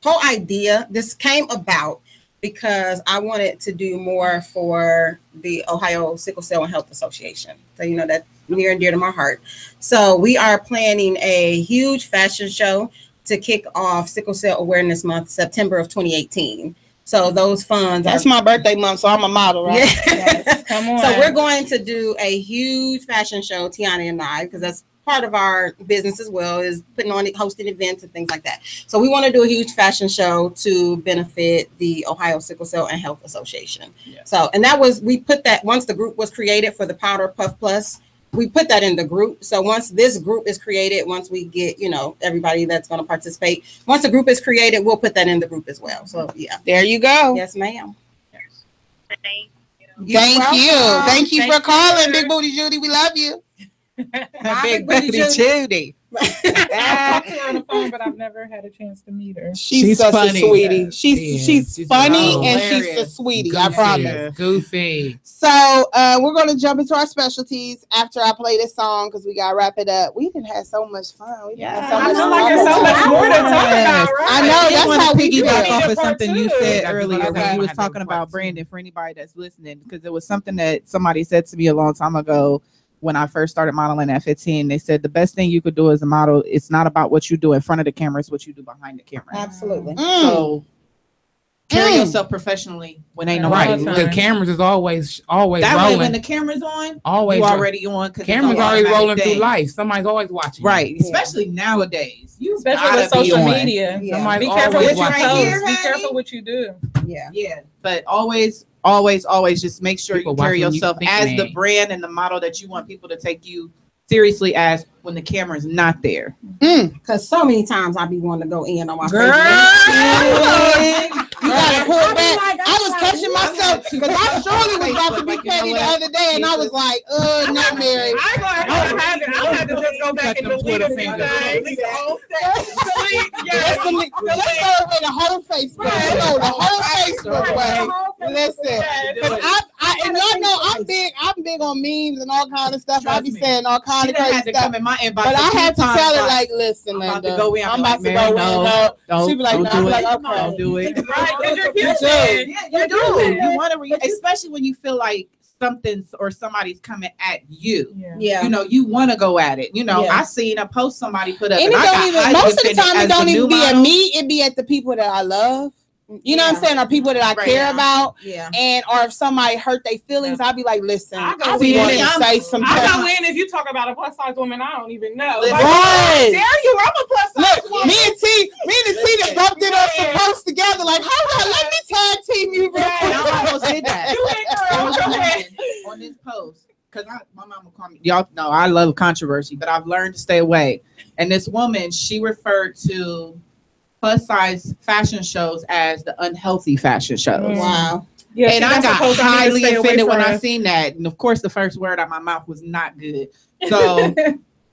whole idea, this came about because I wanted to do more for the Ohio Sickle Cell and Health Association. So, that's near and dear to my heart. So we are planning a huge fashion show to kick off Sickle Cell Awareness Month, September of 2018. So those funds That's my birthday month, so I'm a model, right? Yes. Come on. So we're going to do a huge fashion show, Tiana and I, because that's part of our business as well, is hosting events and things like that. So we want to do a huge fashion show to benefit the Ohio Sickle Cell and Health Association. Yeah. So, and we put that once the group was created for the Powder Puff Plus, we put that in the group. So once this group is created, once we get, everybody that's going to participate, once the group is created, we'll put that in the group as well. So yeah. There you go. Yes, ma'am. Thank you. Thank you for calling, Big Booty Judy. We love you. Big Booty Judy. I've talked to her on the phone, but I've never had a chance to meet her. She's such funny. a sweetie. She's funny and she's a sweetie. Goofy. I promise. Goofy. So we're going to jump into our specialties after I play this song because we got to wrap it up. We didn't have so much fun. We didn't have so much more to talk about, right? I know. That's how we piggyback feel. off of something you said earlier Okay. when you was talking about Brandon, for anybody that's listening, because it was something that somebody said to me a long time ago. When I first started modeling at 15, they said the best thing you could do as a model, it's not about what you do in front of the camera, it's what you do behind the camera. Absolutely. So Carry yourself professionally when ain't nobody Right, looking. the cameras is always That way, rolling. when the camera's on, Always you rolling. already on. Cameras already rolling through life. Somebody's always watching. Right, especially nowadays. You Especially with gotta be social on. media. Somebody's Be careful always what you watching. post. Be careful what you do. Yeah. Yeah, but always just make sure People you carry watching you yourself think, as man. the brand and the model that you want people to take you seriously as when the camera's not there. Because so many times I be wanting to go in on my Girl, Facebook. you gotta pull I be back. like, I was catching myself because I surely was about to be petty the other day, and I was like, no, Mary. I had to just go back and delete a few things. Let's go away the whole Facebook. No, the whole Facebook way. Listen, because I and y'all know I'm big on memes and all kind of stuff. I be saying all kind of crazy stuff. Come in my inbox, But I had to tell her, like, listen, I'm Linda, about to go in. I'm about to go in. No, She be like, no, I'm like, okay. Don't do it. Right, because you're You human. Yeah, you do. You want to, especially when you feel like something or somebody's coming at you. Yeah. You know, you want to go at it. You know, Yeah. I seen a post somebody put up, And it I don't got even, hyped most of the within it time, as it don't the even new be at model. me. It be at the people that I love. You know what I'm saying? Or people that I Right. care about. Yeah. And or if somebody hurt their feelings, I'll be like, listen, I go I in be and wanting to say some I stuff. go in if you talk about a plus size woman I don't even know. Listen. Like, Right. dare you? I'm a plus size Look, woman. me and T that bumped it up some posts together. Like, hold on, let me tag team you real quick. And I almost did that. You ain't girl. Go ahead. On this post, because my mama called me. Y'all know I love controversy, but I've learned to stay away. And this woman, she referred to plus size fashion shows as the unhealthy fashion shows. Wow. Yeah, And I got highly offended when I see. seen that. And of course, the first word out my mouth was not good. So,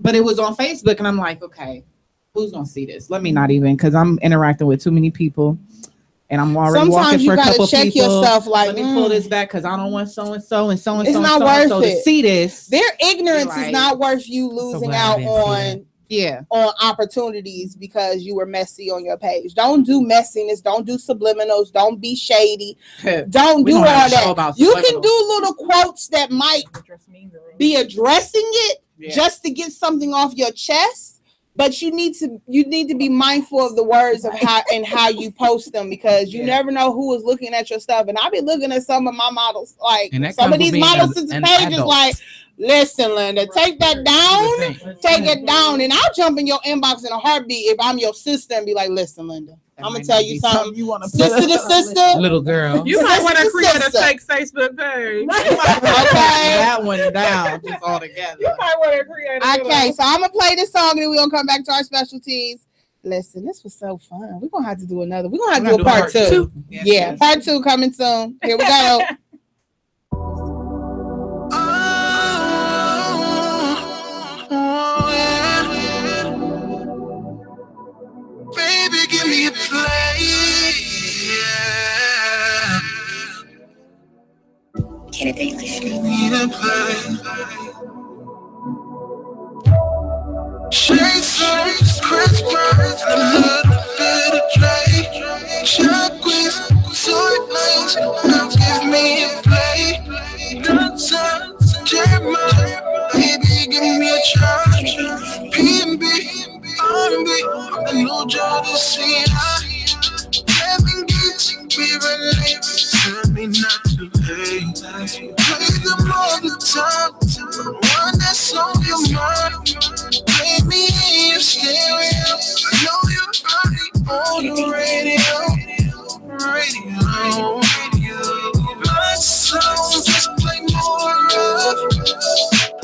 but it was on Facebook, and I'm like, okay, who's gonna see this? Let me not even, because I'm interacting with too many people, and I'm already walking Sometimes you for a gotta couple check people. yourself. Like, Let me pull this back because I don't want so and so and so and It's so and not so and worth so it. to see this. Their ignorance You're right. is not worth you losing glad I out didn't see on. Yeah. On opportunities because you were messy on your page. Don't do messiness. Don't do subliminals. Don't be shady. Don't We do don't all have a show that. about You can subliminals. do little quotes that might be addressing it just to get something off your chest. But you need to be mindful of the words of how you post them, because you never know who is looking at your stuff. And I've been looking at some of my models, like some of these models' pages, like, listen, Linda, take that down, take it down, and I'll jump in your inbox in a heartbeat if I'm your sister and be like, listen, Linda, I'm gonna tell you something. Sister to sister, little girl. You might want to Sister, create a sister. fake Facebook page. Okay. That one down just all together. You might want to create a Okay, so I'm gonna play this song and then we're gonna come back to our specialties. Listen, this was so fun. We're gonna have to do another. We're gonna have to do a part two. Yeah, part two coming soon. Here we go. Baby, give me a play. Yeah. Give me a play. Shades on, scratch marks, and a little bit of Drake. Shockwave, sword lanes, now give me a play. Nonsense, Jeremiah, baby, give me a charge. P&B, R&B, I know y'all to see us. Kevin Gates, we relate, tell me not to hate. Play them all the time, one that's on your mind. Play me in your stereo, I know you're already on the radio. My song, just play more of.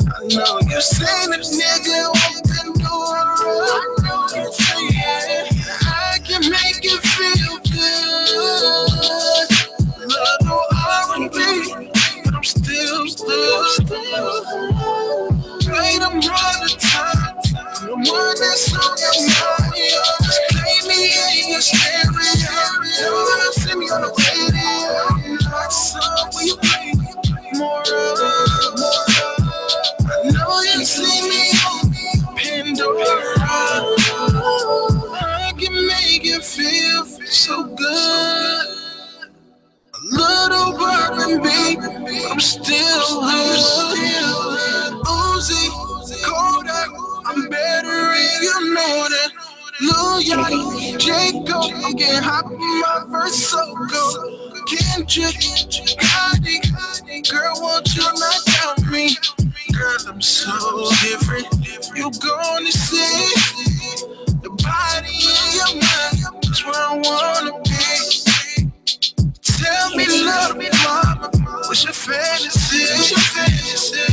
I know you say that nigga open door. I know you say yeah, I can make you feel good. Love no R&B, but I'm Lil Yachty, Jacob, I'm getting hot with my first solo. Kendrick, Gotti, girl, won't you not doubt me? Girl, I'm so different. You gonna see the body in your mind. That's where I wanna be. Tell me, love me, mama, what's your fantasy?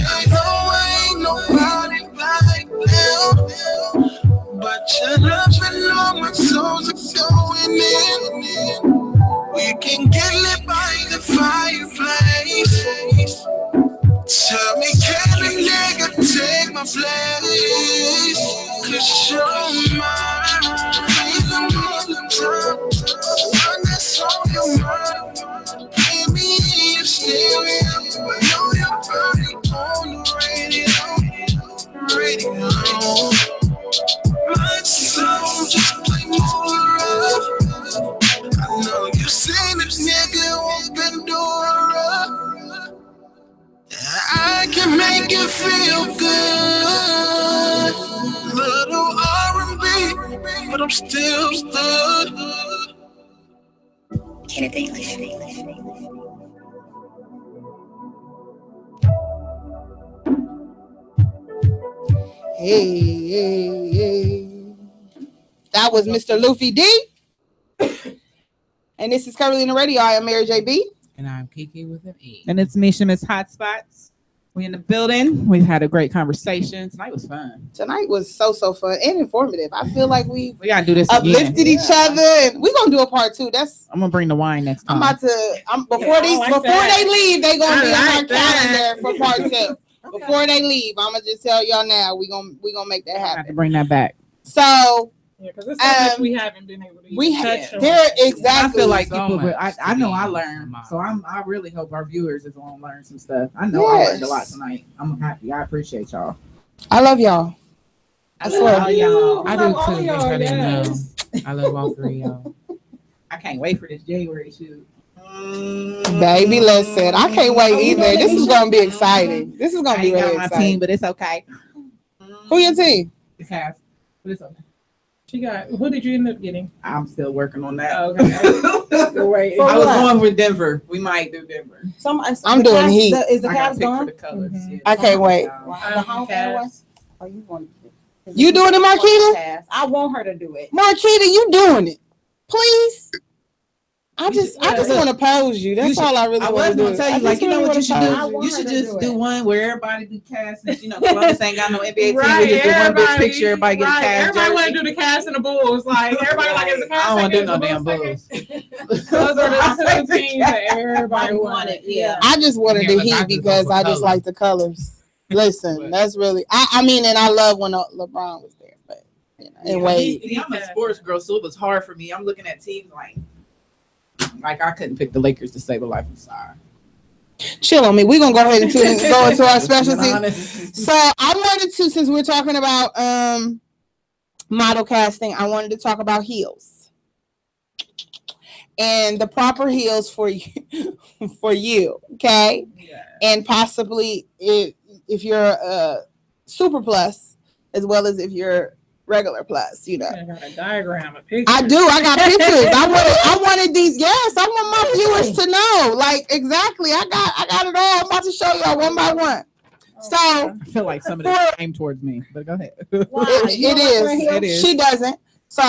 I know I ain't nobody like them, but your love and all my souls are going in. We can get lit by the fireplace. Tell me, can a nigga take my place? 'Cause you're mine. One that's on your mind. Give me your stereo. Know you're running on the radio. My soul just play more up. I know you seen this nigga open door up. I can make you feel good. Little R&B, but I'm still stood. Hey. That was Mr. Luffy D. And this is Curvilinear Radio. I am Mary JB. And I'm Kiki with an E. And it's Misha Miss Hotspots. We in the building. We've had a great conversation. Tonight was fun. Tonight was so fun and informative. I feel like we gotta do this uplifted again. each other, and we're gonna do a part 2. I'm gonna bring the wine next time. Before they leave, they gonna be on our calendar for part 2. Before they leave, I'm gonna just tell y'all now, we gonna make that happen. Have to bring that back. So because it's something we haven't been able to touch on. Exactly. I feel like So people, much I know I learned, so I really hope our viewers is gonna learn some stuff. I know I learned a lot tonight. I'm happy. I appreciate y'all. I love y'all. I swear. I y'all. I do too. Yes, I didn't know. I love all three of y'all. I can't wait for this January shoot. Baby, listen, I can't wait either. This is gonna be exciting. This is gonna be really my exciting. team, but it's okay. Who your team? It's half, but it's okay. She got. Who did you end up getting? I'm still working on that. Okay. I was going with Denver. We might do Denver. I'm doing Heat. Is the I got Cavs picked for gone? the colors. Yeah. I can't wait. The home fan was? Are you going? You doing it, Marquita? I want her to do it. Marquita, you doing it? Please. I just want to pose you. That's all I really want to do. I was gonna tell you, like, you know what you should do? You should just do one where everybody do cast. You know, Columbus ain't got no NBA team. Right, We just do one big picture. Everybody get a cast. Everybody want to do the cast and the Bulls. Like everybody like it's a cast. I don't want to do no damn Bulls. Those are the 2 teams that everybody wanted. Yeah. I just wanted the Heat because I just like the colors. Listen, that's really. I mean, and I love when LeBron was there, but you know, anyway. See, I'm a sports girl, so it was hard for me. I'm looking at teams like I couldn't pick the Lakers to save a life. I'm sorry. Chill on me. We're gonna go ahead and go into our specialties. So I wanted to, since we're talking about model casting, I wanted to talk about heels and the proper heels for you, okay? Yeah. And possibly if you're a super plus as well as if you're regular plus, you know. I got a diagram, a picture. I do. I got pictures. I wanted these. Yes, I want my viewers to know. Like exactly. I got it all. I'm about to show y'all one by one. So I feel like somebody came towards me, but go ahead. Wow, it is. She doesn't. So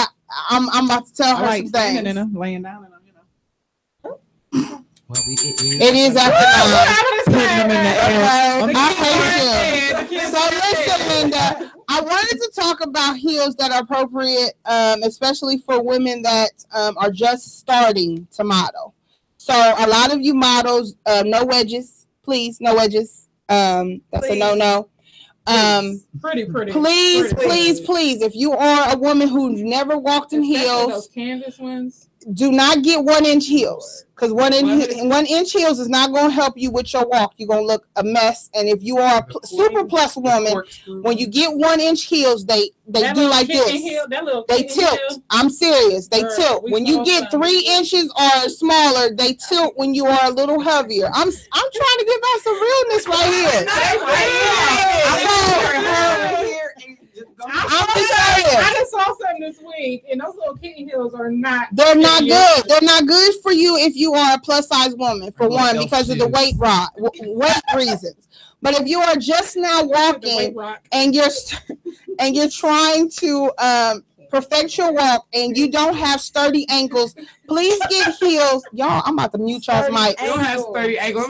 I'm about to tell her some things. In them, laying down in them, you know. Well, it is after 9. I hate you. So listen, Linda. I wanted to talk about heels that are appropriate, especially for women that are just starting to model. So a lot of you models, no wedges, please, no wedges. That's a no-no. Pretty. Please. If you are a woman who's never walked in heels, those canvas ones, do not get 1-inch heels. Because 1-inch heels is not going to help you with your walk. You're going to look a mess. And if you are a super plus woman, when you get 1-inch heels, they do like this. They tilt. I'm serious. They tilt. When you get 3 inches or smaller, they tilt when you are a little heavier. I'm trying to give out some realness right here. I just saw something this week, and those little kitten heels are not. They're not good. They're not good for you if you are a plus size woman, for one, because of the weight reasons. But if you are just now walking and you're trying to perfect your walk and you don't have sturdy ankles, please get heels. Y'all, I'm about to mute y'all's mic. You don't have sturdy ankles.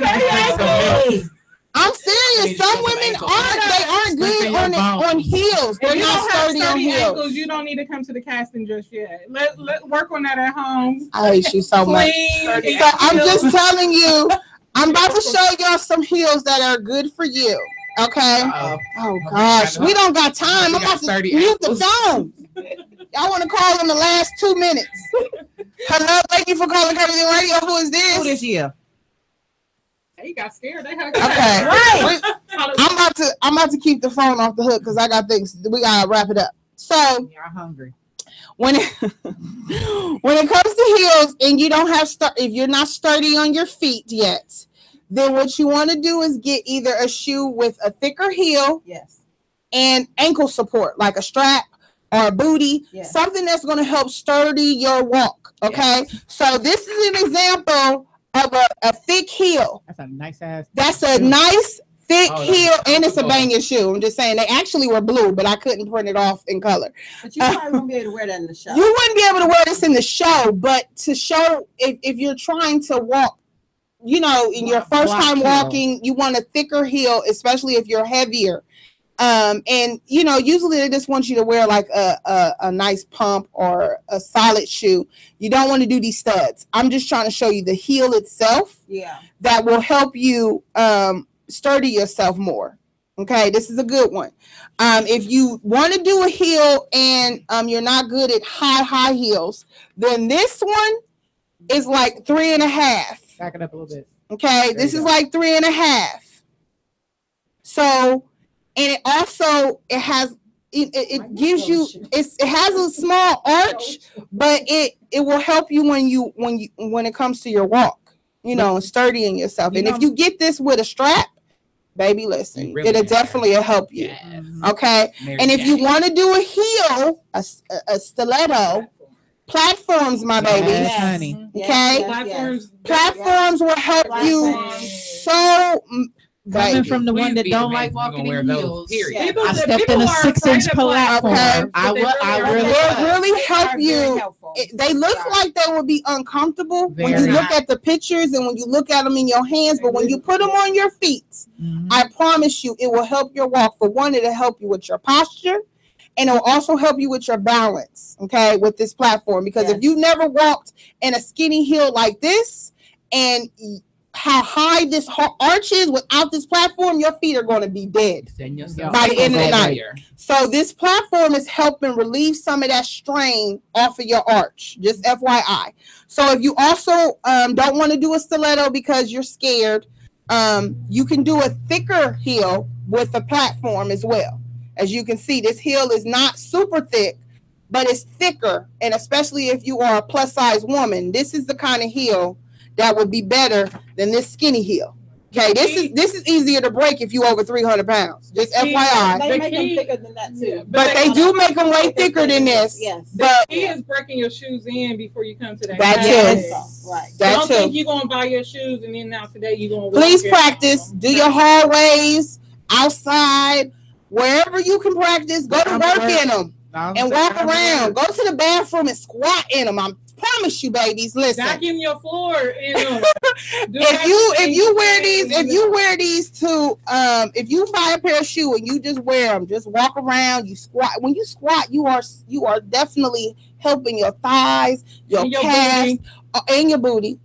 I'm serious. Some women aren't good on heels. They're not sturdy on heels. Ankles, you don't need to come to the casting just yet. Let work on that at home. I hate you so much. So I'm just telling you, I'm about to show y'all some heels that are good for you. Okay. Oh gosh, we don't got time. I'm about to mute the phone. Y'all want to call in the last 2 minutes? Hello, thank you for calling Curvilinear Radio. Who is this? Who this year? He got scared. Okay, right. I'm about to keep the phone off the hook because I got things. We gotta wrap it up. So you're hungry. When it comes to heels and you don't have if you're not sturdy on your feet yet, then what you want to do is get either a shoe with a thicker heel, and ankle support like a strap or a booty, something that's going to help sturdy your walk. Okay, so this is an example of a thick heel. That's a nice ass. That's a nice thick heel, and it's a banging shoe. I'm just saying, they actually were blue, but I couldn't print it off in color. But you probably won't be able to wear that in the show. You wouldn't be able to wear this in the show, but to show if you're trying to walk, you know, in your first time walking, you want a thicker heel, especially if you're heavier. And you know, usually they just want you to wear like a nice pump or a solid shoe. You don't want to do these studs. I'm just trying to show you the heel itself. Yeah. That will help you sturdy yourself more. Okay, this is a good one. If you want to do a heel and you're not good at high heels, then this one is like 3.5. Back it up a little bit. Okay, this is like 3.5. So, and it also it gives you it has a small arch, but it will help you when it comes to your walk, you know, and sturdying yourself. And if you get this with a strap, baby, listen, really it'll definitely help you. Yes. Okay, and if you want to do a heel, a stiletto. Platforms, my baby. Yes, honey. Okay. Platforms will help you so. Coming from the one that don't like walking in heels, I stepped in a 6-inch platform. Okay. I really help you. They look like they will be uncomfortable when you look at the pictures and when you look at them in your hands, but when you put them on your feet, I promise you, it will help your walk. For one, it'll help you with your posture. And it will also help you with your balance, okay, with this platform. Because if you never walked in a skinny heel like this and how high this arch is without this platform, your feet are going to be dead by the end of the night. So this platform is helping relieve some of that strain off of your arch, just FYI. So if you also don't want to do a stiletto because you're scared, you can do a thicker heel with a platform as well. As you can see, this heel is not super thick, but it's thicker. And especially if you are a plus size woman, this is the kind of heel that would be better than this skinny heel. Okay, this is easier to break if you over 300 pounds. Just FYI. They make them thicker than that too. But they do make them way thicker than this. Yes. But he is breaking your shoes in before you come to that. That too. Right. Don't think you're gonna buy your shoes and then now today you're gonna. Please practice. Do your hallways outside. Wherever you can practice, go to work in them and walk around. Go to the bathroom and squat in them. I promise you, babies. Listen. Vacuum your floor in them. if you wear these to if you buy a pair of shoes and you just wear them, just walk around. You squat. When you squat, you are definitely helping your thighs, your calves, and your booty.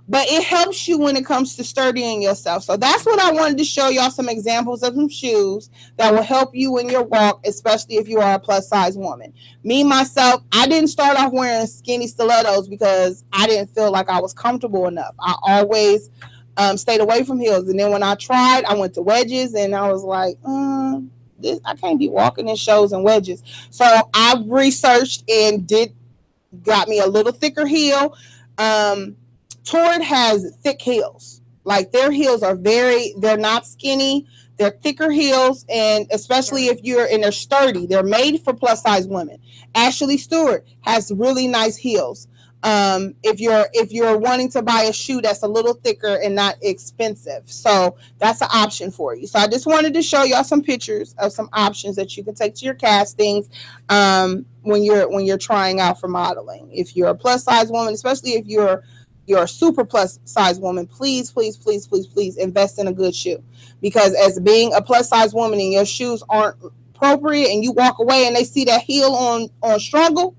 But it helps you when it comes to sturdying yourself. So that's what I wanted to show y'all, some examples of some shoes that will help you in your walk, especially if you are a plus size woman. Me, myself, I didn't start off wearing skinny stilettos because I didn't feel like I was comfortable enough. I always stayed away from heels. And then when I tried, I went to wedges and I was like, I can't be walking in shows and wedges. So I researched and got me a little thicker heel. Torrid has thick heels. Like their heels are they're not skinny. They're thicker heels, and especially if you're and they're sturdy. They're made for plus size women. Ashley Stewart has really nice heels. If you're wanting to buy a shoe that's a little thicker and not expensive, so that's an option for you. So I just wanted to show y'all some pictures of some options that you can take to your castings when you're trying out for modeling. If you're a plus size woman, especially if you're a super plus size woman, please invest in a good shoe, because as being a plus size woman and your shoes aren't appropriate and you walk away and they see that heel on struggle,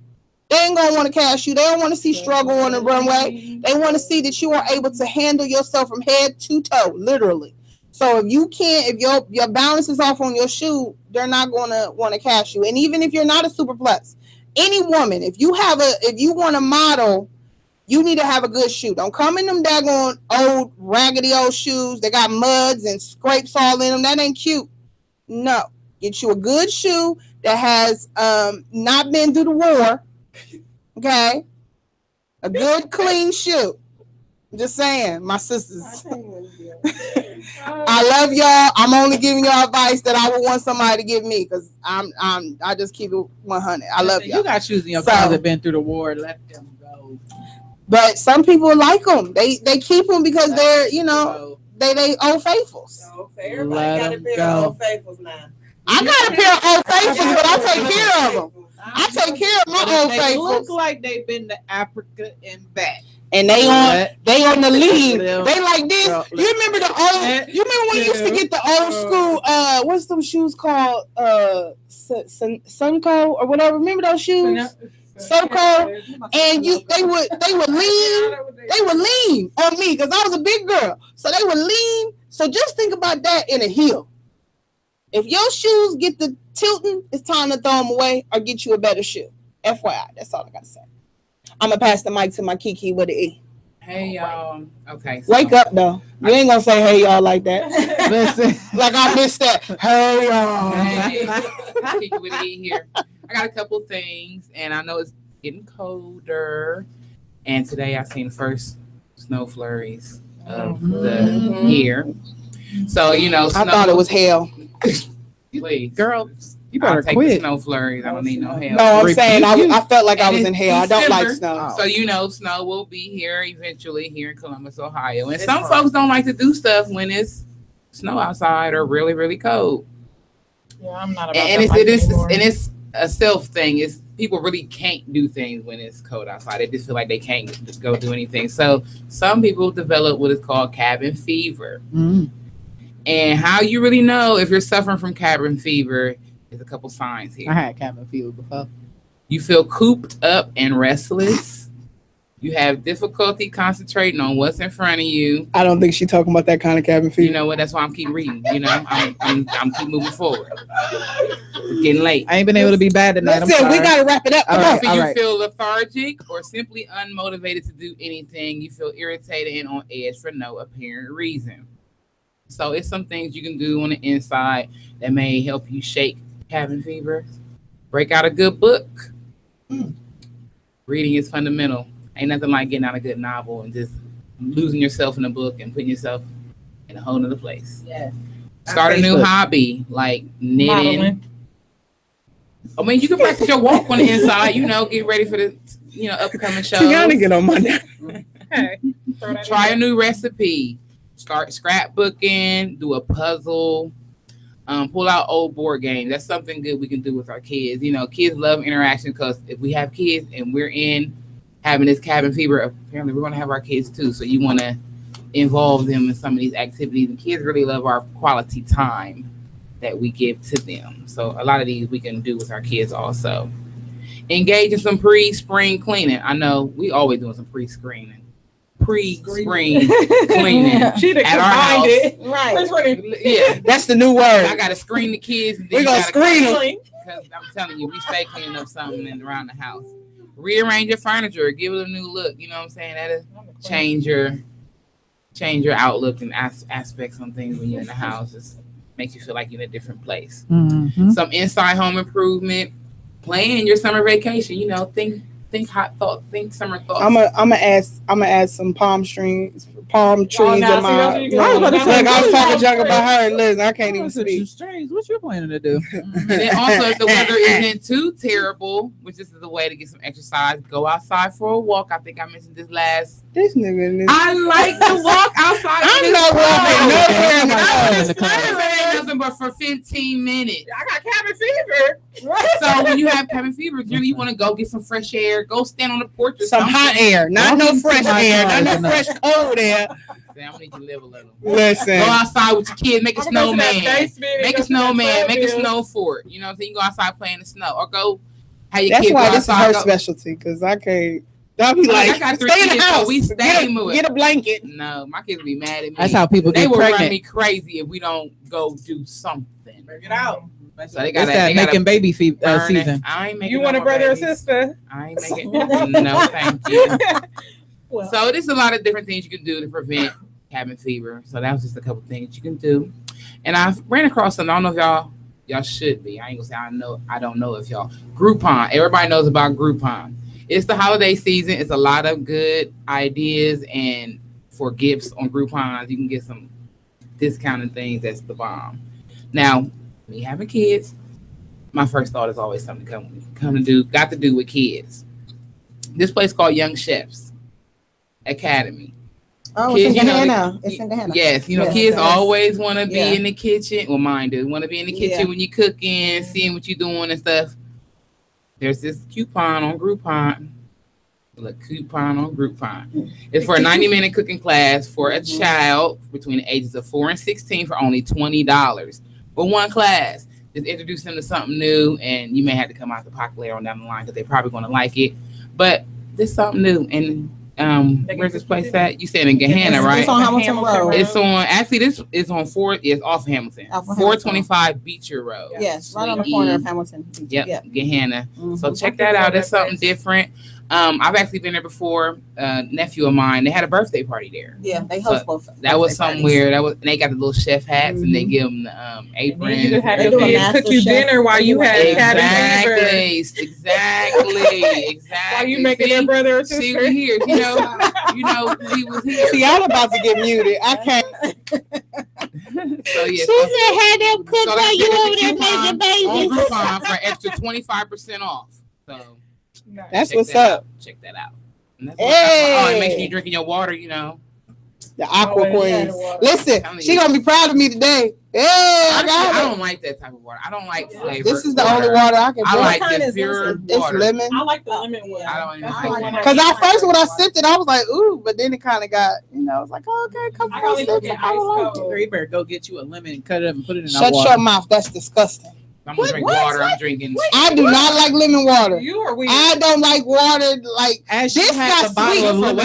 they ain't gonna want to cast you. They don't want to see struggle on the runway. They want to see that you are able to handle yourself from head to toe, literally. So if you can't, if your balance is off on your shoe, they're not gonna want to cast you. And even if you're not a super plus, any woman, if you want to model, you need to have a good shoe. Don't come in them daggone old raggedy old shoes. They got muds and scrapes all in them. That ain't cute. No, get you a good shoe that has not been through the war. Okay, a good clean shoe. I'm just saying, my sisters. I love y'all. I'm only giving y'all advice that I would want somebody to give me, because I just keep it 100. I love y'all. You got shoes in your closet been through the war. Let them go. But some people like them. They keep them because they're they Old Faithfuls. Everybody got a pair of Old Faithfuls now. I got a pair of Old Faithfuls, but I take care of them. I take care of my Old Faithfuls. Look like they've been to Africa and back. And they on the lead. They like this. You remember the old? You remember when you used to get the old school? What's those shoes called? Sunco or whatever. Remember those shoes? Sunco. And they would lean on me because I was a big girl. So they would lean. So just think about that in a heel. If your shoes get the tilting, it's time to throw them away or get you a better shoe. FYI, that's all I gotta say. I'm gonna pass the mic to my Kiki with an E. Hey y'all. Okay. So wake up though. You ain't gonna say hey y'all like that. Listen, like I missed that. Hey y'all. Hey, Kiki with an E here. I got a couple things, and I know it's getting colder. And today I seen the first snow flurries of the year. So I thought it was hell. Please, girl, you I'll better take quit. the snow flurries. I don't need no hell. No, I'm saying I felt like I was in hell. I don't like snow. So snow will be here eventually here in Columbus, Ohio. And some folks don't like to do stuff when it's snow outside or really, really cold. Yeah, I'm not about and that it's a self thing. It's people really can't do things when it's cold outside. They just feel like they can't just go do anything. So some people develop what is called cabin fever. And how you really know if you're suffering from cabin fever is a couple signs here. I had cabin fever before. You feel cooped up and restless. You have difficulty concentrating on what's in front of you. I don't think she's talking about that kind of cabin fever. You know what? That's why I'm keep reading. I'm keep moving forward. It's getting late. I ain't been able to be bad tonight. Listen, we gotta wrap it up. You feel lethargic or simply unmotivated to do anything. You feel irritated and on edge for no apparent reason. So it's some things you can do on the inside that may help you shake cabin fever. Break out a good book. Reading is fundamental. Ain't nothing like getting out a good novel and just losing yourself in a book and putting yourself in a whole nother place. Yes. Start a new hobby like knitting. Modeling. I mean, you can practice your walk on the inside. Get ready for the upcoming shows. You gotta get on my nerve. Okay. Try a new recipe. Start scrapbooking, do a puzzle, pull out old board games. That's something good we can do with our kids. Kids love interaction because if we have kids and we're having this cabin fever, apparently we're going to have our kids too. So you want to involve them in some of these activities. And kids really love our quality time that we give to them. So a lot of these we can do with our kids also. Engage in some pre-spring cleaning. I know we always doing some pre-spring cleaning at our house. Right. Yeah, that's the new word. I gotta screen the kids. And we're gonna screen them because I'm telling you, we stay cleaning up something around the house. Rearrange your furniture, give it a new look. You know what I'm saying? That'll change your outlook and aspects on things when you're in the house. It makes you feel like you're in a different place. Some inside home improvement. Plan your summer vacation. Think hot thought. Think summer thoughts. I'm gonna add some palm trees in my. Look, I was talking junk about her. Listen, I can't even speak. What you planning to do? And then also, if the weather isn't too terrible, which this is a way to get some exercise, go outside for a walk. I think I mentioned this last. This nigga. I like to walk outside. I'm not walking nowhere. Nothing but for 15 minutes. I got cabin fever. So when you have cabin fever, generally you want to go get some fresh air, go stand on the porch or some something. hot air, not no fresh air, not no fresh cold air. Damn, I need to live a little. Listen, go outside with your kids, make a snowman, make a snowman, make a snow fort. You know what I'm saying? You go outside playing in the snow, or go have your That's kids. why That's this is her specialty, because I can't. I'll be like, I got 3 stay in the kids, house. So we stay get a blanket. No, my kids will be mad at me. That's how people they get will pregnant. run me crazy if we don't go do something. Bring it out. So they got making baby season. I ain't making. You want a brother or sister? I ain't making. No, thank you. Well. So there's a lot of different things you can do to prevent cabin fever. So that was just a couple things you can do. And I ran across some. I don't know if y'all should be. I ain't gonna say I don't know if y'all. Groupon. Everybody knows about Groupon. It's the holiday season. It's a lot of good ideas, and for gifts on Groupon, you can get some discounted things. That's the bomb. Now, me having kids, my first thought is always something got to do with kids. This place called Young Chefs Academy. Oh, kids, it's in Gehenna. It's in Gehenna. Yes, kids always want to be in the kitchen. Well, mine do. Want to be in the kitchen when you're cooking, seeing what you're doing and stuff. There's this coupon on Groupon. Look, coupon on Groupon. It's for a 90-minute cooking class for a child between the ages of 4 and 16 for only $20 for one class. Just introduce them to something new, and you may have to come out the pocket later on down the line because they're probably going to like it. But this is something new. And where's this place at? You said in Gehenna, right? It's on Hamilton Road. It's on. Actually, this is on 4. It's off Hamilton. 425 Beecher Road. Yes, right on the corner of Hamilton. Yep. Gehenna. So check that out. That's something different. I've actually been there before. Nephew of mine, they had a birthday party there. Yeah, they host both. That was somewhere. And they got the little chef hats, and they give them the apron. You had your kids cook you dinner while you had cabin fever. Exactly. While you making their brother or sister. See, we here. You know, we was here. See, I'm about to get muted. I can't. So yeah. She said, "Had them cook while you over there making babies." On Groupon for extra 25% off. So that's what's up. Check that out. Hey, and make sure you're drinking your water. The Aqua Queen. Listen, she gonna be proud of me today. Hey, I don't like that type of water. I don't like flavor. This is the only water I can drink. I like the pure water. It's lemon. I like the lemon one. I don't even like because at first when I sipped it, I was like, ooh, but then it kind of got, I was like, oh, okay, come on, sips. I kind of like it. You better go get you a lemon and cut it up and put it in Shut water. your mouth. That's disgusting. I'm gonna drink water. I'm drinking. I do not like lemon water. You are weird. I don't like water like as this got sweetness. No,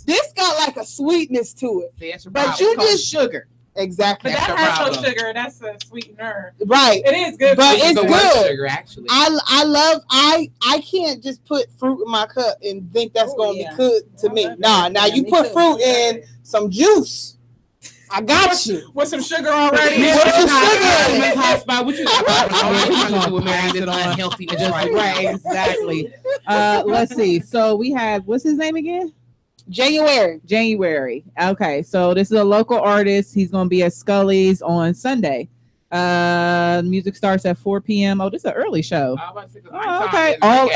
this got like a sweetness to it. See, that's but you just sugar. Exactly. But that has no sugar. That's a sweetener. Right. It is good. But it's good. Sugar, actually. I can't just put fruit in my cup and think that's gonna be good to me. Nah, now you put fruit in some juice. I got you. With some sugar already. With some sugar. What you got? Right, exactly. Let's see. So we have, what's his name again? January. Okay, so this is a local artist. He's going to be at Scully's on Sunday. Music starts at 4 p.m. Oh, this is an early show. Okay. All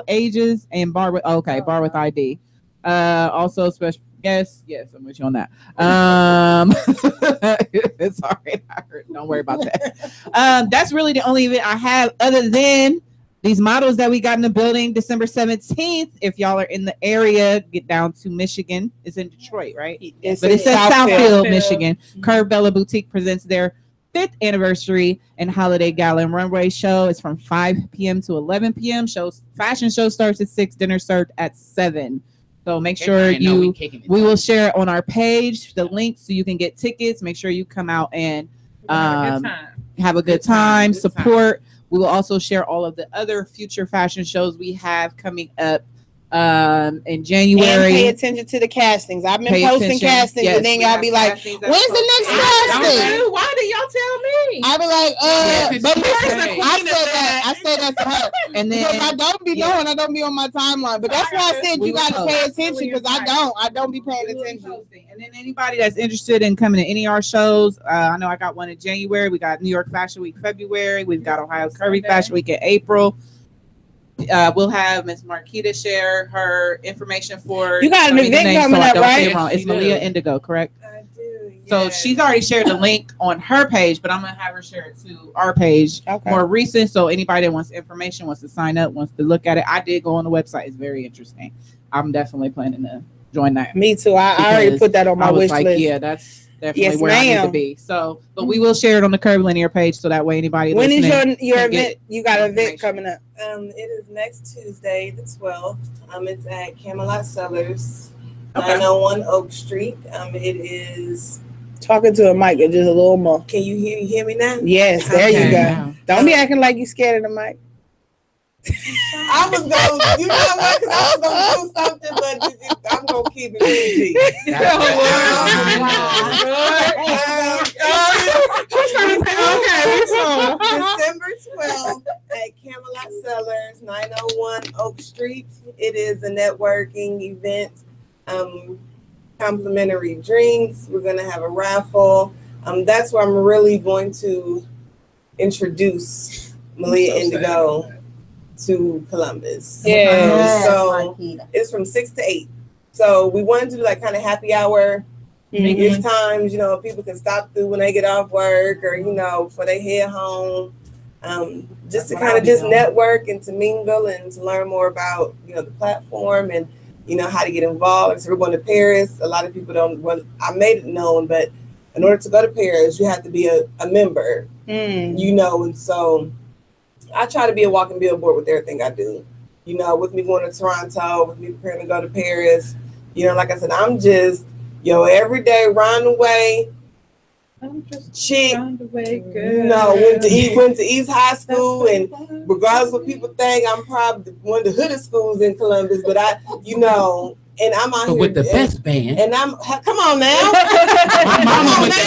ages and bar with bar with ID. Also special. Yes, I'm with you on that. It's all right. Don't worry about that. That's really the only event I have other than these models that we got in the building December 17th. If y'all are in the area, get down to Michigan. It's in Detroit, right? But it says Southfield, Michigan. Curve Bella Boutique presents their 5th anniversary and holiday gala and runway show. It's from 5 p.m. to 11 p.m. Fashion show starts at 6, dinner served at 7. So make sure we will share it on our page, the link, so you can get tickets. Make sure you come out and have a good time, support. We will also share all of the other future fashion shows we have coming up in January. And pay attention to the castings. I've been posting castings, and then y'all be like, "When's the next casting?" Why do y'all tell me? I be like, but I said that to her, and then because I don't be knowing. I don't be on my timeline, but that's why I said you got to pay attention, because I don't be paying attention. And then anybody that's interested in coming to NER shows, I know I got one in January. We got New York Fashion Week February. We've got Ohio Curvy Fashion Week in April. We'll have Miss Marquita share her information for. You got an event coming up, right? It's Malia Indigo, correct? I do. So she's already shared the link on her page, but I'm gonna have her share it to our page, more recent. So anybody that wants information, wants to sign up, wants to look at it, I did go on the website. It's very interesting. I'm definitely planning to join that. Me too. I already put that on my wish list. Yeah, that's definitely where I need to be. So, but we will share it on the Curvilinear page, so that way anybody. When is your event? You got an event coming up? It is next Tuesday, the 12th. It's at Camelot Cellars, 901 Oak Street. It is. Talking to a mic, or just a little more. Can you hear me now? Yes, there you go. Don't be acting like you scared of the mic. I was going, you know what? Because I was going to do something, but I'm going to keep it PG. December 12th at Camelot Cellars, 901 Oak Street. It is a networking event. Complimentary drinks. We're going to have a raffle. That's where I'm really going to introduce Malia Indigo to Columbus. Yeah. So it's from 6 to 8. So we wanted to do like kind of happy hour. There's times, people can stop through when they get off work, or, before they head home. Just to kind of just network and to mingle and to learn more about, the platform and, how to get involved. So we're going to Paris. A lot of people don't, I made it known, but in order to go to Paris, you have to be a member, and so I try to be a walking billboard with everything I do. With me going to Toronto, with me preparing to go to Paris, like I said, I'm just, every day round the way. I'm just chick. Round the way, good. Went to East High School, and regardless what people think, I'm probably one of the hooded schools in Columbus. But and I'm out here with the best band. And come on now.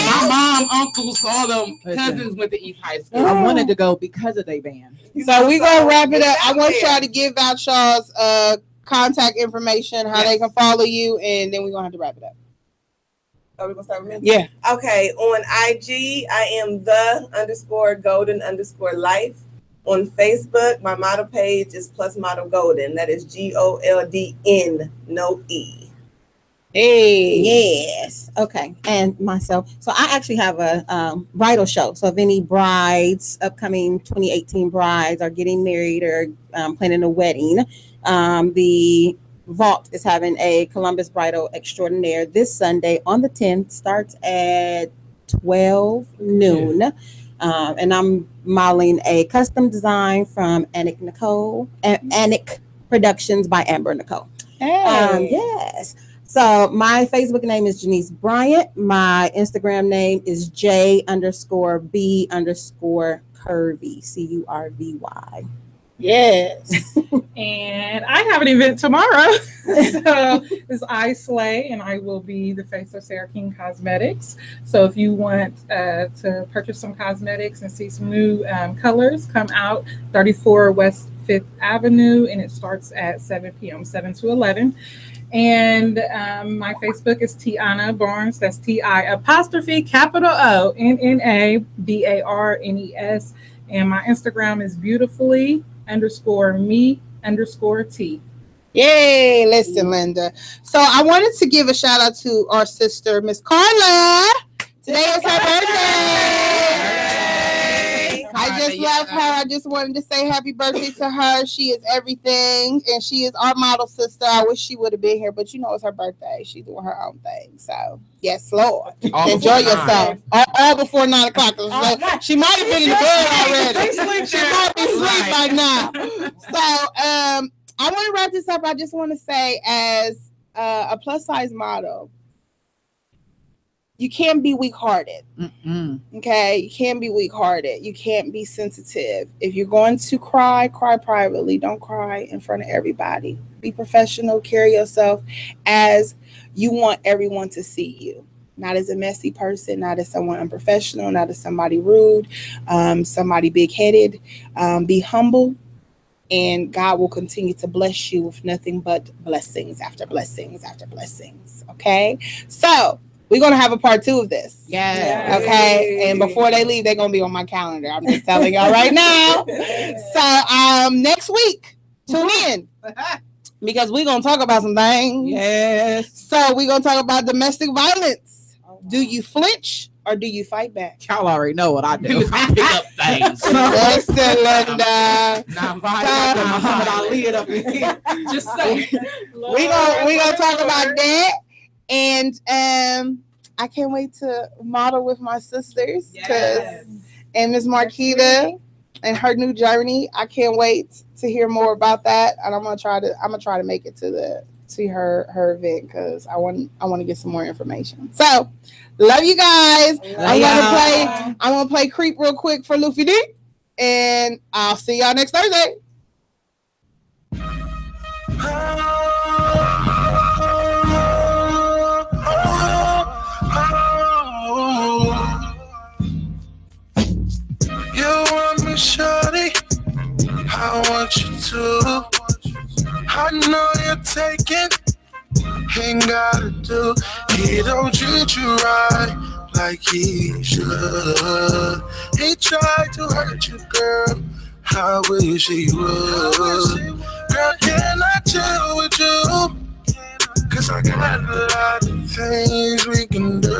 my mom, uncles, all them cousins went to East High School. I wanted to go because of their band. So we gonna wrap it up. I want y'all to give out y'all's contact information, how they can follow you, and then we're gonna have to wrap it up. Are we gonna start with me? Yeah. Okay. On IG, I am _golden_life. On Facebook, my model page is Plus Model Golden. That is GOLDN, no E. Hey. Yes. Okay. And myself. So I actually have a bridal show. So if any brides, upcoming 2018 brides, are getting married or planning a wedding, the Vault is having a Columbus Bridal Extraordinaire this Sunday on the 10th. Starts at 12 noon. Yeah. And I'm modeling a custom design from Anik Productions by Amber Nicole. Hey. Yes. So my Facebook name is Janice Bryant. My Instagram name is J_B_curvy, CURVY. Yes. And I have an event tomorrow. So it's I Slay, and I will be the face of Sarah King Cosmetics. So if you want to purchase some cosmetics and see some new colors, come out 34 West 5th Avenue, and it starts at 7 p.m., 7 to 11. And my Facebook is Tiana Barnes. That's TI_ONNABARNES. And my Instagram is beautifully_me_T. Yay, listen, Linda. So I wanted to give a shout out to our sister, Miss Carla. Today is her birthday. I just love her. I just wanted to say happy birthday to her. She is everything, and she is our model sister. I wish she would have been here, but it's her birthday. She's doing her own thing. So, yes, Lord. Enjoy yourself. All before 9 o'clock. She might have been in the bed already. She might be asleep by now. So, I want to wrap this up. I just want to say, as a plus-size model, you can't be weak-hearted. Okay, you can't be weak-hearted. You can't be sensitive. If you're going to cry, cry privately. Don't cry in front of everybody. Be professional. Carry yourself as you want everyone to see you. Not as a messy person, not as someone unprofessional, not as somebody rude, somebody big-headed. Be humble, and God will continue to bless you with nothing but blessings after blessings after blessings. Okay, so we're going to have a part 2 of this. Yeah. Okay. And before they leave, they're going to be on my calendar. I'm just telling y'all right now. So next week, tune in. Because we're going to talk about some things. Yes. So we're going to talk about domestic violence. Do you flinch or do you fight back? Y'all already know what I do. I pick up things. Listen, Linda. Muhammad Ali up in here. Just say. We're gonna talk about that. And I can't wait to model with my sisters, and Miss Marquita and her new journey. I can't wait to hear more about that, and I'm gonna try to make it to her event because I want to get some more information. So, love you guys. I'm gonna play Creep real quick for Luffy D, and I'll see y'all next Thursday. Shawty, I want you to. I know you're taking, ain't gotta do. He don't treat you right like he should. He tried to hurt you, girl. I wish he would. Girl, can I chill with you? Cause I got a lot of things we can do.